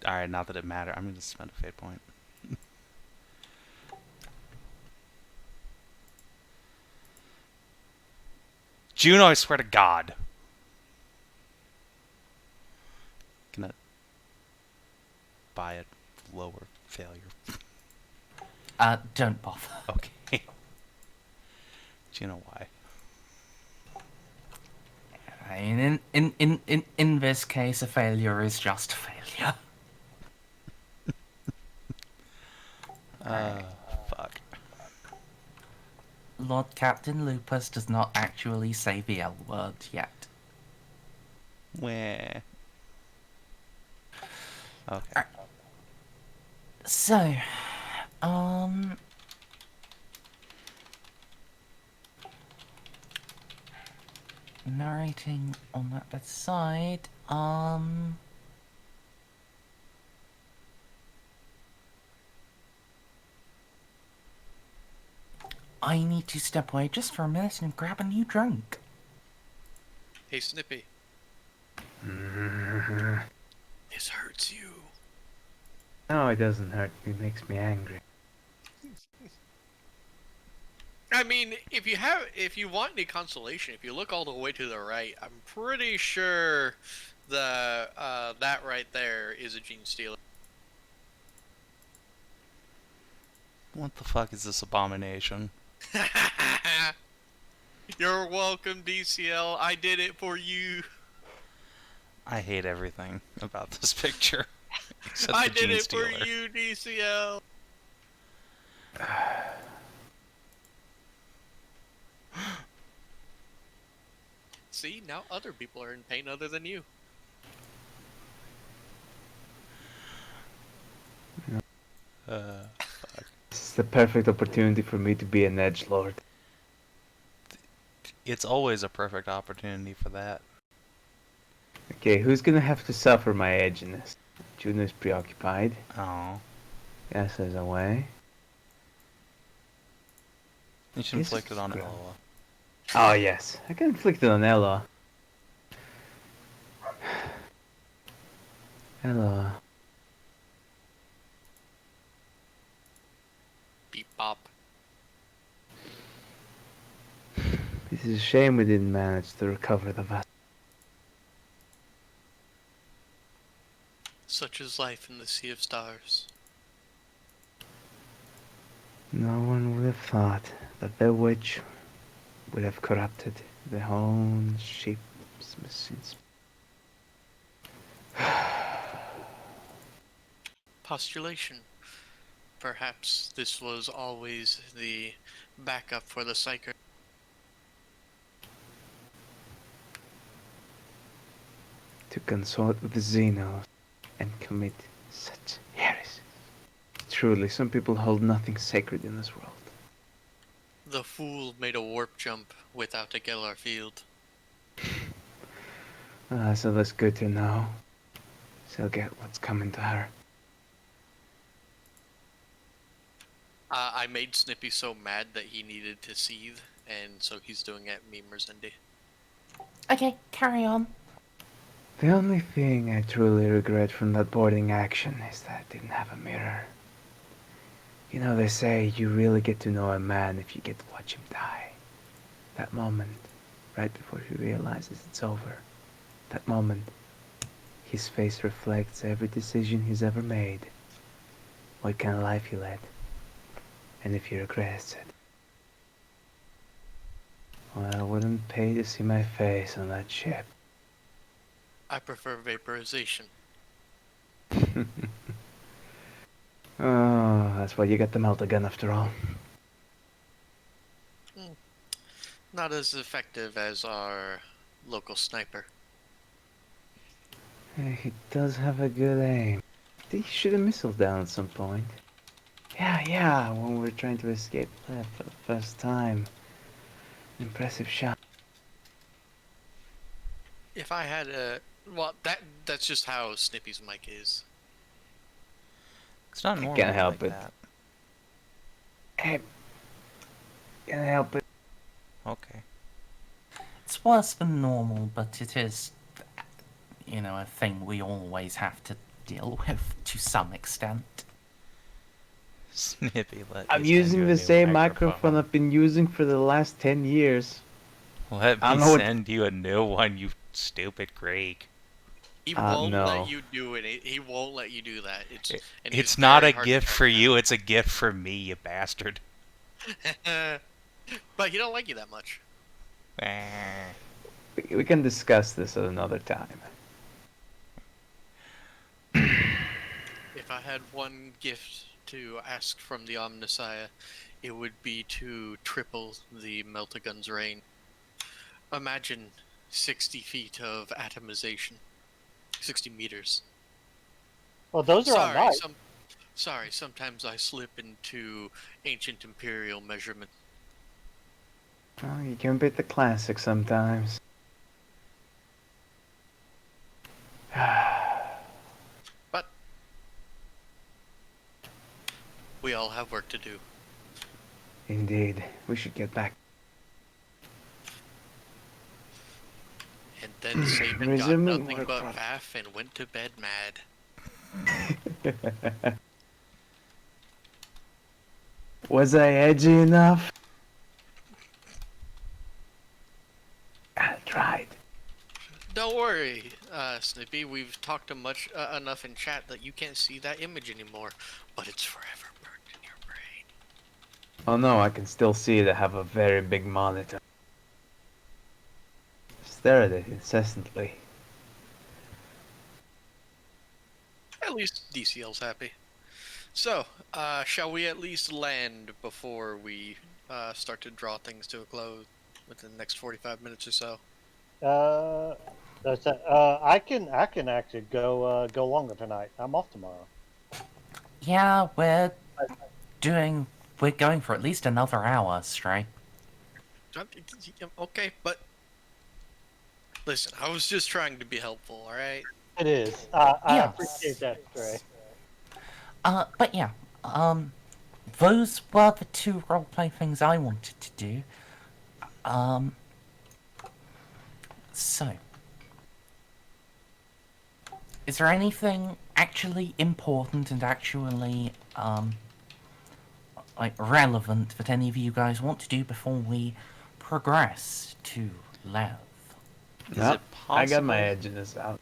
C: Alright, not that it mattered. I'm gonna spend a fate point. Juno, I swear to God. Gonna buy a lower failure.
A: Don't bother.
C: Okay. Do you know why?
A: I mean, in this case, a failure is just a failure.
C: Fuck.
A: Lord Captain Lupus does not actually say the L word yet.
C: Where? Okay.
A: So, narrating on that side, I need to step away just for a minute and grab a new drink.
F: Hey, Snippy. This hurts you.
B: No, it doesn't hurt me. It makes me angry.
F: I mean, if you want any consolation, if you look all the way to the right, I'm pretty sure that right there is a gene stealer.
C: What the fuck is this abomination?
F: You're welcome, DCL. I did it for you.
C: I hate everything about this picture. Except
F: I
C: the
F: did
C: gene
F: it
C: stealer.
F: for you, DCL. See, now other people are in pain other than you.
C: Fuck.
B: This is the perfect opportunity for me to be an edgelord.
C: It's always a perfect opportunity for that.
B: Okay, who's gonna have to suffer my edginess? Juno is preoccupied.
C: Oh.
B: Yes, is away.
C: You should inflict it on
B: Yes.
C: Eloa.
B: Oh yes, I can inflict it on Eloa. Eloa.
F: Beep bop.
B: It is a shame we didn't manage to recover the vessel.
F: Such is life in the Sea of Stars.
B: No one would have thought that the witch would have corrupted the whole ship's machines.
F: Postulation. Perhaps this was always the backup for the Ceiko.
B: to consort with the Xenos and commit such heresy. Truly, some people hold nothing sacred in this world.
F: The fool made a warp jump without a Gellar field.
B: So that's good to know. She'll get what's coming to her.
F: I made Snippy so mad that he needed to seethe, and so he's doing it at me, Merzendi.
A: Okay, carry on.
B: The only thing I truly regret from that boarding action is that I didn't have a mirror. You know, they say you really get to know a man if you get to watch him die. That moment, right before he realizes it's over. That moment, his face reflects every decision he's ever made. What kind of life he led. And if he regrets it. Well, I wouldn't pay to see my face on that ship.
F: I prefer vaporization.
B: Oh, that's why you got the melter gun after all.
F: Not as effective as our local sniper.
B: He does have a good aim. He shoot a missile down at some point. Yeah, when we were trying to escape left for the first time. Impressive shot.
F: If I had a... Well, that's just how Snippy's mic is.
C: It's not
B: I
C: normal
B: can't help
C: like
B: it.
C: that.
B: Hey, can't help it.
C: Okay.
A: It's worse than normal, but it is, you know, a thing we always have to deal with to some extent.
C: Snippy, let
B: I'm
C: me send
B: using
C: you a
B: the
C: new
B: same microphone I've been using for the last 10 years.
C: Let
B: I
C: me
B: know what-
C: send you a new one, you stupid Greek.
F: He won't
B: no.
F: let you do it. He won't let you do that. And he's
C: It's not
F: very
C: a
F: hard to
C: gift
F: track
C: for
F: down.
C: you, it's a gift for me, you bastard.
F: But he don't like you that much.
B: We can discuss this at another time.
F: If I had one gift to ask from the Omnissiah, it would be to triple the Meltagun's range. Imagine 60 feet of atomization. 60 meters.
E: Well, those are all nice.
F: Sorry, sometimes I slip into ancient imperial measurement.
B: Well, you can beat the classics sometimes.
F: But we all have work to do.
B: Indeed, we should get back.
F: And then Savin got
B: Resuming
F: nothing
B: work
F: but
B: product.
F: faff and went to bed mad.
B: Was I edgy enough? I tried.
F: Don't worry, Snippy. We've talked enough in chat that you can't see that image anymore, but it's forever burned in your brain.
B: Oh no, I can still see it. I have a very big monitor. Stare at it incessantly.
F: At least DCL's happy. So, shall we at least land before we start to draw things to a close within the next 45 minutes or so?
E: I can actually go longer tonight. I'm off tomorrow.
A: Yeah, we're going for at least another hour, Stray.
F: Okay, but listen, I was just trying to be helpful, alright?
E: It is. I
A: Yes.
E: appreciate that, Stray.
A: But yeah, those were the two roleplay things I wanted to do. So, is there anything actually important and actually, like, relevant that any of you guys want to do before we progress to Lev?
C: Is
B: Nope,
C: it
B: I got my
C: possible-
B: edginess out.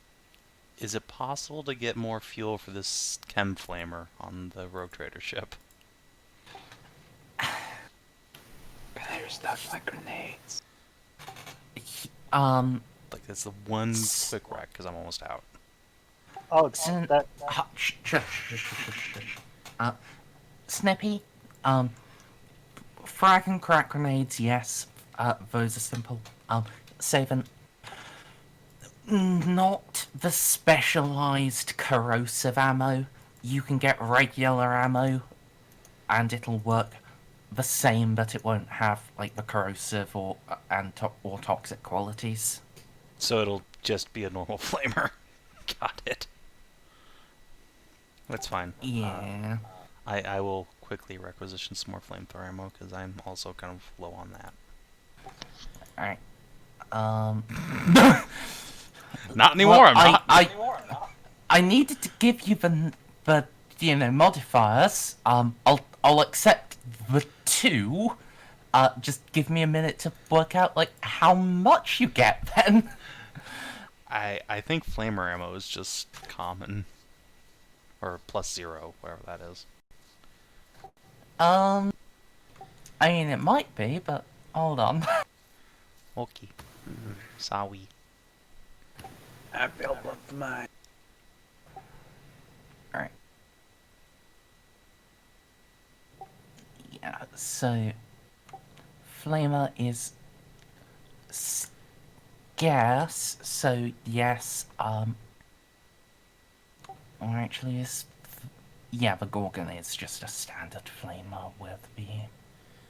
C: Is it possible to get more fuel for this chem flamer on the Rogue Trader ship?
B: Can I restock my grenades?
C: Like, it's the one quick rack, because I'm almost out.
E: Oh,
A: Sn-
E: that
A: Snippy, frag and crack grenades, yes. Those are simple. Savin, Not the specialized corrosive ammo. You can get regular ammo, and it'll work the same, but it won't have like the corrosive or or toxic qualities.
C: So it'll just be a normal flamer. Got it. That's fine.
A: Yeah.
C: I will quickly requisition some more flamethrower ammo because I'm also kind of low on that.
A: Alright.
C: Not anymore.
A: Well,
C: I'm not.
A: I needed to give you the modifiers. I'll accept the 2. Just give me a minute to work out like how much you get then.
C: I think flamer ammo is just common. Or +0, whatever that is.
A: I mean it might be, but hold on.
C: Okay. Sorry.
B: I built up mine.
A: Alright. Yeah, so flamer is scarce, so yes, or actually yeah, the Gorgon is just a standard flamer with the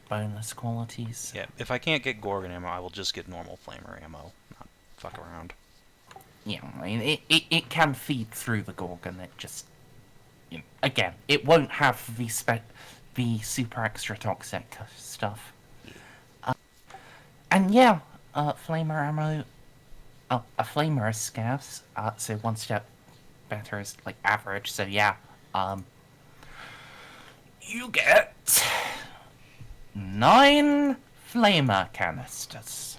A: bonus qualities.
C: Yeah, if I can't get Gorgon ammo, I will just get normal flamer ammo. Not fuck around.
A: Yeah, I mean, it can feed through the Gorgon, it just, you know, again, it won't have the super extra toxic stuff. And yeah, flamer ammo, a flamer is scarce, so one step better is, like, average, so yeah, you get 9 flamer canisters.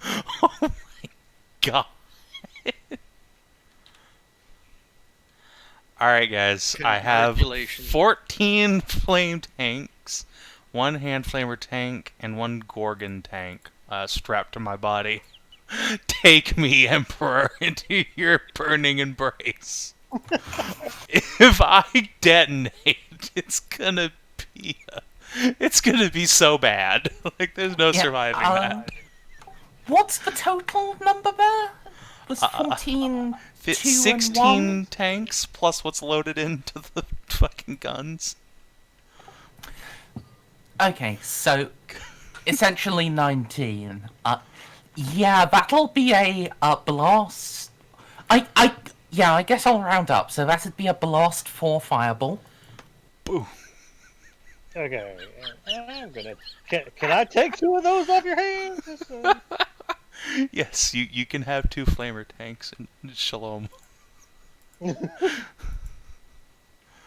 C: Oh my god. Alright guys, I have
F: Congratulations.
C: 14 flame tanks, 1 hand flamer tank, and 1 Gorgon tank strapped to my body. Take me, Emperor, into your burning embrace. If I detonate, it's gonna be so bad. Like, there's no
A: Yeah,
C: surviving that.
A: What's the total number there? Was 14, 2
C: 16
A: and 1?
C: tanks plus what's loaded into the fucking guns.
A: Okay, so essentially 19. Yeah, that'll be a blast. Yeah, I guess I'll round up. So that'd be a blast 4 fireball.
C: Boo.
E: Okay, I'm gonna. Can I take 2 of those off your hands?
C: Yes, you can have 2 flamer tanks and shalom.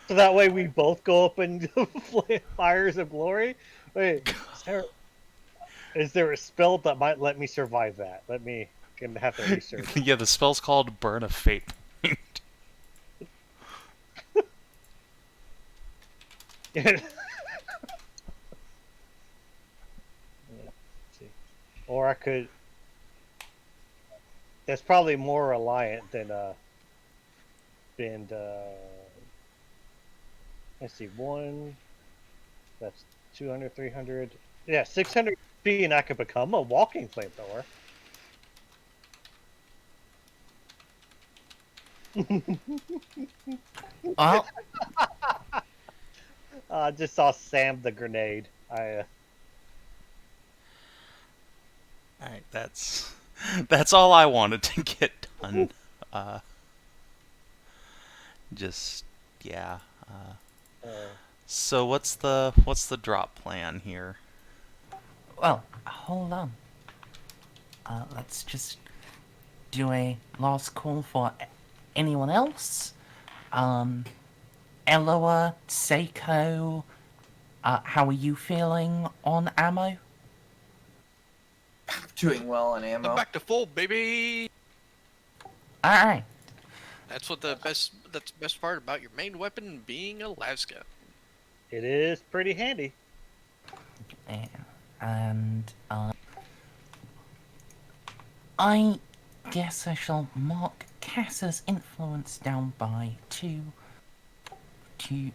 E: So that way we both go up and fires of glory. Wait, is there a spell that might let me survive that? Gonna have to research.
C: Yeah, the spell's called Burn a Fate Point.
E: Or I could. That's probably more reliant than let's see, 1. That's 200, 300. Yeah, 600 feet, and I could become a walking flamethrower.
A: Well,
E: I just saw Sam the grenade.
C: Alright, that's all I wanted to get done. Yeah. So what's the drop plan here?
A: well, hold on. Let's just do a last call for anyone else. Eloa, Ceiko, how are you feeling on ammo?
D: Doing well on
F: I'm
D: ammo.
F: back to full, baby.
A: Alright.
F: That's the best part about your main weapon being Alaska.
E: It is pretty handy.
A: Yeah. And, I guess I shall mark Cassa's influence down by 2 to,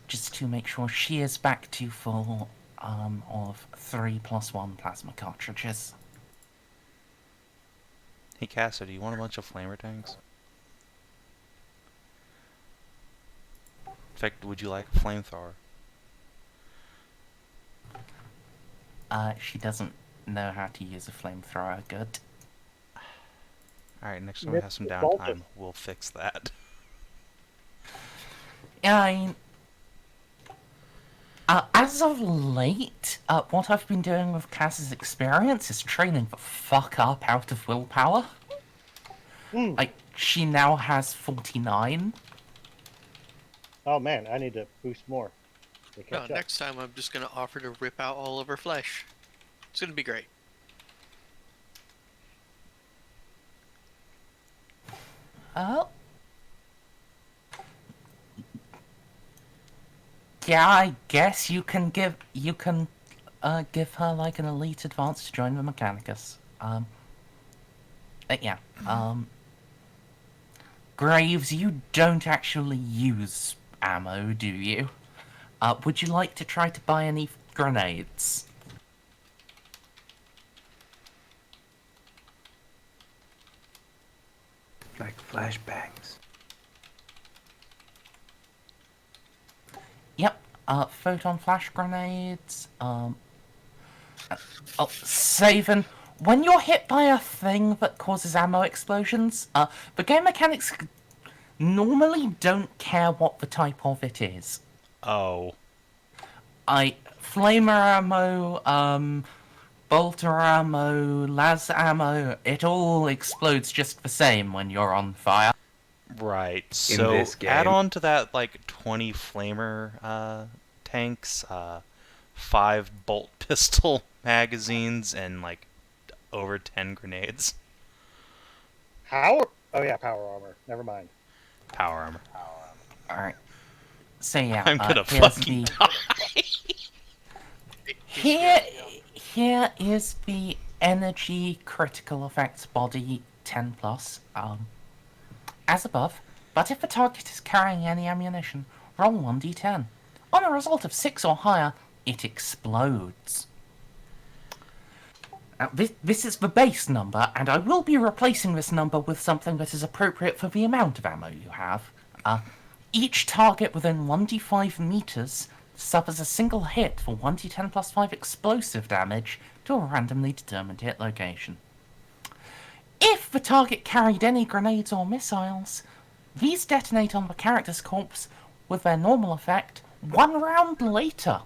A: just to make sure she is back to full, of 3+1 plasma cartridges.
C: Hey, Casser, do you want a bunch of flamer tanks? In fact, would you like a flamethrower?
A: She doesn't know how to use a flamethrower. Good.
C: Alright, next time we have some
E: Mr.
C: downtime,
E: Baltus.
C: we'll fix that.
A: Yeah, I mean, as of late, what I've been doing with Cass's experience is training the fuck up out of willpower.
E: Mm.
A: Like, she now has 49.
E: Oh man, I need to boost more. To
F: No,
E: catch up.
F: next time I'm just gonna offer to rip out all of her flesh. It's gonna be great.
A: Oh. Yeah, I guess you can give her like an elite advance to join the Mechanicus. Yeah. Graves, you don't actually use ammo, do you? Would you like to try to buy any grenades?
B: Like flashbangs.
A: Yep. Photon flash grenades. Savin, when you're hit by a thing that causes ammo explosions, the game mechanics normally don't care what the type of it is.
C: Oh.
A: Flamer ammo, bolter ammo, las ammo, it all explodes just the same when you're on fire.
C: Right, so
B: this game.
C: add on to that, like, 20 flamer, tanks, 5 bolt pistol magazines, and, like, over 10 grenades.
E: Power? Oh yeah, power armor. Never mind.
C: Power armor.
A: Alright. So yeah,
C: I'm gonna
A: here's
C: fucking
A: the...
C: die.
A: Here is the energy critical effects body 10 plus. As above, but if the target is carrying any ammunition, roll 1d10. On a result of 6 or higher, it explodes. Now, this is the base number, and I will be replacing this number with something that is appropriate for the amount of ammo you have. Each target within 1d5 meters suffers a single hit for 1d10 plus 5 explosive damage to a randomly determined hit location. If the target carried any grenades or missiles, these detonate on the character's corpse with their normal effect 1 round later.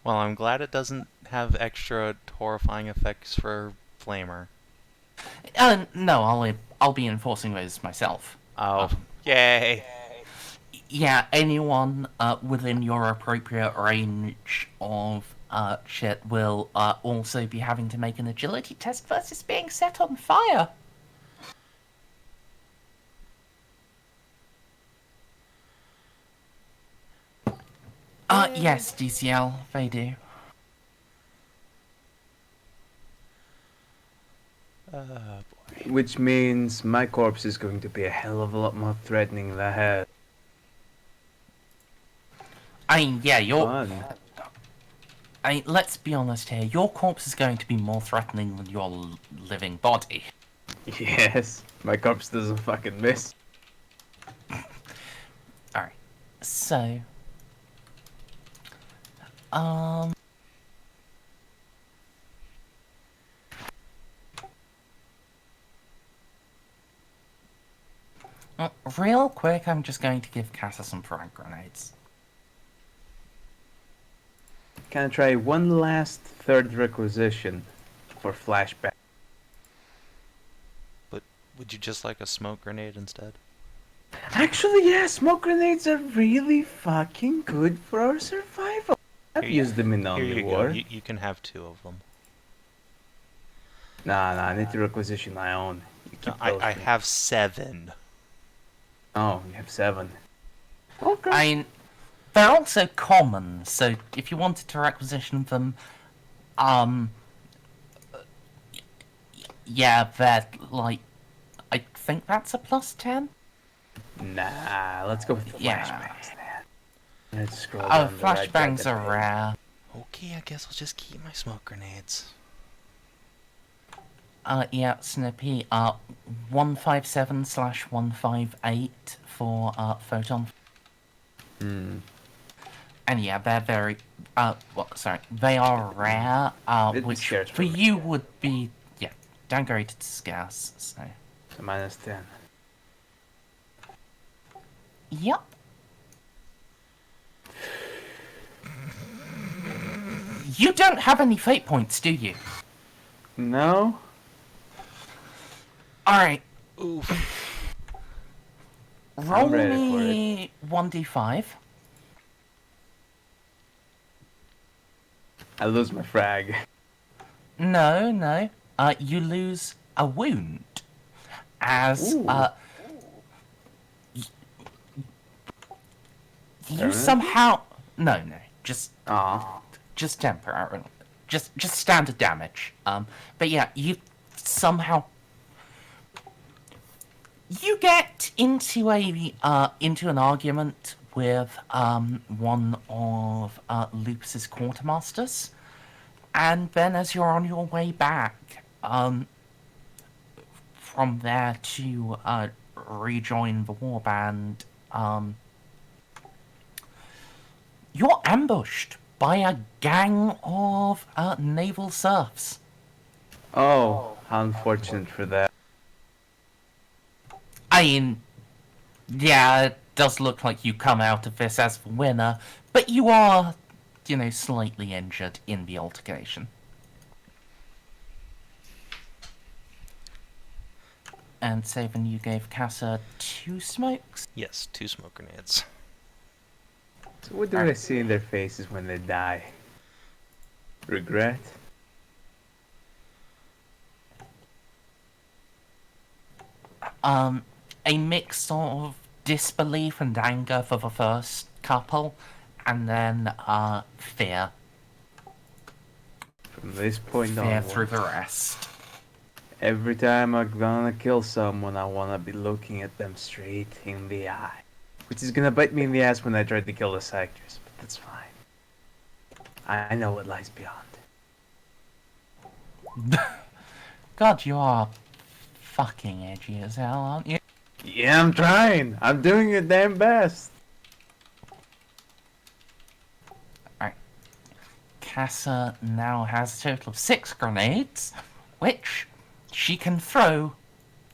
C: Well, I'm glad it doesn't have extra horrifying effects for flamer.
A: No, I'll be enforcing those myself.
C: Oh, yay!
A: Yeah, anyone within your appropriate range of shit will also be having to make an agility test versus being set on fire. Yes, DCL, they do.
C: Boy.
B: Which means my corpse is going to be a hell of a lot more threatening than I had.
A: I mean, yeah,
B: Fun.
A: let's be honest here. Your corpse is going to be more threatening than your living body.
B: Yes, my corpse doesn't fucking miss.
A: Alright, so... real quick, I'm just going to give Cassa some frag grenades.
B: Can I try one last third requisition for flashback?
C: But would you just like a smoke grenade instead?
B: Actually, yeah, smoke grenades are really fucking good for our survival. I've
C: Here you-
B: used them in
C: Here
B: only
C: you
B: war.
C: go. You can have 2 of them.
B: Nah, I need to requisition my own. You keep those
C: I
B: for me.
C: have 7.
B: Oh, you have 7. Okay.
A: I mean, they're also common, so if you wanted to requisition them, yeah, they're like, I think that's a plus 10?
B: Nah, let's go with the
A: Yeah.
B: flashbangs then. Let's scroll
A: Oh,
B: down the right
A: flashbangs
B: goddamn
A: are
B: page.
A: rare.
C: Okay, I guess I'll just keep my smoke grenades.
A: Yeah, Snippy. 157/158 for photon.
B: Hmm.
A: And yeah, they're very. They are rare.
B: It'd be
A: Which
B: scarce
A: for
B: for me.
A: you would be downgraded to scarce. So.
B: So -10.
A: Yep. You don't have any fate points, do you?
B: No.
A: Alright,
C: Oof.
A: roll
B: ready for
A: me 1d5.
B: I lose my frag.
A: No. You lose a wound. As,
B: Ooh.
A: You
B: Permanent?
A: somehow... No.
B: Aw.
A: Just temporary. Just standard damage. But yeah, you somehow... You get into an argument with one of Lupus's quartermasters, and then as you're on your way back from there to rejoin the warband, you're ambushed by a gang of naval serfs.
B: Oh, how unfortunate for that.
A: I mean, yeah, it does look like you come out of this as the winner, but you are, slightly injured in the altercation. And Savin, you gave Casa 2 smokes?
C: Yes, 2 smoke grenades.
B: So what do I see in their faces when they die? Regret?
A: A mix of disbelief and anger for the first couple, and then, fear.
B: From this point
A: Fear
B: on,
A: through the rest.
B: every time I'm gonna kill someone, I wanna be looking at them straight in the eye. Which is gonna bite me in the ass when I try to kill the sectors, but that's fine. I know what lies beyond.
A: God, you are fucking edgy as hell, aren't you?
B: Yeah, I'm trying. I'm doing your damn best.
A: Casa now has a total of 6 grenades, which she can throw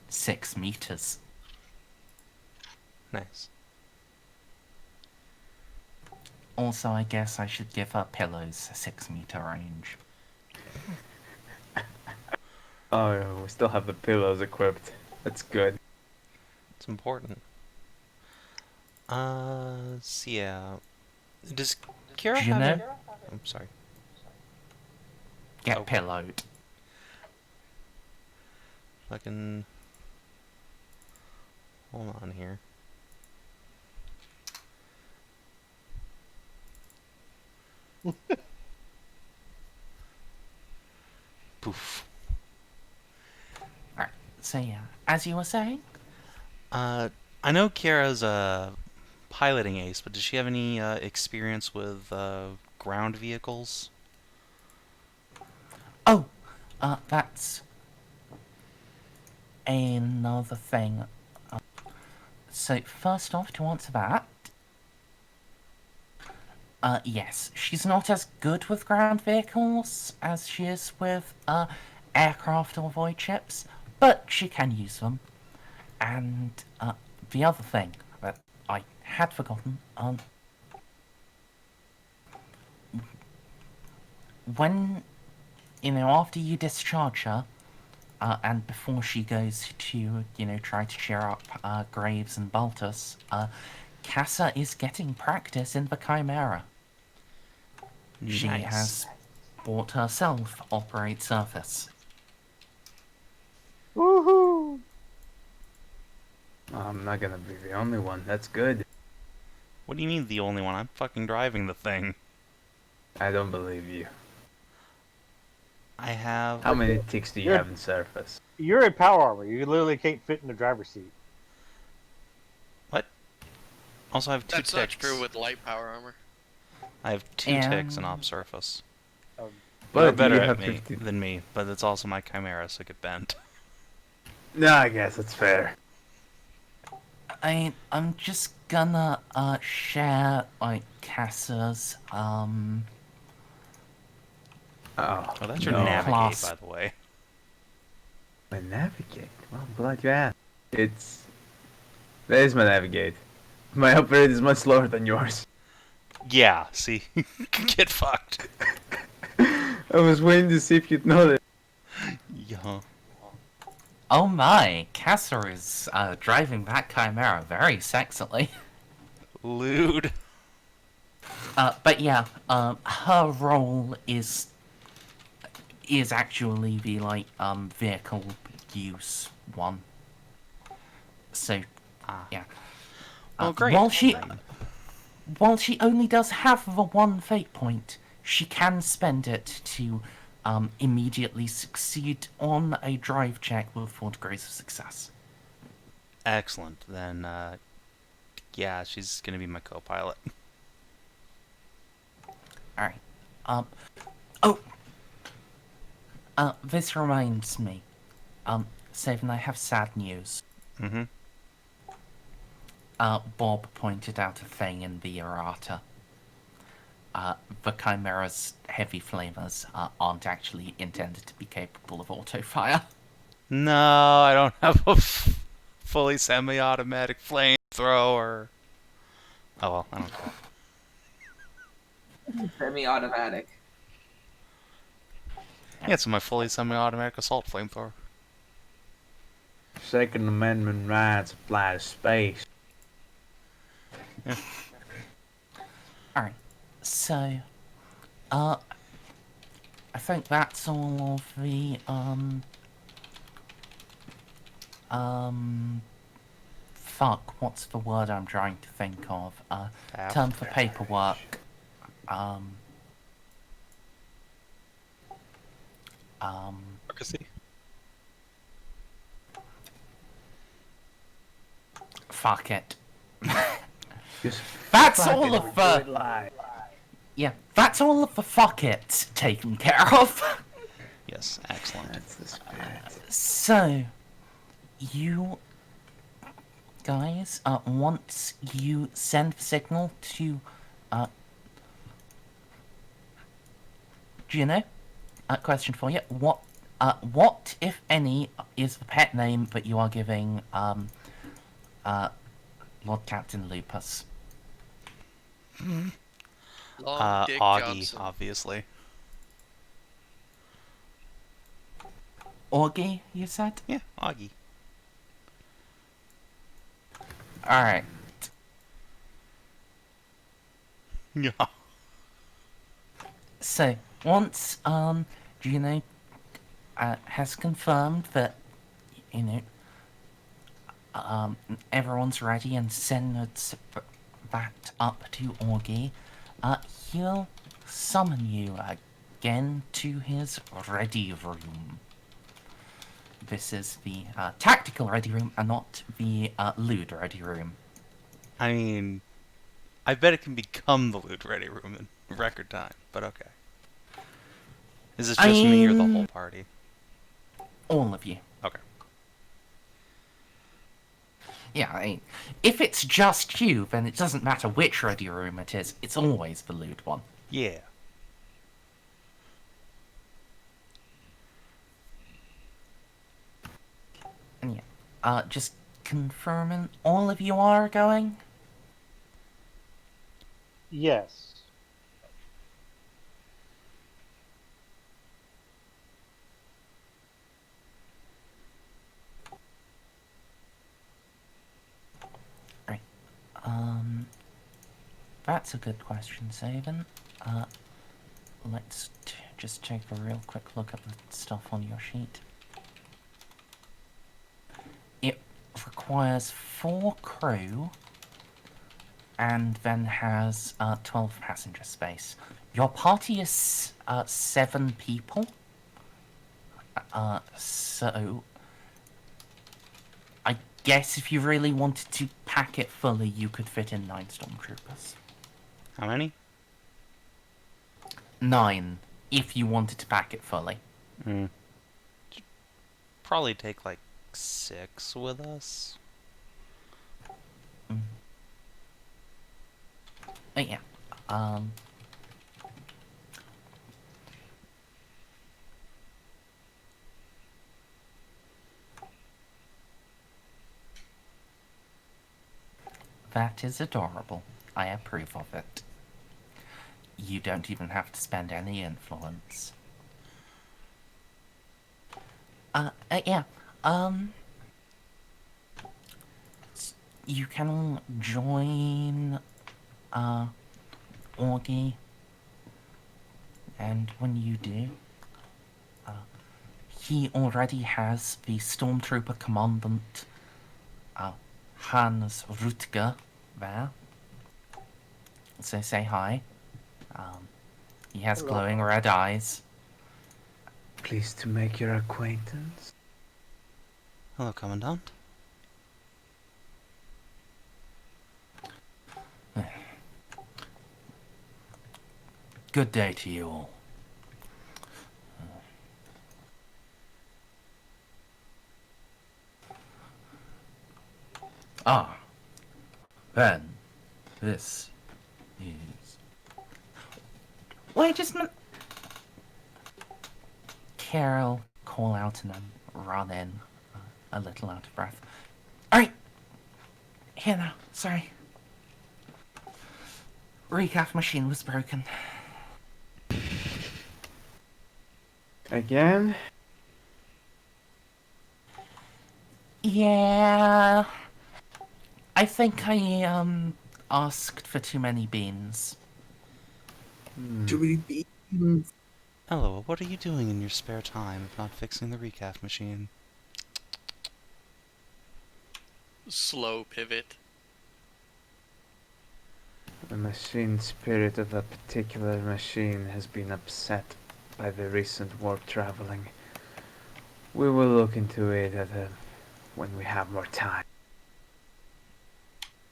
A: 6 meters.
C: Nice.
A: Also, I guess I should give her pillows a 6-meter range.
B: Oh, we still have the pillows equipped. That's good.
C: It's important. So yeah. Does Kira
A: Juno?
C: have a... I'm sorry.
A: Get
C: Okay.
A: pillowed.
C: Fucking... Hold on here. Poof.
A: Alright, so yeah, as you were saying?
C: I know Kiara's a piloting ace, but does she have any experience with ground vehicles?
A: Oh, that's another thing. So first off, to answer that, yes, she's not as good with ground vehicles as she is with aircraft or void ships, but she can use them. And the other thing that I had forgotten, when, after you discharge her, and before she goes to, try to cheer up Graves and Baltus, Casa is getting practice in the Chimera. She
C: Nice.
A: has bought herself Operate Surface.
E: Woohoo!
B: I'm not gonna be the only one. That's good.
C: What do you mean the only one? I'm fucking driving the thing.
B: I don't believe you.
C: I have...
B: How many ticks do you
E: You're-
B: have in Surface?
E: You're in power armor. You literally can't fit in the driver's seat.
C: What? Also, I have 2
F: That's
C: ticks.
F: not true with light power armor.
C: I have 2 ticks in Op Surface. You're
B: But
C: better
B: you
C: at
B: have
C: me
B: 15.
C: than me, but it's also my chimera, so get bent.
B: No, I guess that's fair.
A: I'm just gonna share like Cassa's
B: Oh,
C: Oh, that's your
B: no.
C: navigate,
A: Class.
C: by the way.
B: My navigate. Well, I'm glad you asked. That is my navigate. My upgrade is much slower than yours.
C: Yeah, see? Get fucked.
B: I was waiting to see if you'd know that.
C: Yeah.
A: Oh my, Cassa is driving that chimera very sexily.
C: Lewd.
A: But yeah, her role is actually the like vehicle use one. So yeah.
C: Well, great.
A: While she only does half of a one fate point, she can spend it to immediately succeed on a drive check with 4 degrees of success.
C: Excellent. Then, yeah, she's gonna be my co-pilot.
A: Alright. This reminds me. Savin, I have sad news.
C: Mm-hmm.
A: Bob pointed out a thing in the errata. The Chimera's heavy flamers aren't actually intended to be capable of auto-fire.
C: No, I don't have a fully semi-automatic flamethrower. Oh well, I don't care.
D: Semi-automatic.
C: Yeah, it's my fully semi-automatic assault flamethrower.
B: Second Amendment rights apply to space.
A: Alright, so, I think that's all of the, fuck, what's the word I'm trying to think of? Term for paperwork.
G: Bureaucracy?
A: Fuck it.
B: Just
A: That's
B: fuck
A: all
B: it,
A: of
B: we do
A: the...
B: it live.
A: Yeah, that's all of the fuck it taken care of.
C: Yes, excellent.
B: That's the spirit.
A: So, you guys, once you send the signal to, Juno, question for you. What, if any, is the pet name that you are giving, Lord Captain Lupus?
F: Long Dick
C: Augie,
F: Johnson.
C: obviously.
A: Augie, you said?
C: Yeah, Augie.
A: Alright.
C: Yeah.
A: So, once, Juno, has confirmed that, you know, everyone's ready and sends that up to Augie, he'll summon you again to his ready room. This is the tactical ready room and not the lewd ready room.
C: I mean, I bet it can become the loot ready room in record time, but okay. Is this just me or the whole party?
A: All of you.
C: Okay.
A: Yeah, if it's just you, then it doesn't matter which ready room it is. It's always the lewd one.
C: Yeah.
A: And yeah, just confirming, all of you are going?
E: Yes.
A: That's a good question, Savin. Let's just take a real quick look at the stuff on your sheet. It requires 4 crew and then has 12 passenger space. Your party is 7 people. So I guess if you really wanted to pack it fully, you could fit in 9 stormtroopers.
C: How many?
A: 9. if you wanted to pack it fully.
C: Probably take like 6 with us.
A: Yeah. That is adorable. I approve of it. You don't even have to spend any influence. Yeah. You can join, Augie. And when you do, he already has the Stormtrooper Commandant, Hans Rutger, there. So say hi. He has
E: Hello.
A: glowing red eyes.
B: Pleased to make your acquaintance.
C: Hello, Commandant.
A: Good day to you all. Then, this is... Wait just a minute. Carol call out and then run in, a little out of breath. Alright! Here now, sorry. Recap machine was broken.
B: Again?
A: Yeah... I think I, asked for too many beans.
D: Too many beans.
C: Eloa, what are you doing in your spare time if not fixing the recap machine?
F: Slow pivot.
B: The machine spirit of a particular machine has been upset by the recent warp traveling. We will look into it when we have more time.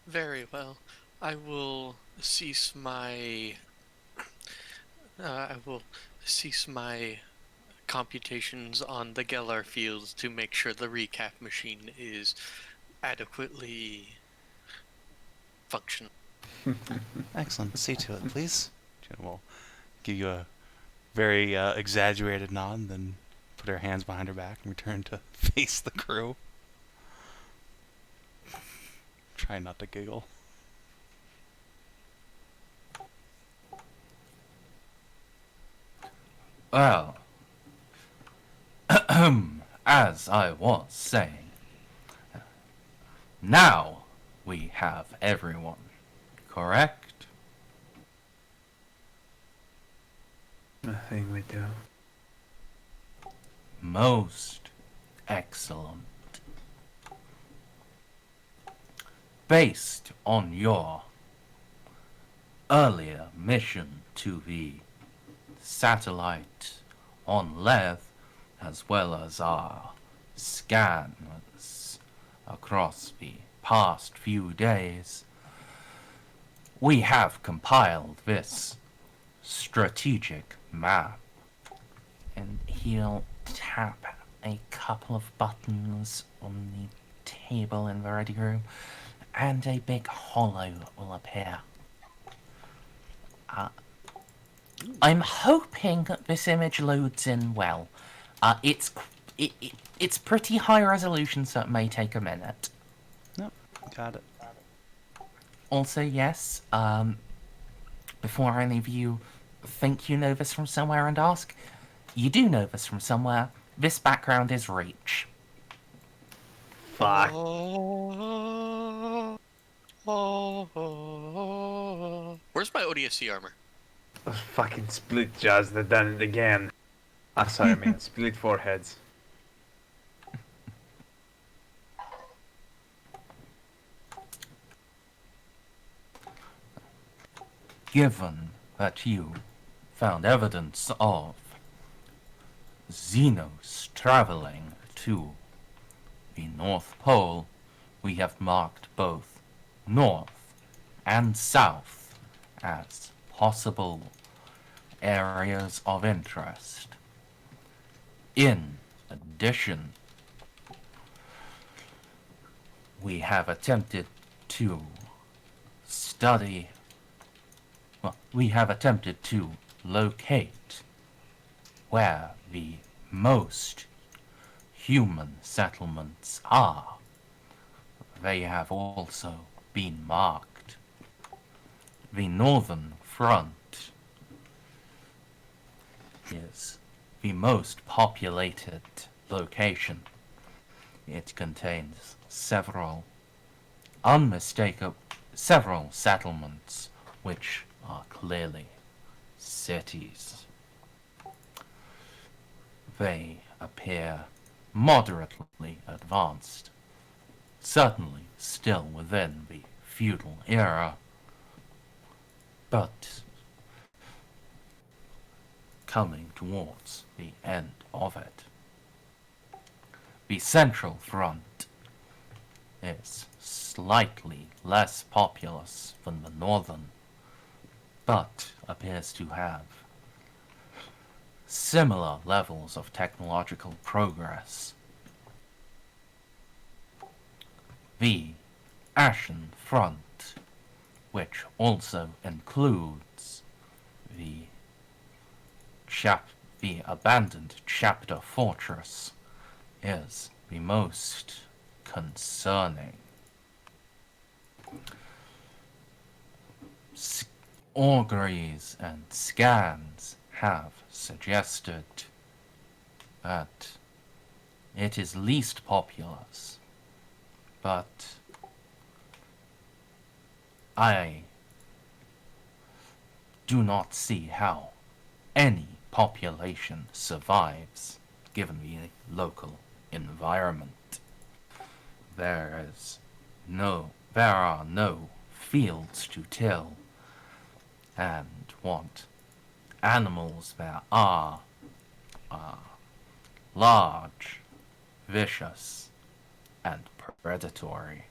F: Very well. I will cease my computations on the Gellar fields to make sure the recap machine is adequately functional.
C: Excellent. See to it, please. Juno will give you a very exaggerated nod, then put her hands behind her back and return to face the crew. Try not to giggle.
A: Well, as I was saying, now we have everyone, correct?
B: Nothing we do.
A: Most excellent. Based on your earlier mission to the satellite on Lev, as well as our scans across the past few days, we have compiled this strategic map. And he'll tap a couple of buttons on the table in the ready room, and a big hollow will appear. I'm hoping this image loads in well. It's pretty high resolution, so it may take a minute.
C: Yep, got it.
A: Also, yes, before any of you think you know this from somewhere and ask, you do know this from somewhere. This background is Reach.
B: Fuck.
F: Where's my ODSC armor?
B: Those fucking split jaws, they've done it again. Ah, sorry, I mean split foreheads.
A: Given that you found evidence of Xenos traveling to the North Pole, we have marked both north and south as possible areas of interest. In addition, we have attempted to study, well, we have attempted to locate where the most human settlements are. They have also been marked. The northern front is the most populated location. It contains several settlements which are clearly cities. They appear moderately advanced, certainly still within the feudal era, but coming towards the end of it. The central front is slightly less populous than the northern, but appears to have similar levels of technological progress. The Ashen Front, which also includes the abandoned chapter fortress, is the most concerning. Auguries and scans have suggested that it is least populous, but I do not see how any population survives given the local environment. There are no fields to till, and what animals there are large, vicious, and predatory.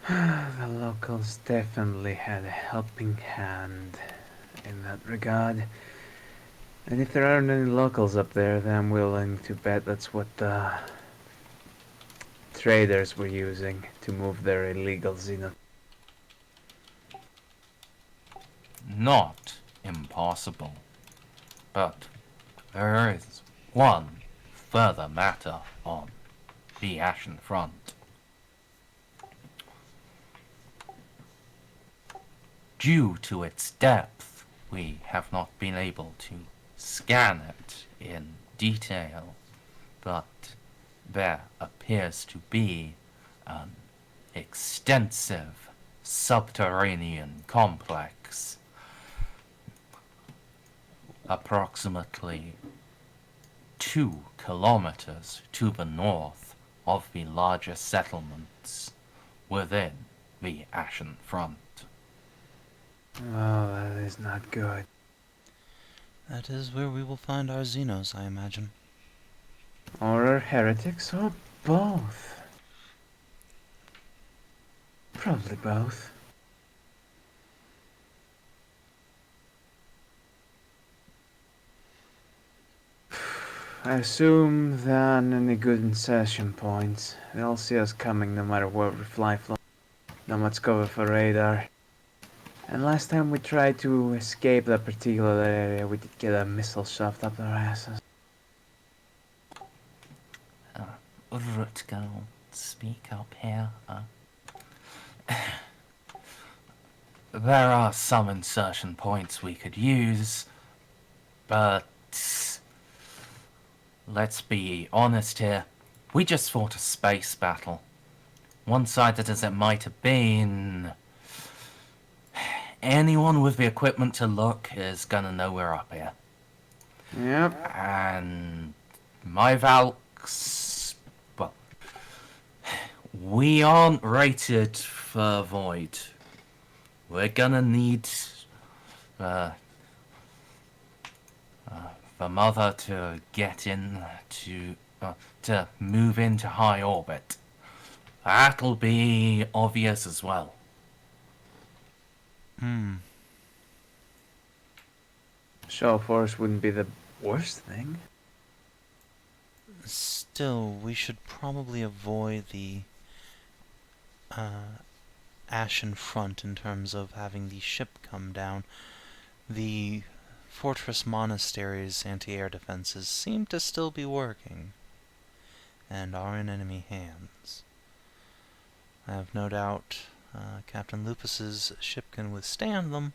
B: The locals definitely had a helping hand in that regard. And if there aren't any locals up there, then I'm willing to bet that's what the traders were using to move their illegal xeno.
A: Not impossible, but there is one further matter on the Ashen Front. Due to its depth, we have not been able to scan it in detail, but there appears to be an extensive subterranean complex approximately 2 kilometers to the north of the larger settlements within the Ashen Front.
B: Oh, that is not good.
C: That is where we will find our Xenos, I imagine.
B: Or are heretics, or both. Probably both. I assume there aren't any good insertion points. They'll see us coming no matter where we fly from. Not much cover for radar. And last time we tried to escape that particular area, we did get a missile shoved up our asses.
A: Rutger, speak up here. There are some insertion points we could use, but let's be honest here. We just fought a space battle. One-sided as it might have been, anyone with the equipment to look is gonna know we're up here.
B: Yep.
A: And my Valks, well, we aren't rated for Void. We're gonna need the mother to get in to move into high orbit. That'll be obvious as well.
B: Show of force wouldn't be the worst thing.
C: Still, we should probably avoid the ashen front in terms of having the ship come down. The fortress monastery's anti-air defenses seem to still be working, and are in enemy hands. I have no doubt Captain Lupus's ship can withstand them.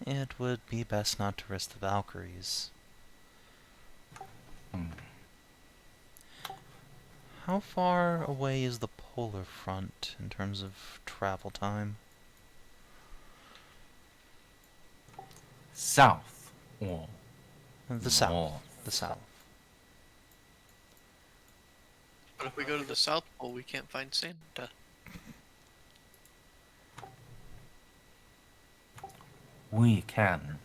C: It would be best not to risk the Valkyries. How far away is the polar front in terms of travel time?
A: South or
C: The south.
A: north?
C: The south.
F: But if we go to the South Pole, we can't find Santa.
A: We can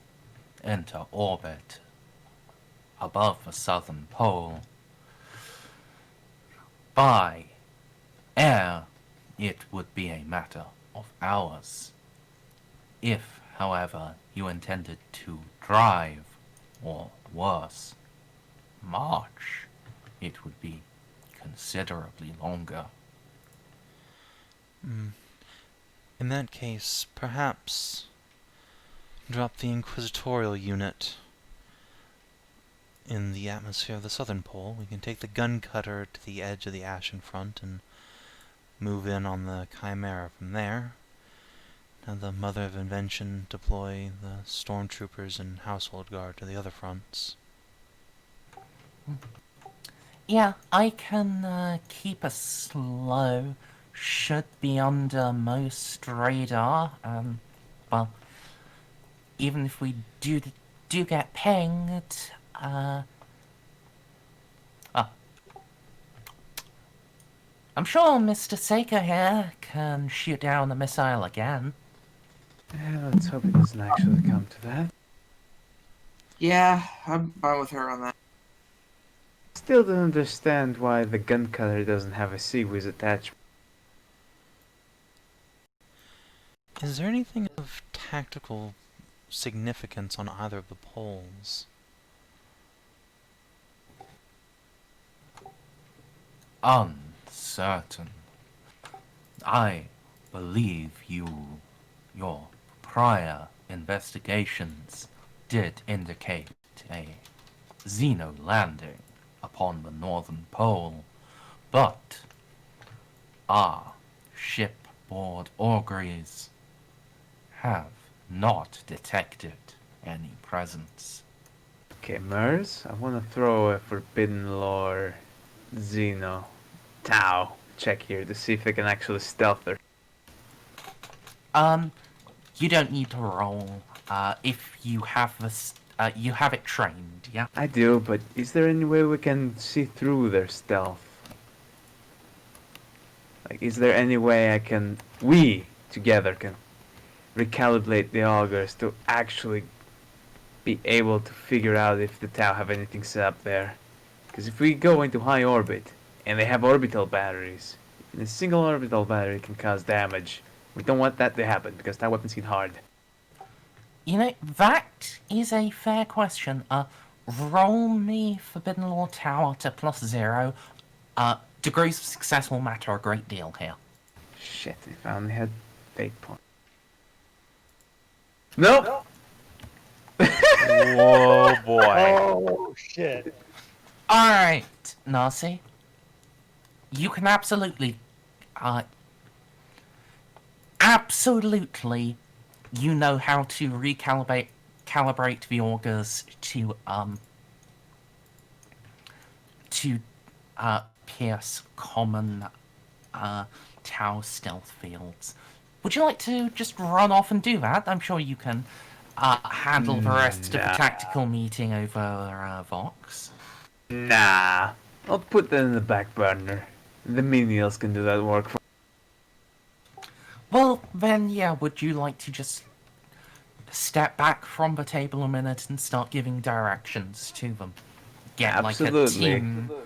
A: enter orbit above the southern pole. By air, it would be a matter of hours. If, however, you intended to drive, or worse, march, it would be considerably longer.
C: In that case, perhaps drop the Inquisitorial unit in the atmosphere of the southern pole. We can take the gun cutter to the edge of the Ashen Front and move in on the Chimera from there. And the Mother of Invention deploy the Stormtroopers and Household Guard to the other fronts.
A: Yeah, I can keep us slow. Should be under most radar. Well, even if we do get pinged, I'm sure Mr. Ceiko here can shoot down the missile again.
B: Yeah, let's hope it doesn't actually come to that.
D: Yeah, I'm fine with her on that.
B: Still don't understand why the gun cutter doesn't have a Seawiz attachment.
C: Is there anything of tactical significance on either of the poles?
A: Uncertain. I believe your prior investigations did indicate a Xeno landing upon the northern pole, but our shipboard auguries have not detected any presence.
B: Okay, Merz, I want to throw a Forbidden Lore Xeno Tau check here to see if I can actually stealth her.
A: You don't need to roll. If you have this, you have it trained, yeah?
B: I do, but is there any way we can see through their stealth? Like, is there any way we together can recalibrate the augers to actually be able to figure out if the Tau have anything set up there? Because if we go into high orbit and they have orbital batteries, and a single orbital battery can cause damage, we don't want that to happen because that weapons hit hard.
A: You know, that is a fair question. Roll me Forbidden Lore Tower to +0. Degrees of success will matter a great deal here.
B: Shit, if I only had fate point. Nope!
C: Whoa, boy.
E: Oh shit!
A: Alright, Narcia. You can absolutely, you know how to calibrate the augers to pierce common Tau stealth fields. Would you like to just run off and do that? I'm sure you can handle the rest of the tactical meeting over Vox.
B: Nah. I'll put that in the back burner. The menials can do that work for.
A: Well, then, yeah, would you like to just step back from the table a minute and start giving directions to them? Get
B: Absolutely.
A: like a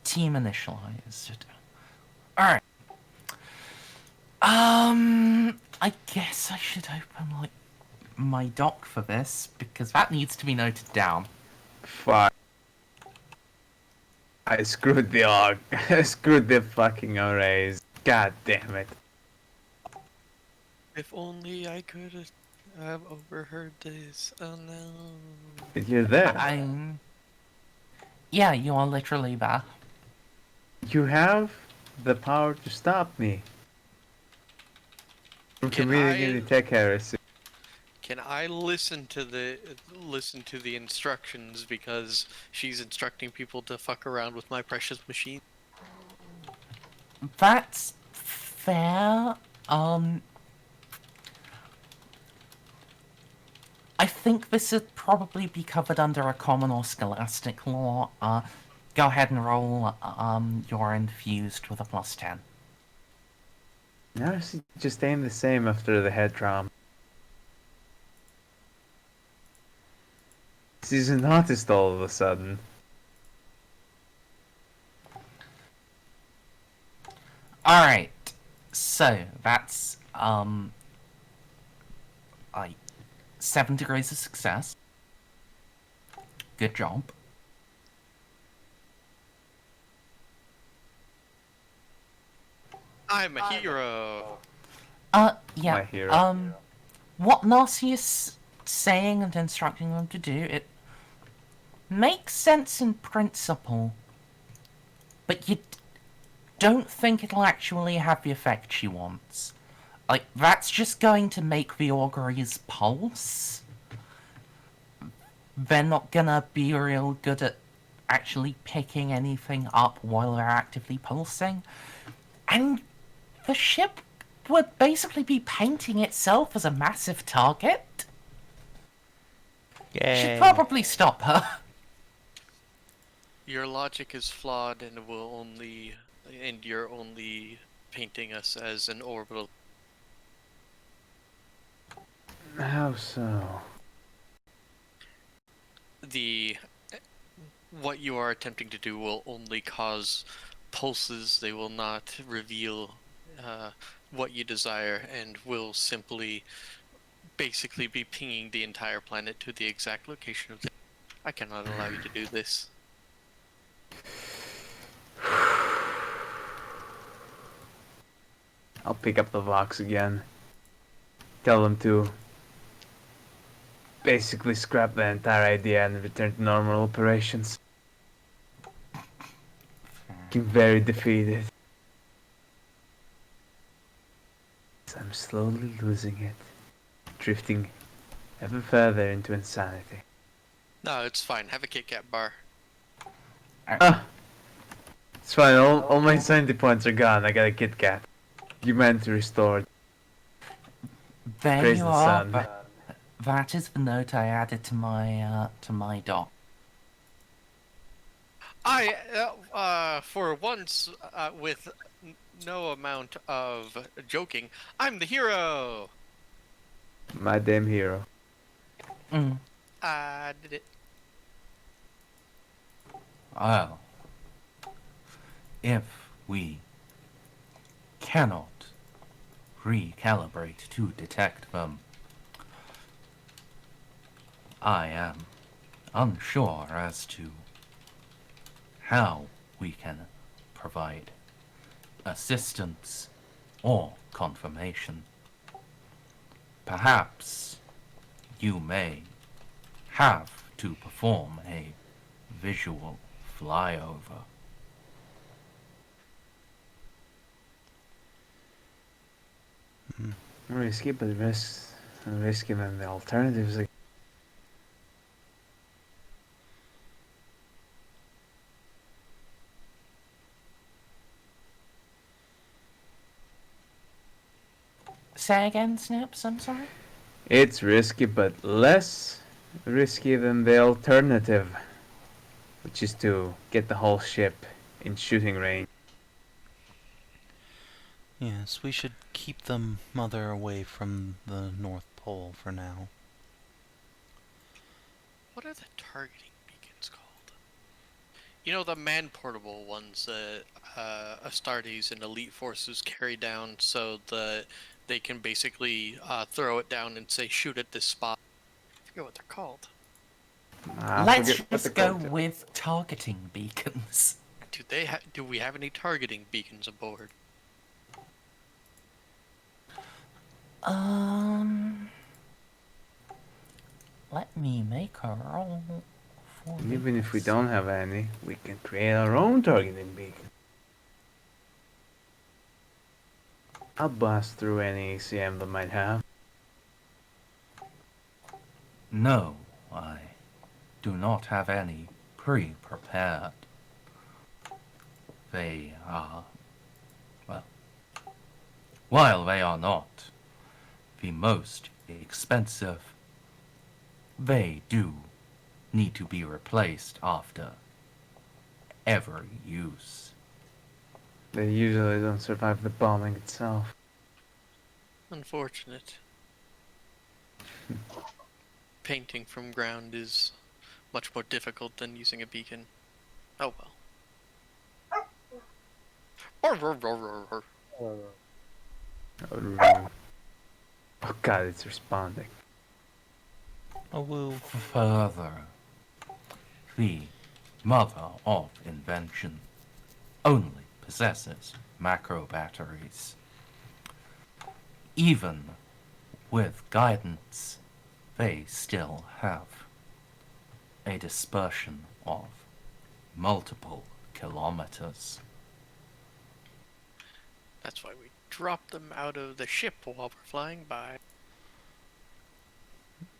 A: team initialized. Alright. I guess I should open, like, my doc for this, because that needs to be noted down.
B: Fuck. I screwed the orc. I screwed the fucking arrays. God damn it.
F: If only I could have overheard this. Oh no.
B: But you're there.
A: I'm... Yeah, you are literally there.
B: You have the power to stop me from
F: Can
B: committing any tech heresy.
F: Can I listen to the instructions because she's instructing people to fuck around with my precious machine?
A: That's fair. I think this would probably be covered under a common or scholastic law. Go ahead and roll your infused with a +10.
B: Now she just ain't the same after the head trauma. She's an artist all of a sudden.
A: Alright, so that's, like, 7 degrees of success. Good job.
F: I'm a hero.
A: Yeah,
B: My hero.
A: what Narcia is saying and instructing them to do, it makes sense in principle, but you don't think it'll actually have the effect she wants. Like, that's just going to make the auguries pulse. They're not gonna be real good at actually picking anything up while they're actively pulsing. And the ship would basically be painting itself as a massive target. Should probably stop her.
F: Your logic is flawed and you're only painting us as an orbital.
B: How so?
F: What you are attempting to do will only cause pulses. They will not reveal what you desire, and will simply basically be pinging the entire planet to the exact location of the... I cannot allow you to do this.
B: I'll pick up the Vox again. Tell them to basically scrap the entire idea and return to normal operations. I'm very defeated. I'm slowly losing it. Drifting ever further into insanity.
F: No, it's fine. Have a Kit Kat bar.
B: Ah! It's fine, all my sanity points are gone. I got a Kit Kat. Humanity restored.
A: There
B: Praise
A: you
B: the
A: are.
B: sun.
A: That is the note I added to my doc.
F: For once, with no amount of joking, I'm the hero!
B: My damn hero.
F: I did it.
A: Well, if we cannot recalibrate to detect them, I am unsure as to how we can provide assistance or confirmation. Perhaps you may have to perform a visual flyover.
B: Risky, but risky than the alternatives.
A: Say again, Snips, I'm sorry?
B: It's risky, but less risky than the alternative, which is to get the whole ship in shooting range.
C: Yes, we should keep the mother away from the North Pole for now.
F: What are the targeting beacons called? You know, the man-portable ones that Astartes and elite forces carry down so the they can basically throw it down and say, shoot at this spot. I forget what they're called.
B: I
A: Let's
B: forget what
A: just
B: they're
A: go
B: called.
A: with targeting beacons.
F: Do we have any targeting beacons aboard?
A: Let me make a roll for
B: And even if we
A: this.
B: don't have any, we can create our own targeting beacon. I'll blast through any ACM that might have.
A: No, I do not have any pre-prepared. They are, well, while they are not the most expensive, they do need to be replaced after every use.
B: They usually don't survive the bombing itself.
F: Unfortunate. Painting from ground is much more difficult than using a beacon. Oh well.
B: Oh god, it's responding.
C: Oh, woo.
A: Further, the mother of invention only possesses macro batteries. Even with guidance, they still have a dispersion of multiple kilometers.
F: That's why we drop them out of the ship while we're flying by.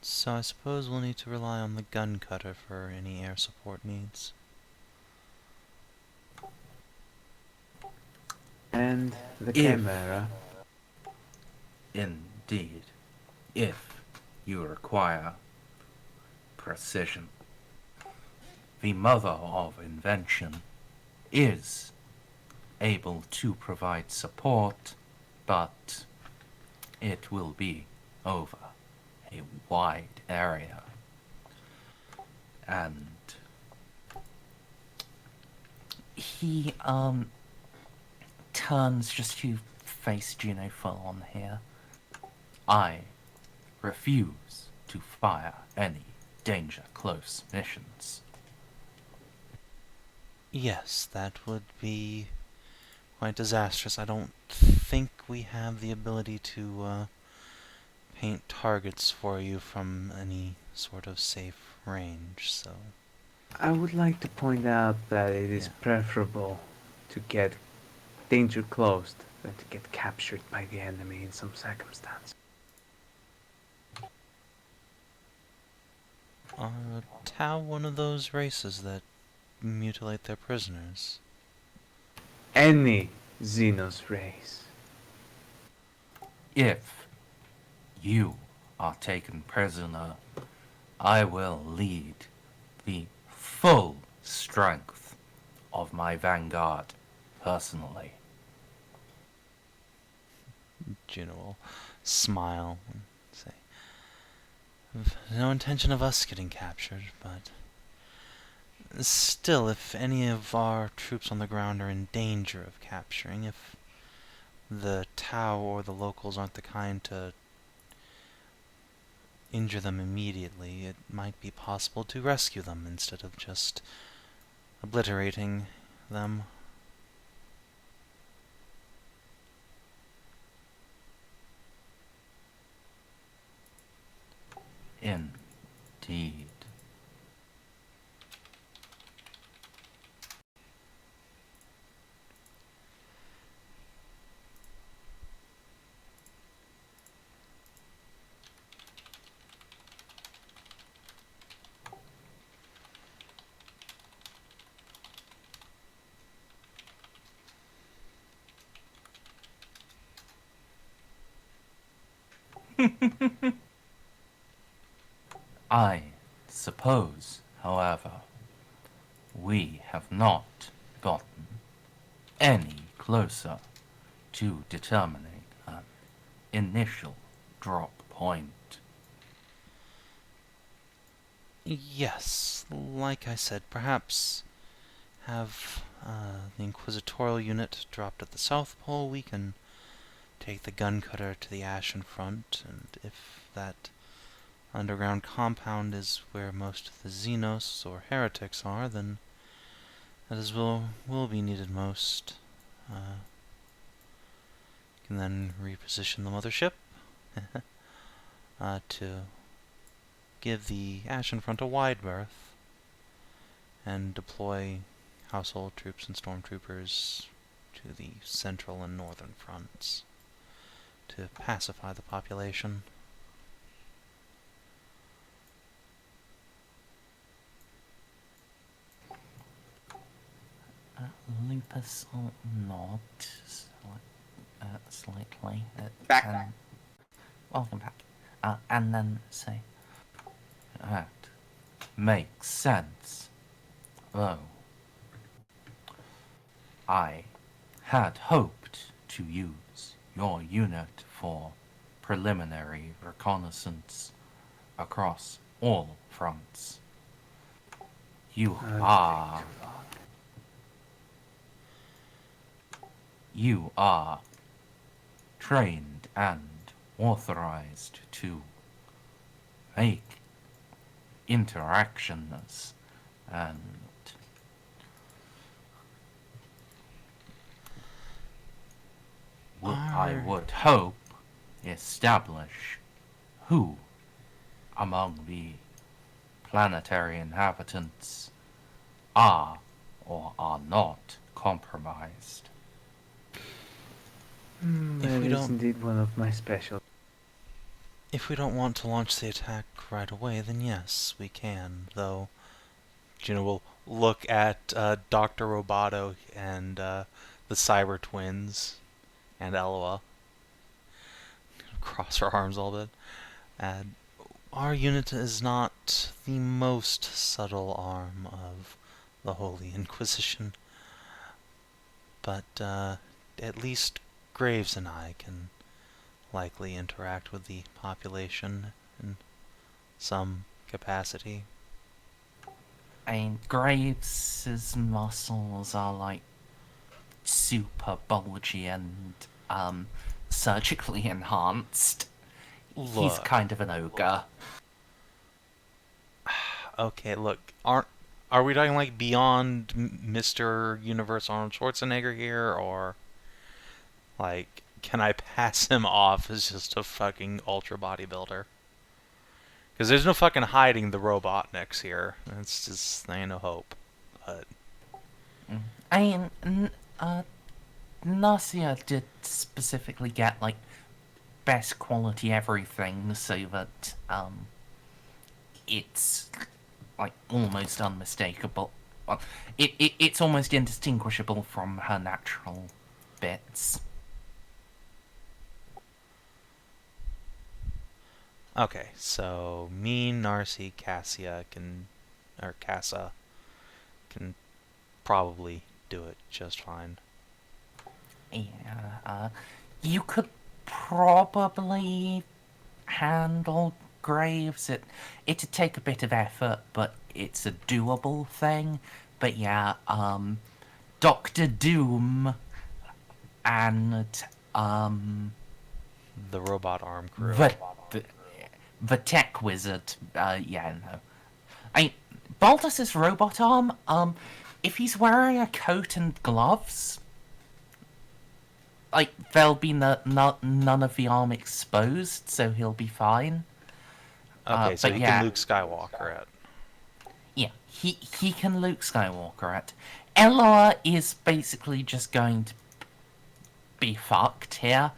C: So I suppose we'll need to rely on the gun cutter for any air support needs.
B: And the
A: If-
B: camera.
A: Indeed, if you require precision. The mother of invention is able to provide support, but it will be over a wide area. And he turns just to face Juno full on here. I refuse to fire any danger close missions.
C: Yes, that would be quite disastrous. I don't think we have the ability to paint targets for you from any sort of safe range, so...
B: I would like to point out that it is
C: Yeah.
B: preferable to get danger closed than to get captured by the enemy in some circumstance.
C: Are Tau one of those races that mutilate their prisoners?
B: Any Xenos race.
A: If you are taken prisoner, I will lead the full strength of my vanguard personally.
C: Juno will smile and say, "I've no intention of us getting captured, but still, if any of our troops on the ground are in danger of capturing, if the Tau or the locals aren't the kind to injure them immediately, it might be possible to rescue them instead of just obliterating them."
A: Indeed. I suppose, however, we have not gotten any closer to determining an initial drop point.
C: Yes, like I said, perhaps have the Inquisitorial unit dropped at the South Pole. We can take the gun cutter to the Ashen Front, and if that underground compound is where most of the Xenos or heretics are, then that is will be needed most. Can then reposition the mothership to give the Ashen Front a wide berth and deploy household troops and stormtroopers to the central and northern fronts to pacify the population.
A: Lupus will nod slightly.
D: Back.
A: And, welcome back. And then say, that makes sense. Though, I had hoped to use your unit for preliminary reconnaissance across all fronts. You are trained and authorized to make interactions and I would hope establish who among the planetary inhabitants are or are not compromised.
B: That
C: we
B: is
C: don't-
B: indeed one of my special.
C: If we don't want to launch the attack right away, then yes, we can, though Juno will look at Dr. Roboto and the Cyber Twins and Eloa. Cross her arms all bit. And our unit is not the most subtle arm of the Holy Inquisition, but at least Graves and I can likely interact with the population in some capacity.
A: I mean, Graves' muscles are like super bulgy and surgically enhanced. He's
C: Look.
A: kind of an ogre.
C: Okay, look, are we talking like beyond Mr. Universe Arnold Schwarzenegger here, or like can I pass him off as just a fucking ultra bodybuilder? Because there's no fucking hiding the Robotniks here. It's just there ain't no hope. But
A: I mean, Narcia did specifically get like best quality everything, so that it's like almost unmistakable. Well, it's almost indistinguishable from her natural bits.
C: okay, so me, Narcy, Casa can probably do it just fine.
A: Yeah, you could probably handle Graves. It'd take a bit of effort, but it's a doable thing. But yeah, Doctor Doom and
C: The robot arm crew.
A: the tech wizard. Yeah, no. Baltus's robot arm. If he's wearing a coat and gloves, like there'll be none of the arm exposed, so he'll be fine.
C: Okay, so
A: but
C: he
A: yeah.
C: can Luke Skywalker it.
A: Yeah, he can Luke Skywalker it. Eloa is basically just going to be fucked here.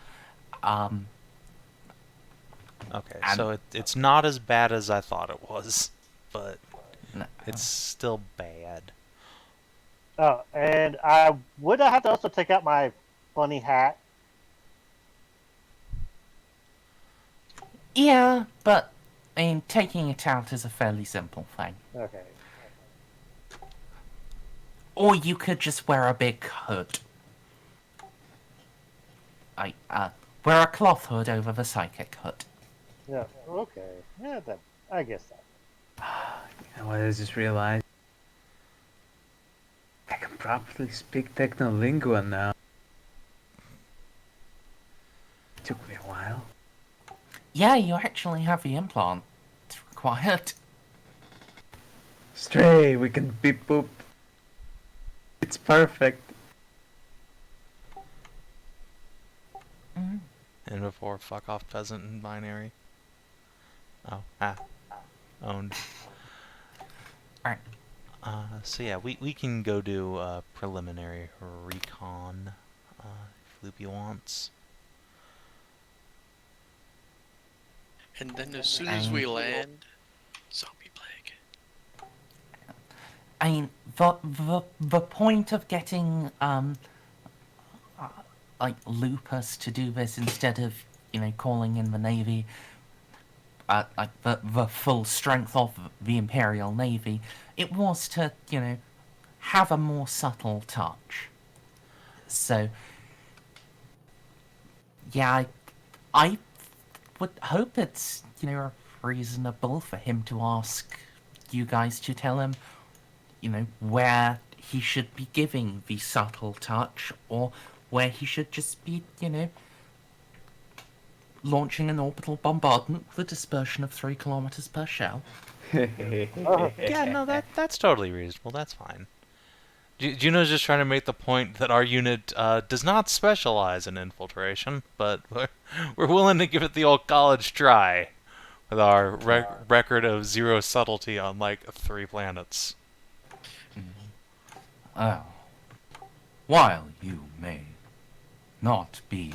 C: Okay,
A: And-
C: so it's not as bad as I thought it was, but
A: No.
C: it's still bad.
E: Oh, and I would have to also take out my funny hat.
A: Yeah, but taking it out is a fairly simple thing.
E: Okay.
A: Or you could just wear a big hood. Wear a cloth hood over the psychic hood.
E: Yeah. Okay. Yeah. That. I guess that.
B: You know what I just realized? I can properly speak Technolingua now.
A: Yeah, you actually have the implant required.
B: Stray, we can beep boop. It's perfect.
A: Mm.
C: And before fuck off peasant and binary. Oh, owned.
A: Alright.
C: So yeah, we can go do a preliminary recon if Loopy wants.
F: And then as soon as we land, zombie plague.
A: I mean, the point of getting like Lupus to do this instead of calling in the Navy, like the full strength of the Imperial Navy, it was to have a more subtle touch. So yeah, I would hope it's reasonable for him to ask you guys to tell him where he should be giving the subtle touch, or where he should just be, launching an orbital bombardment with a dispersion of 3 kilometers per shell.
C: Yeah, no, that's totally reasonable. That's fine. Juno's just trying to make the point that our unit does not specialize in infiltration, but we're willing to give it the old college try with our record of 0 subtlety on like 3 planets.
A: Oh. While you may not be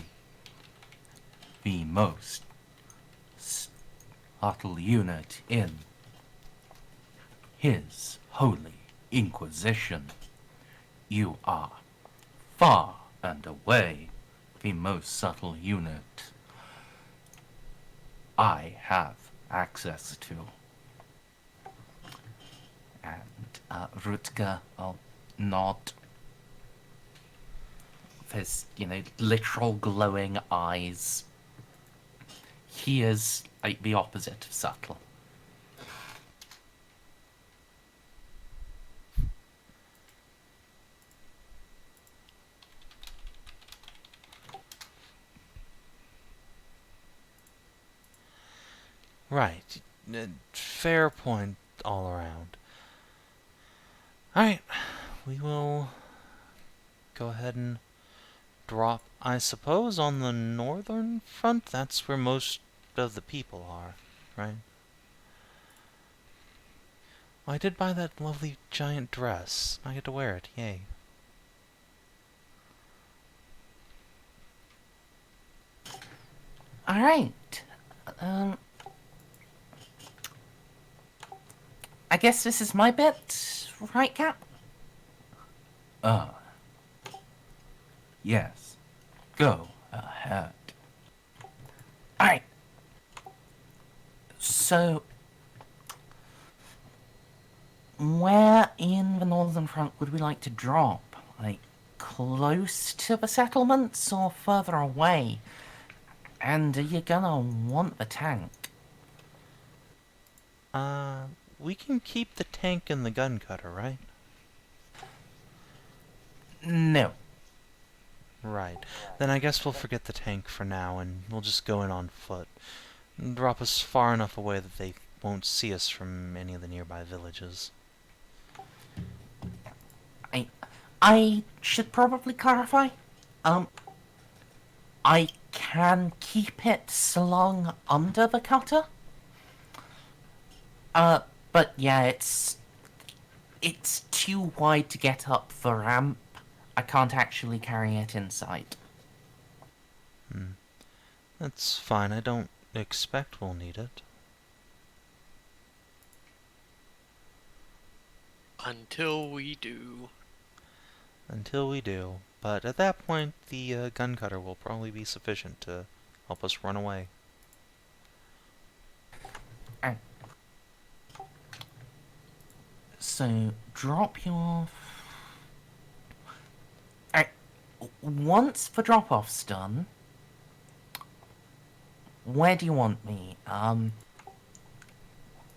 A: the most subtle unit in his Holy Inquisition, you are far and away the most subtle unit I have access to. And Rutger will nod. His, literal glowing eyes. He is like the opposite of subtle.
C: Right. Fair point all around. Alright, we will go ahead and drop, I suppose, on the northern front. That's where most of the people are, right? Well, I did buy that lovely giant dress. I get to wear it, yay.
A: Alright. I guess this is my bit, right, Cap? Yes. Go ahead. Alright. So, where in the northern front would we like to drop? Like, close to the settlements or further away? And are you gonna want the tank?
C: We can keep the tank and the gun cutter, right?
A: No.
C: Right. Then I guess we'll forget the tank for now, and we'll just go in on foot. Drop us far enough away that they won't see us from any of the nearby villages.
A: I should probably clarify. I can keep it slung under the cutter. But yeah, it's too wide to get up the ramp. I can't actually carry it inside.
C: That's fine. I don't expect we'll need it.
F: Until we do.
C: Until we do. But at that point, the gun cutter will probably be sufficient to help us run away.
A: So, drop your... Once the drop-off's done, where do you want me?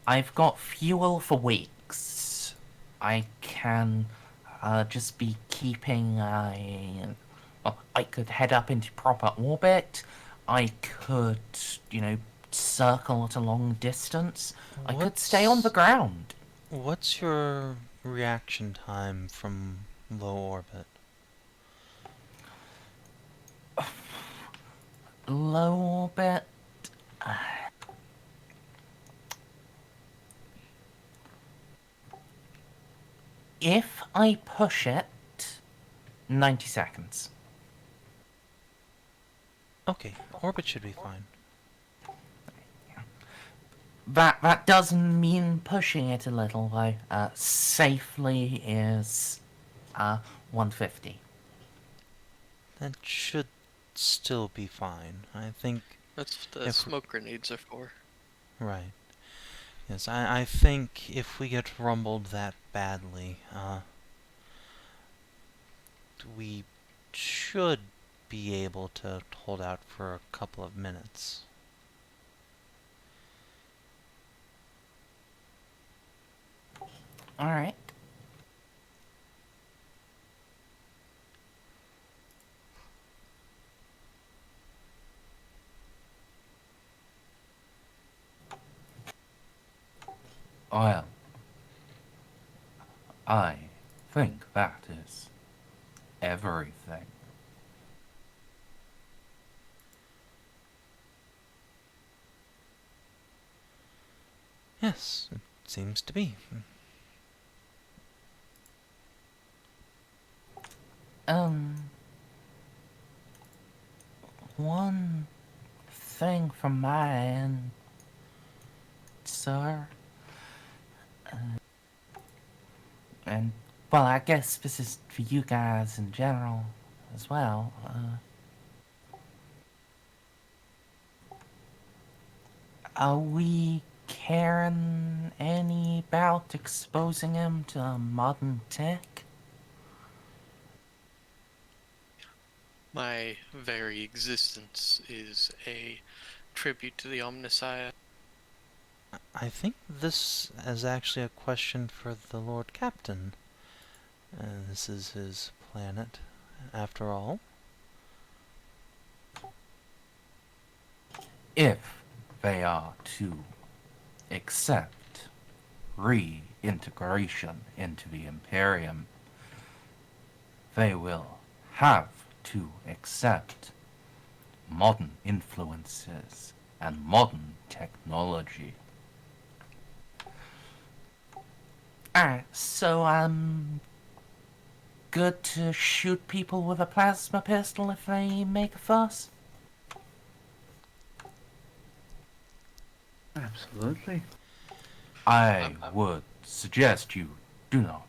A: I've got fuel for weeks. I can just be keeping I could head up into proper orbit. I could, circle at a long distance. I could stay on the ground.
C: What's your reaction time from low orbit?
A: Low orbit. If I push it, 90 seconds.
C: Okay, orbit should be fine.
A: That does mean pushing it a little though. Safely is 150.
C: That should still be fine. I think.
F: That's what the
C: If-
F: smoke grenades are for.
C: Right. Yes, I think if we get rumbled that badly, we should be able to hold out for a couple of minutes.
A: Alright. Well, I think that is everything.
C: Yes, it seems to be.
A: One thing from my end, sir. And, well, I guess this is for you guys in general as well. Are we caring any about exposing him to modern tech?
F: My very existence is a tribute to the Omnissiah.
C: I think this is actually a question for the Lord Captain. This is his planet, after all.
A: If they are to accept reintegration into the Imperium, they will have to accept modern influences and modern technology. Alright, so good to shoot people with a plasma pistol if they make a fuss?
B: Absolutely.
A: I would suggest you do not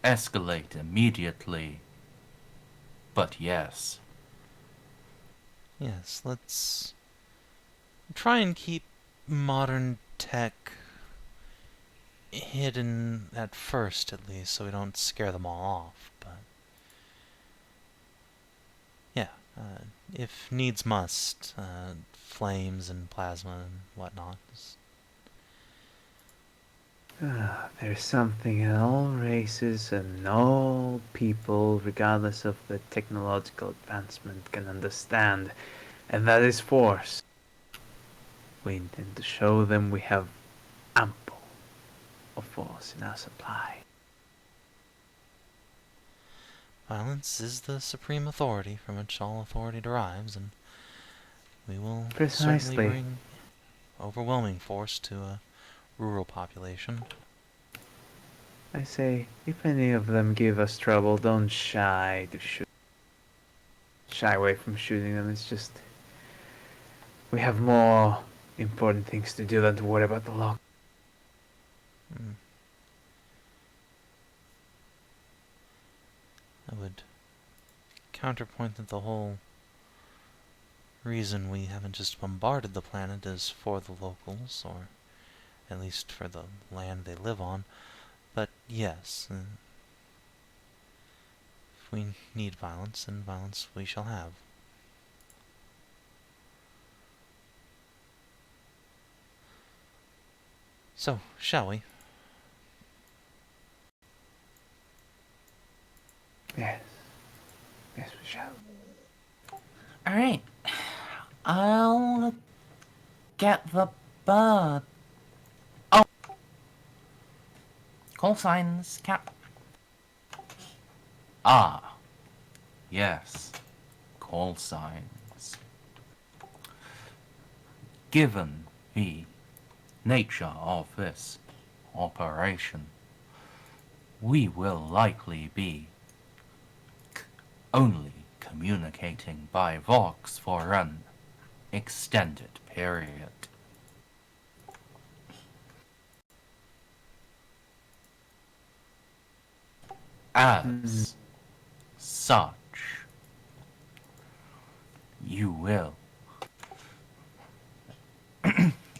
A: escalate immediately. But yes.
C: Yes, let's try and keep modern tech hidden at first, at least, so we don't scare them all off, but yeah, if needs must, flames and plasma and whatnot.
B: There's something in all races and all people, regardless of the technological advancement, can understand, and that is force. We intend to show them we have ample of force in our supply.
C: Violence is the supreme authority from which all authority derives, and we will
B: Precisely.
C: certainly bring overwhelming force to a rural population.
B: I say, if any of them give us trouble, don't shy away from shooting them. It's just we have more important things to do than to worry about the lock.
C: I would counterpoint that the whole reason we haven't just bombarded the planet is for the locals, or at least for the land they live on. But yes, if we need violence, then violence we shall have. So, shall we?
B: Yes. Yes, we shall.
A: Alright. I'll get the bird. Oh! Call signs, Cap. Ah. Yes. Call signs. Given the nature of this operation, we will likely be only communicating by Vox for an extended period. As such, you will.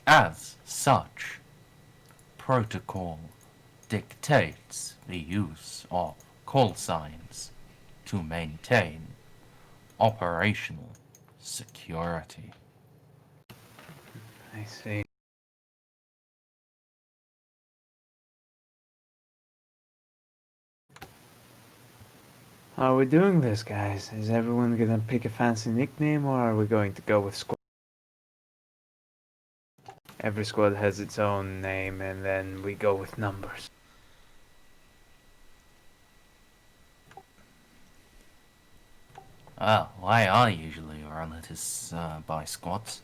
A: As such, protocol dictates the use of call signs to maintain operational security.
B: I see. How are we doing this, guys? Is everyone gonna pick a fancy nickname, or are we going to go with squad? Every squad has its own name, and then we go with numbers.
A: Well, why I usually run it is by squads.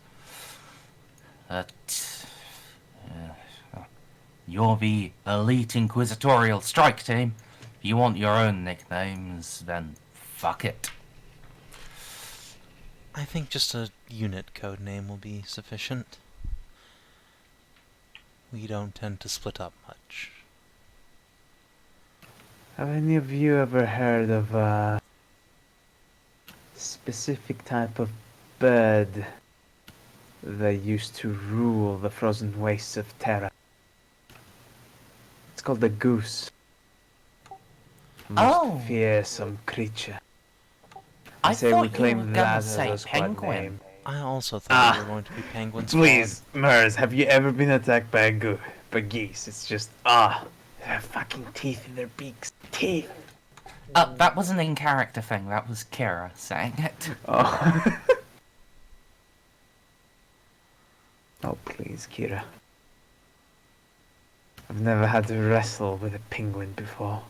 A: You're the elite inquisitorial strike team. If you want your own nicknames, then fuck it.
C: I think just a unit code name will be sufficient. We don't tend to split up much.
B: Have any of you ever heard of a specific type of bird that used to rule the frozen wastes of Terra? It's called the goose. Most
A: Oh.
B: fearsome creature.
A: I
B: say
A: thought
B: we
A: you
B: claim
A: were
B: that
A: gonna
B: as
A: say
B: a squad
A: penguin.
B: name.
C: I also thought we were going to be penguins.
B: Please, Merz, have you ever been attacked by by geese? It's just, they have fucking teeth in their beaks. Teeth!
A: That was an in-character thing. That was Kira saying it.
B: Oh. Oh, please, Kira. I've never had to wrestle with a penguin before.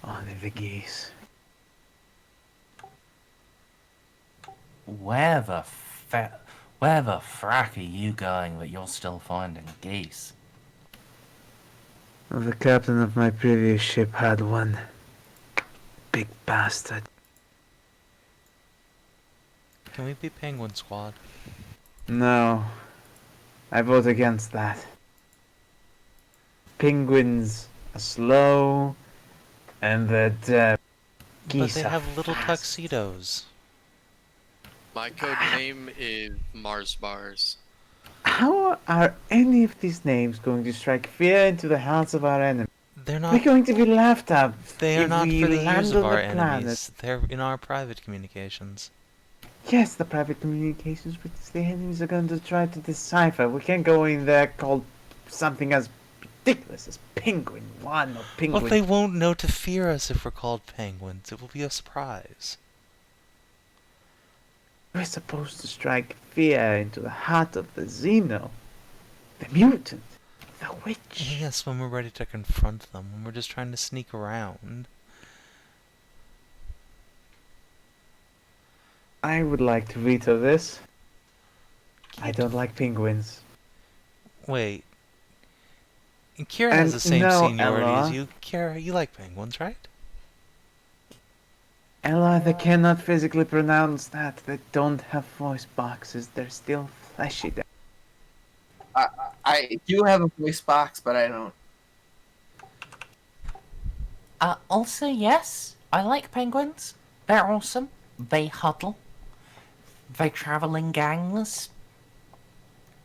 B: Only the geese.
A: Where the frack are you going that you're still finding geese?
B: Well, the captain of my previous ship had one. Big bastard.
C: Can we be Penguin Squad?
B: No. I vote against that. Penguins are slow, and that geese
C: But they
B: are
C: have little
B: fast.
C: tuxedos.
F: My code name is Mars Bars.
B: How are any of these names going to strike fear into the hearts of our enemies?
C: They're
B: We're
C: not.
B: going to be laughed at
C: They are
B: if
C: not
B: we
C: for the
B: land
C: ears of
B: on
C: our
B: the planet.
C: enemies. They're in our private communications.
B: Yes, the private communications, which the enemies are going to try to decipher. We can't go in there called something as ridiculous as Penguin 1 or Penguin...
C: Well, they won't know to fear us if we're called penguins. It will be a surprise.
B: We're supposed to strike fear into the heart of the Xeno, the mutant, the witch.
C: Yes, when we're ready to confront them, when we're just trying to sneak around.
B: I would like to veto this. I don't like penguins.
C: Wait. Kira has the same
B: no,
C: seniority as
B: Eloa.
C: you. Kira, you like penguins, right?
B: Ella, they cannot physically pronounce that. They don't have voice boxes. They're still fleshy.
D: I do have a voice box, but I don't.
A: Also, yes, I like penguins. They're awesome. They huddle. They travel in gangs.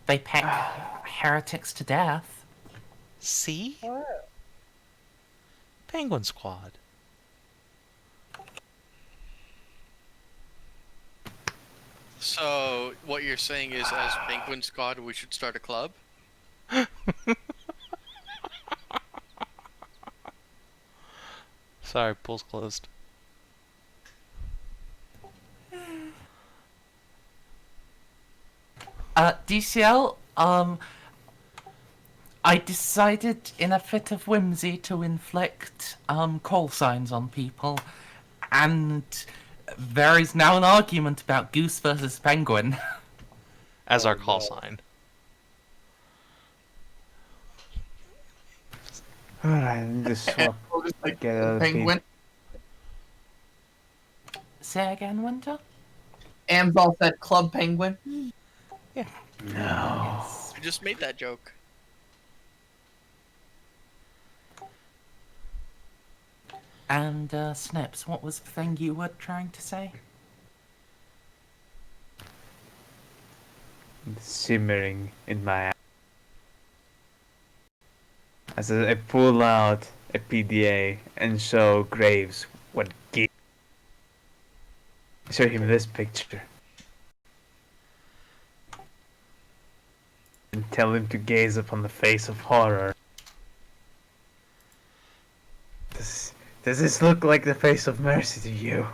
A: They peck heretics to death.
C: See? Penguin Squad.
F: So, what you're saying is, as Penguin Squad, we should start a club?
C: Sorry, pool's closed.
A: DCL, I decided in a fit of whimsy to inflict, call signs on people, and there is now an argument about goose versus penguin.
C: As our
E: Oh,
C: call
E: no.
C: sign.
B: Alright, I need to swap.
D: We'll just like
B: Get out of
D: penguin.
A: Say again, Winter?
D: Amzal said club penguin.
B: No.
A: Yes.
F: I just made that joke.
A: And, Snips, what was the thing you were trying to say?
B: Simmering in my eye. As I pull out a PDA and show Graves what gives. Show him this picture. And tell him to gaze upon the face of horror. Does this look like the face of mercy to you?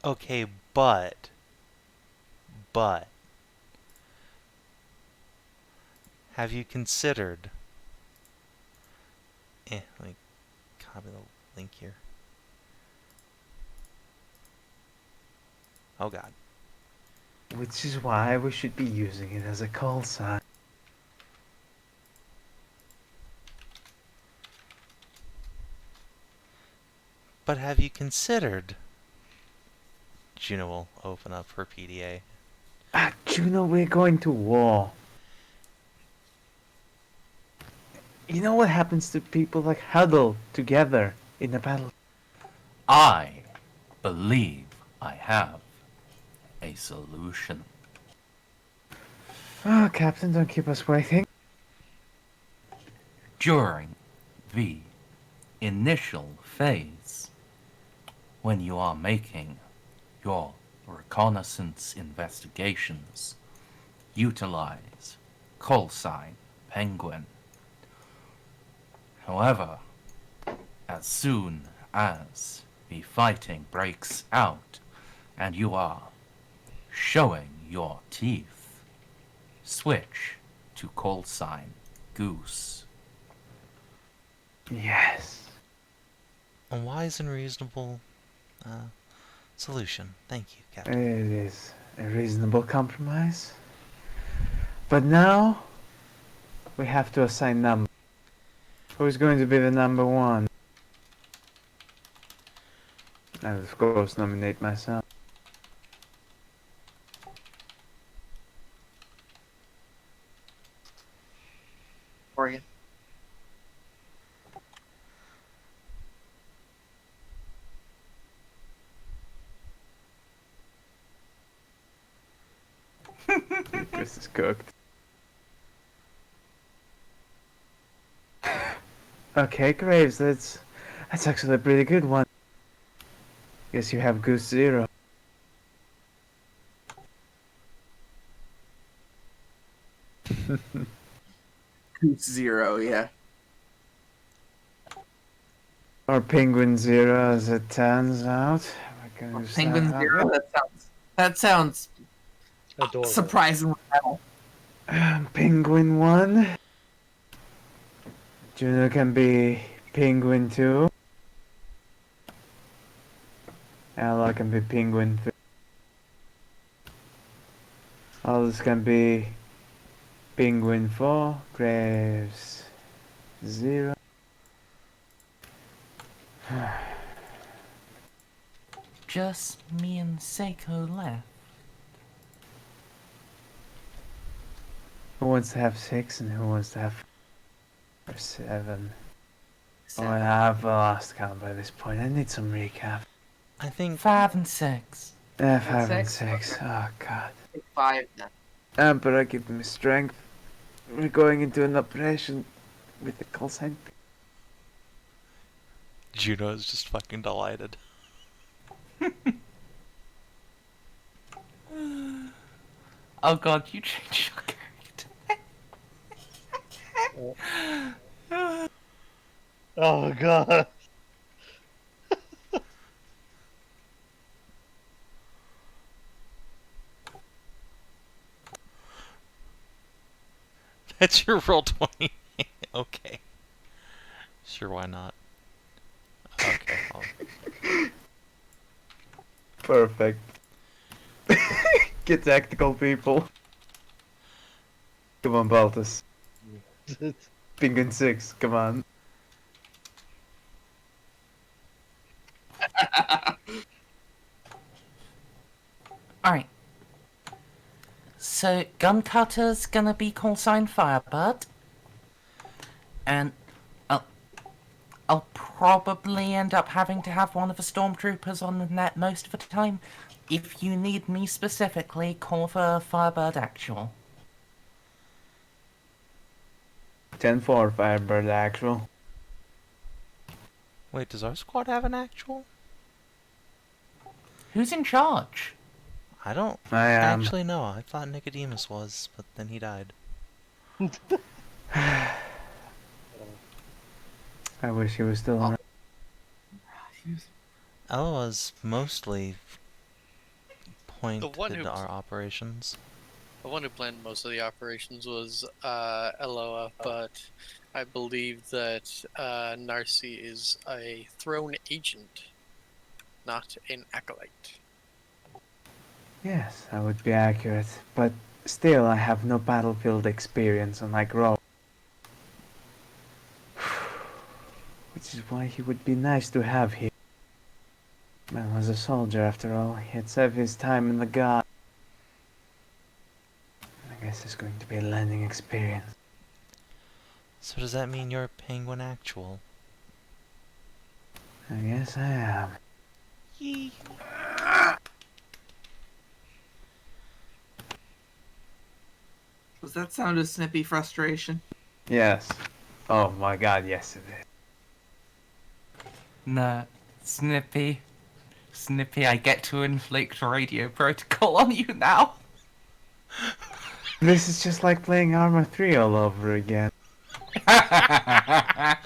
C: Okay, but have you considered? Let me copy the link here. Oh god.
B: Which is why we should be using it as a call sign.
C: But have you considered? Juno will open up her PDA.
B: Juno, we're going to war. You know what happens to people like huddle together in a battle?
A: I believe I have a solution.
B: Oh, Captain, don't keep us waiting.
A: During the initial phase, when you are making your reconnaissance investigations, utilize call sign penguin. However, as soon as the fighting breaks out and you are showing your teeth, switch to call sign goose.
B: Yes.
C: A wise and reasonable solution. Thank you, Captain.
B: It is a reasonable compromise. But now, we have to assign number. Who's going to be the number one? I will, of course, nominate myself.
D: Oregon.
B: This is cooked. Okay, Graves, that's actually a pretty good one. Guess you have Goose Zero.
D: Goose Zero, yeah.
B: Or Penguin Zero, as it turns out. We're going to
D: Penguin
B: start
D: Zero. That sounds
E: Adorable.
D: surprisingly metal.
B: Penguin 1. Juno can be Penguin 2. Eloa can be Penguin 3. Others can be Penguin 4. Graves 0.
A: Just me and Ceiko left.
B: Who wants to have 6 and who wants to have 7? Oh, I've lost count by this point. I need some recap.
C: I think
A: 5 and 6.
B: 5 and
D: 6?
B: 6.
D: Okay.
B: Oh, God.
D: 5 then.
B: Emperor, give me strength. We're going into an operation with the call sign.
C: Juno is just fucking delighted.
A: Oh god, you changed your character.
E: Oh god.
C: That's your roll 20. Okay. Sure, why not? Okay.
B: Perfect. Get tactical, people. Come on, Baltus. Ping and 6, come on.
A: Alright. So, Gun-Cutter's gonna be call sign Firebird. And I'll probably end up having to have one of the Stormtroopers on the net most of the time. If you need me specifically, call for Firebird Actual.
B: 10-4, Firebird actual.
C: Wait, does our squad have an actual?
A: Who's in charge?
C: I don't
B: I am.
C: actually know. I thought Nicodemus was, but then he died.
B: I wish he was still around.
C: Eloa's mostly pointed
F: who-
C: our operations.
F: The one who planned most of the operations was Eloa, but I believe that Narcia is a throne agent, not an acolyte.
B: Yes, that would be accurate. But still, I have no battlefield experience unlike Ro. Which is why he would be nice to have here. Man was a soldier after all. He had served his time in the guard. I guess it's going to be a learning experience.
C: So does that mean you're Penguin Actual?
B: I guess I am.
C: Yee.
D: Was that sound of Snippy frustration?
B: Yes. Oh my god, yes it is.
A: Nah, Snippy. Snippy, I get to inflict radio protocol on you now.
B: This is just like playing Armor 3 all over again.
C: I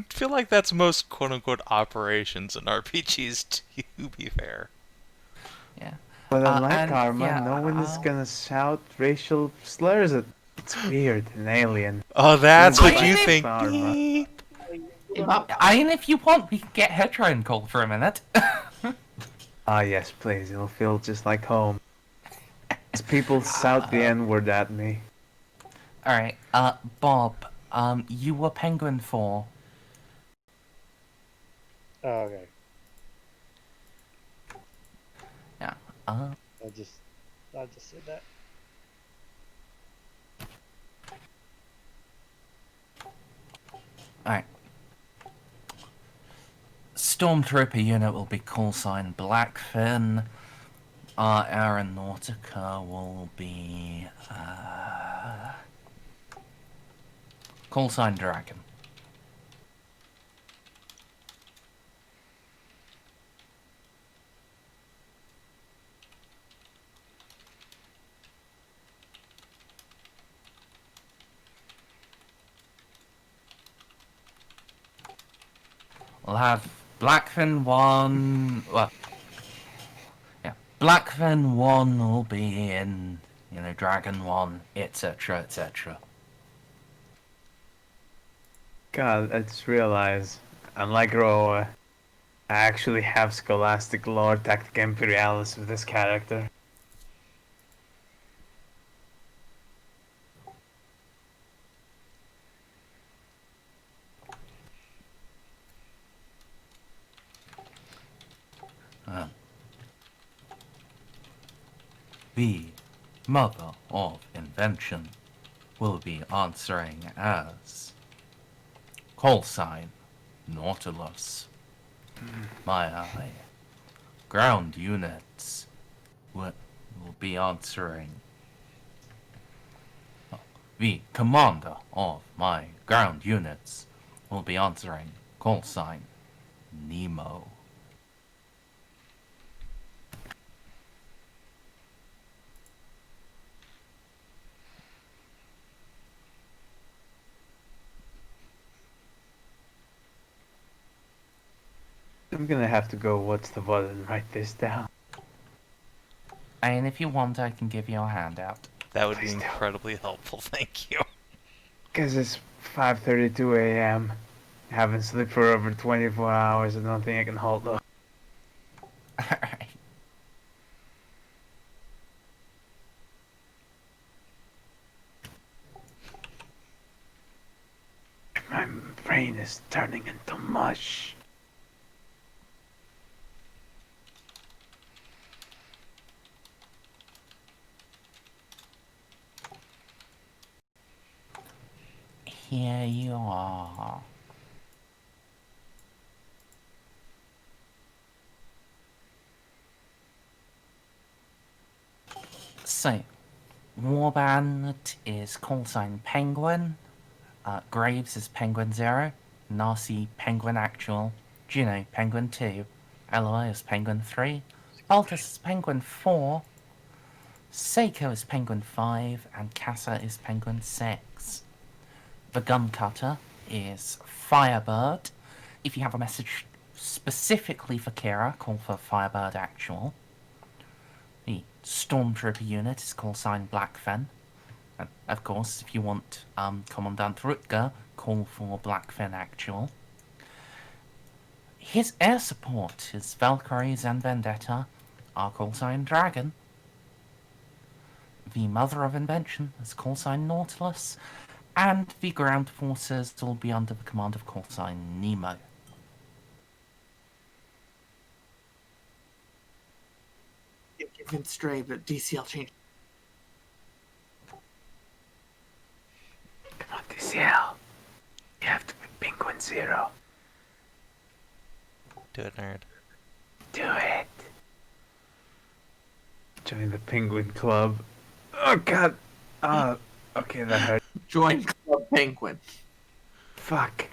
C: feel like that's most quote-unquote operations in RPGs, to be fair.
A: Yeah.
B: But unlike
A: and,
B: Armor,
A: yeah,
B: no one is gonna shout racial slurs at. It's weird and alien.
C: Oh, that's what
A: I
C: you
A: didn't-
C: think.
B: Armor.
C: Beep.
A: I mean, if you want, we can get her try and call for a minute.
B: Ah yes, please, it'll feel just like home. As people shout the N-word at me.
A: Alright, Bob, you were Penguin 4.
E: Oh, okay.
A: Yeah,
E: I'll just say that.
A: alright. Stormtrooper unit will be call sign Blackfin. Our Aeronautica will be, call sign Dragon. We'll have Blackfin 1. Well, yeah, Blackfin 1 will be in, Dragon 1, etc., etc.
B: God, I just realized, unlike Roa, I actually have Scholastic Lore Tactica Imperialis with this character.
A: The mother of invention will be answering as call sign Nautilus. My ground units will be answering. The commander of my ground units will be answering call sign Nemo.
B: I'm gonna have to go what's the button and write this down.
A: And if you want, I can give you a handout.
C: That would be
B: Please do.
C: incredibly helpful, thank you.
B: Because it's 5:32 a.m. Haven't slept for over 24 hours. I don't think I can hold up.
A: Alright.
B: My brain is turning into mush.
A: Here you are. So, Warband is callsign Penguin, Graves is Penguin 0, Narcia Penguin Actual, Juno Penguin 2, Eloa is Penguin 3, Baltus is Penguin 4, Ceiko is Penguin 5, and Casa is Penguin 6. The Gun Cutter is Firebird. If you have a message specifically for Kira, call for Firebird Actual. The Stormtrooper unit is callsign Blackfen. And of course, if you want Commandant Rutger, call for Blackfen Actual. His air support is Valkyries and Vendetta, are callsign Dragon. The Mother of Invention is callsign Nautilus, and the ground forces will be under the command of callsign Nemo.
D: Give stray, but DCL changed.
B: Come on, DCL. You have to be Penguin 0.
C: Do it, nerd.
B: Do it. Join the Penguin Club. Oh god. Oh, okay, that hurt.
D: Join Club Penguin.
B: Fuck.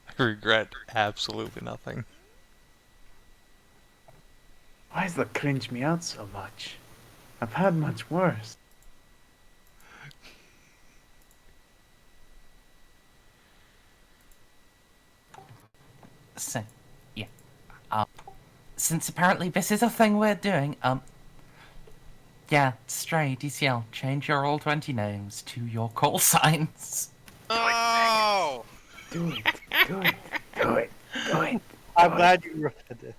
C: I regret absolutely nothing.
B: Why does that cringe me out so much? I've had much worse.
A: So, yeah. Since apparently this is a thing we're doing, yeah, Stray, DCL, change your Roll20 names to your call signs.
F: Oh!
B: Do it. Do it. Do it. Do it.
E: I'm glad you wrote it.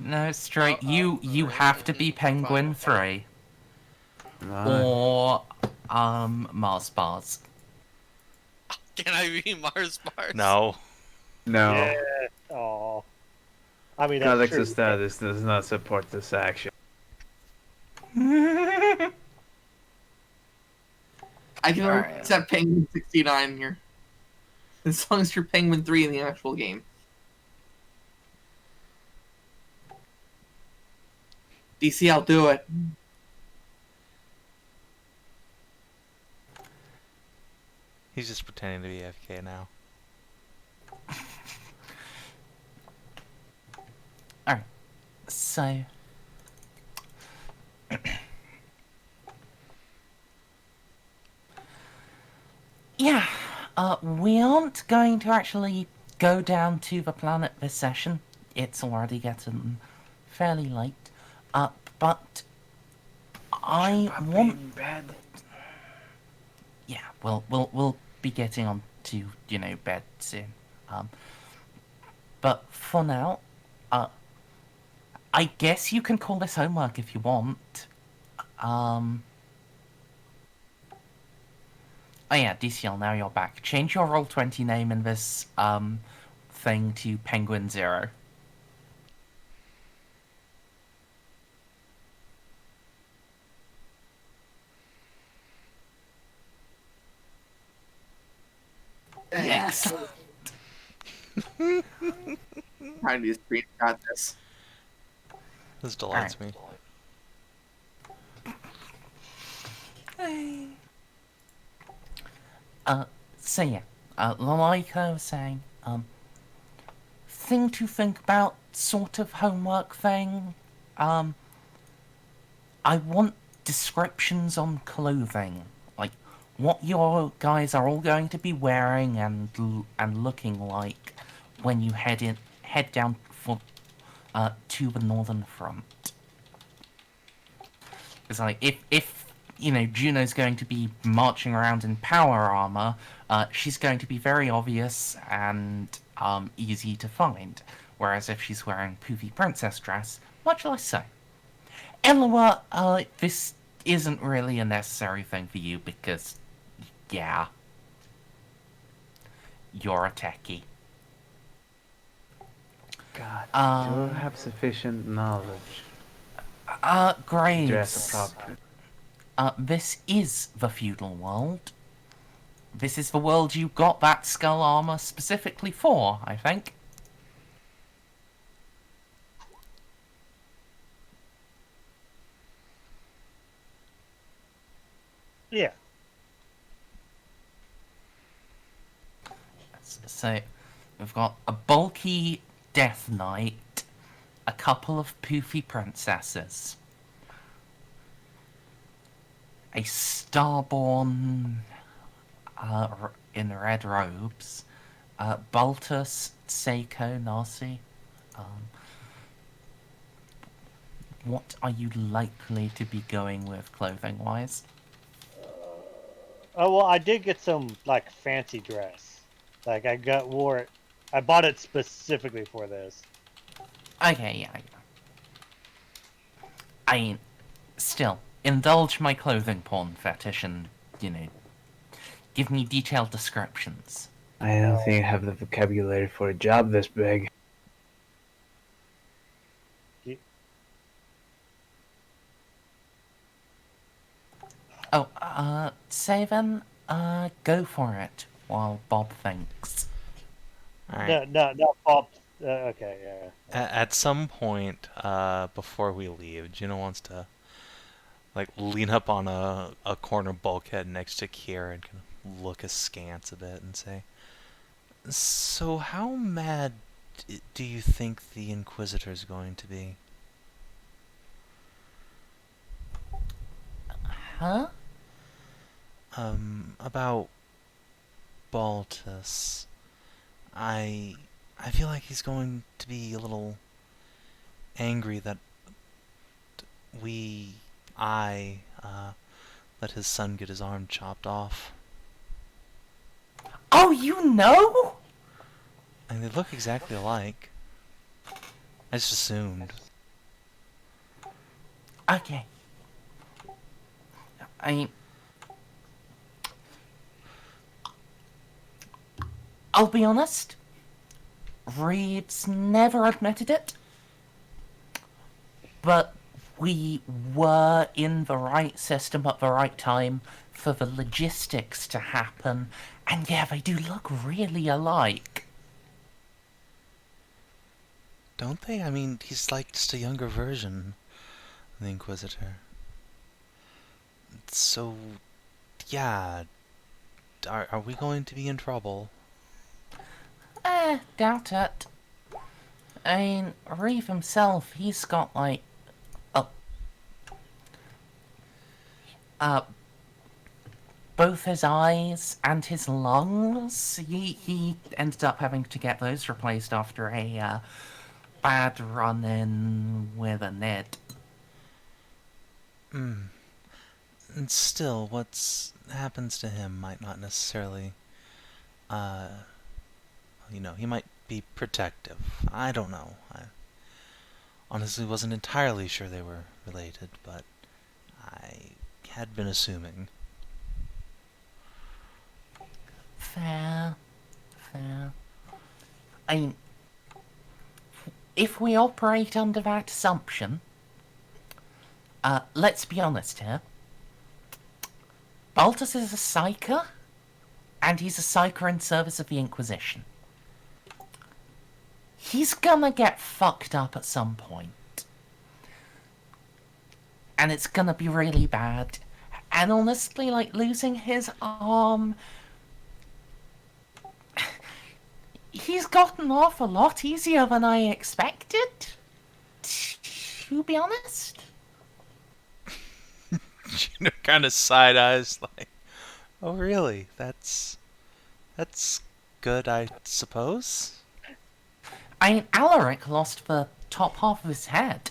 A: No, Stray, you have to be Penguin 3.
B: No.
A: Or, Mars Bars.
F: Can I be Mars Mars?
C: No.
B: No.
E: Yeah. Aw. I mean, that's true.
B: Alex's status does not support this action.
D: I can only
A: Alright.
D: accept Penguin 69 here. As long as you're Penguin 3 in the actual game. DC, I'll do it.
C: He's just pretending to be AFK now.
A: Alright, so... yeah, we aren't going to actually go down to the planet this session. It's already getting fairly late. But I want...
B: in bed.
A: Yeah, we'll be getting on to, you know, bed soon. But for now, I guess you can call this homework if you want. Oh yeah, DCL, now you're back. Change your Roll20 name in this, thing to Penguin 0. Yes.
D: Trying to screenshot this.
C: This delights me.
A: So yeah, like I was saying, thing to think about, sort of homework thing. I want descriptions on clothing, like what your guys are all going to be wearing and looking like when you head down for to the northern front. Because, like, if Juno's going to be marching around in power armor, she's going to be very obvious and easy to find. Whereas if she's wearing poofy princess dress, much less so. Eloa, this isn't really a necessary thing for you because, yeah, you're a techie.
B: God, do I have sufficient knowledge to dress
A: Graves.
B: appropriately?
A: This is the feudal world. This is the world you got that skull armor specifically for, I think.
E: Yeah.
A: So, we've got a bulky Death Knight, a couple of poofy princesses, a starborn in red robes, Baltus, Ceiko, Narcia. What are you likely to be going with clothing-wise?
E: Oh well, I did get some like fancy dress. Like I wore it. I bought it specifically for this.
A: Okay, yeah. I mean, still, indulge my clothing porn fetish and, give me detailed descriptions.
B: I don't think I have the vocabulary for a job this big.
A: Oh, Savin, go for it while Bob thinks.
C: Alright.
E: No, Bob. Okay, yeah.
C: At some point, before we leave, Juno wants to lean up on a corner bulkhead next to Kiera and kind of look askance a bit and say, "So how mad do you think the Inquisitor's going to be?"
A: Huh?
C: About Baltus. I feel like he's going to be a little angry that I let his son get his arm chopped off.
A: Oh, you know?
C: And they look exactly alike. I just assumed.
A: Okay. I'll be honest. Reed's never admitted it. But we were in the right system at the right time for the logistics to happen. And yeah, they do look really alike.
C: Don't they? I mean, he's like just a younger version of the Inquisitor. So, yeah. Are we going to be in trouble?
A: Doubt it. I mean, Reeve himself, he's got both his eyes and his lungs. He ended up having to get those replaced after a bad run-in with a Ned.
C: And still, what's happens to him might not necessarily, he might be protective. I don't know. I honestly wasn't entirely sure they were related, but I had been assuming.
A: Fair. I mean, if we operate under that assumption, let's be honest here. Baltus is a psyker, and he's a psyker in service of the Inquisition. He's gonna get fucked up at some point. And it's gonna be really bad. And honestly, losing his arm... He's gotten off a lot easier than I expected. To be honest.
C: Juno kind of side eyes like, "Oh really? That's good, I suppose."
A: I mean, Alaric lost the top half of his head.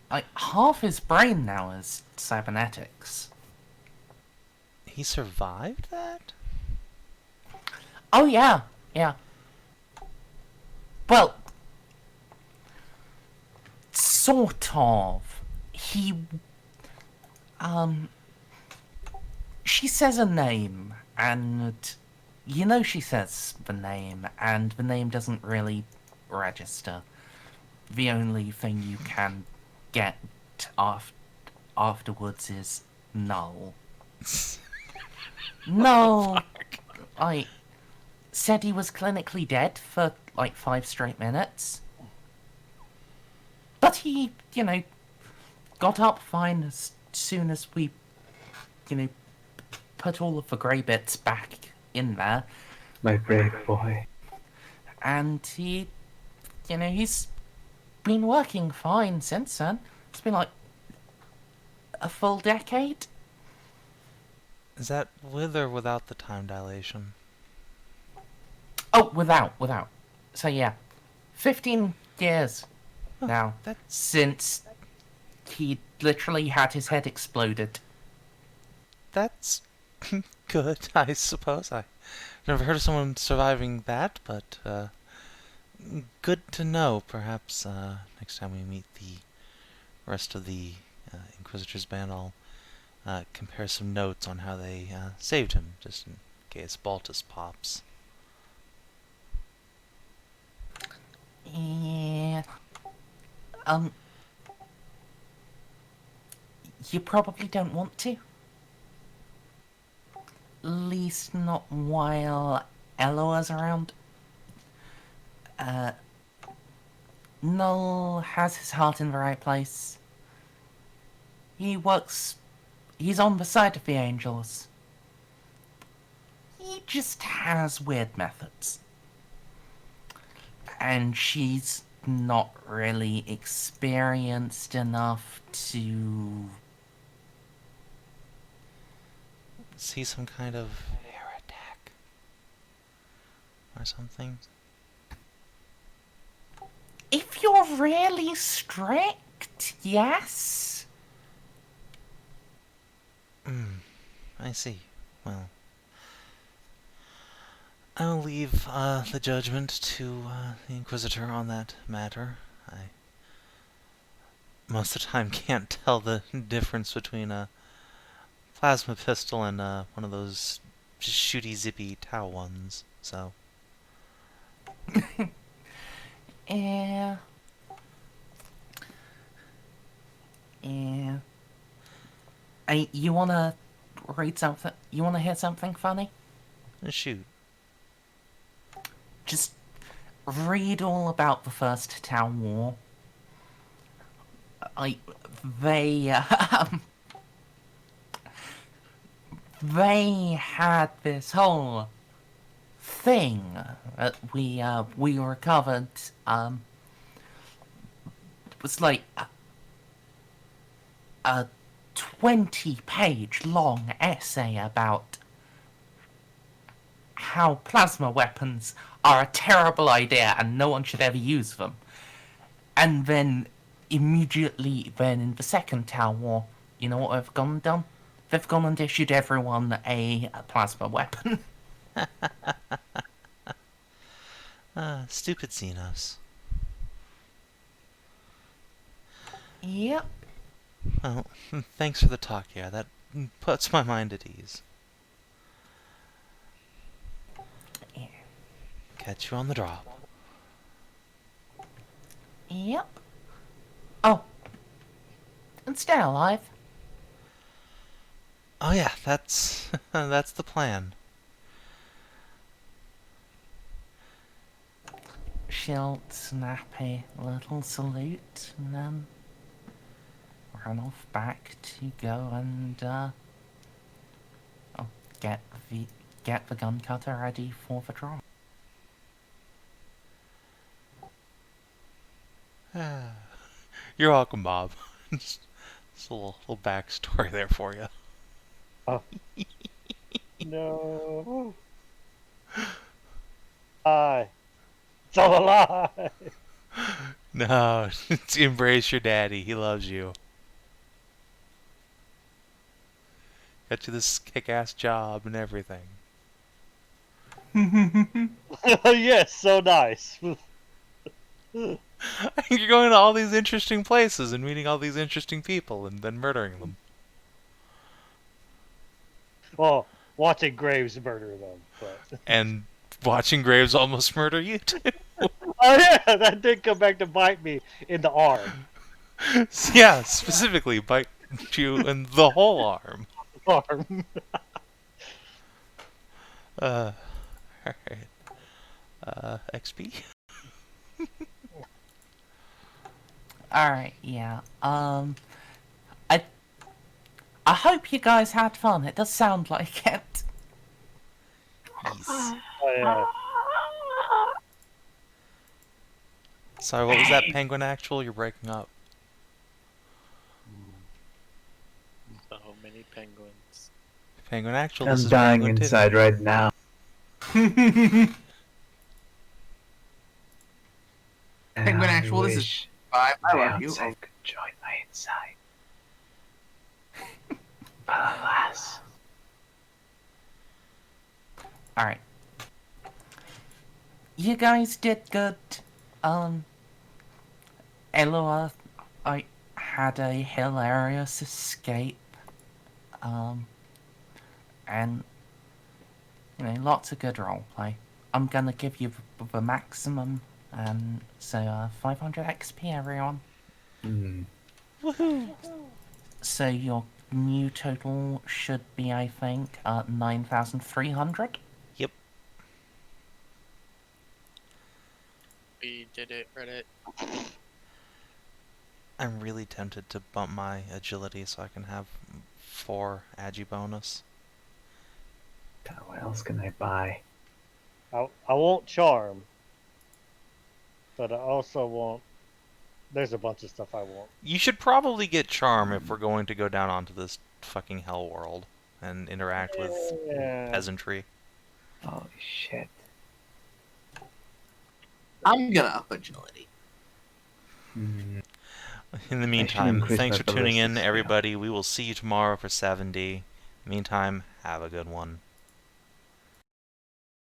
A: like half his brain now is cybernetics.
C: He survived that?
A: Oh yeah, yeah. Well, sort of. She says a name, and you know she says the name, and the name doesn't really register. The only thing you can get afterwards is null. Null, I said he was clinically dead for like 5 straight minutes. But he, got up fine as soon as we, put all of the grey bits back in there.
B: My brave boy.
A: And he, he's been working fine since then. It's been like a full decade.
C: Is that with or without the time dilation?
A: Oh, without. So yeah, 15 years now
C: That's
A: since he literally had his head exploded.
C: good, I suppose. I never heard of someone surviving that, but good to know. Perhaps next time we meet the rest of the Inquisitor's band, I'll compare some notes on how they saved him, just in case Baltus pops.
A: Yeah. You probably don't want to. Least not while Eloa's around. Null has his heart in the right place. He's on the side of the angels. He just has weird methods. And she's not really experienced enough to...
C: Is he some kind of heretic? Or something?
A: If you're really strict, yes.
C: I see. Well, I'll leave the judgment to the Inquisitor on that matter. I most of the time can't tell the difference between a plasma pistol and one of those shooty zippy Tau ones, so...
A: Yeah. Hey, you wanna read something? You wanna hear something funny?
C: Shoot.
A: Just read all about the First Town War. They had this whole thing that we recovered. It was like a 20-page long essay about how plasma weapons are a terrible idea and no one should ever use them. And then immediately then in the Second Town War, you know what they've gone and done? They've gone and issued everyone a plasma weapon.
C: Stupid Xenos.
A: Yep.
C: Well, thanks for the talk here. That puts my mind at ease.
A: Yeah.
C: Catch you on the drop.
A: Yep. Oh. And stay alive.
C: Oh yeah, that's that's the plan.
A: She'll snap a little salute and then run off back to go and get the gun cutter ready for the drop.
C: You're welcome, Bob. Just a little backstory there for you.
E: Oh. No. It's all a lie.
C: No, embrace your daddy. He loves you. Got you this kick-ass job and everything.
E: Yes, so nice.
C: You're going to all these interesting places and meeting all these interesting people and then murdering them.
E: Well, watching Graves murder them, but
C: And watching Graves almost murder you too.
E: oh yeah, that did come back to bite me in the arm.
C: Yeah, specifically bite you in the whole arm.
E: Arm.
C: Alright. XP?
A: Alright, yeah. I hope you guys had fun. It does sound like it.
C: Yes.
E: Oh yeah.
C: Sorry, what was that penguin actual? You're breaking up.
F: So many penguins.
C: Penguin actual,
B: I'm
C: this is
B: dying
C: penguin too.
B: inside right now.
D: Penguin
B: I
D: Actual, this is
B: wish
D: 5. I
B: my
D: love you.
B: outside could join my inside. But alas.
A: Alright. You guys did good. Eloa, I had a hilarious escape. And, you know, lots of good roleplay. I'm gonna give you the maximum, and so 500 XP, everyone.
C: Woohoo!
A: So your new total should be, I think, 9,300.
C: Yep.
F: We did it, Reddit.
C: I'm really tempted to bump my agility so I can have 4 agi bonus.
B: What else can I buy?
E: I won't charm, but I also won't. There's a bunch of stuff I won't.
C: You should probably get charm if we're going to go down onto this fucking hell world and interact with
E: Yeah.
C: peasantry.
B: Holy shit.
D: I'm gonna up agility.
B: Mm.
C: In the meantime,
B: increase
C: thanks
B: my
C: for tuning in,
B: ballistics skill.
C: everybody. We will see you tomorrow for 7D. Meantime, have a good one.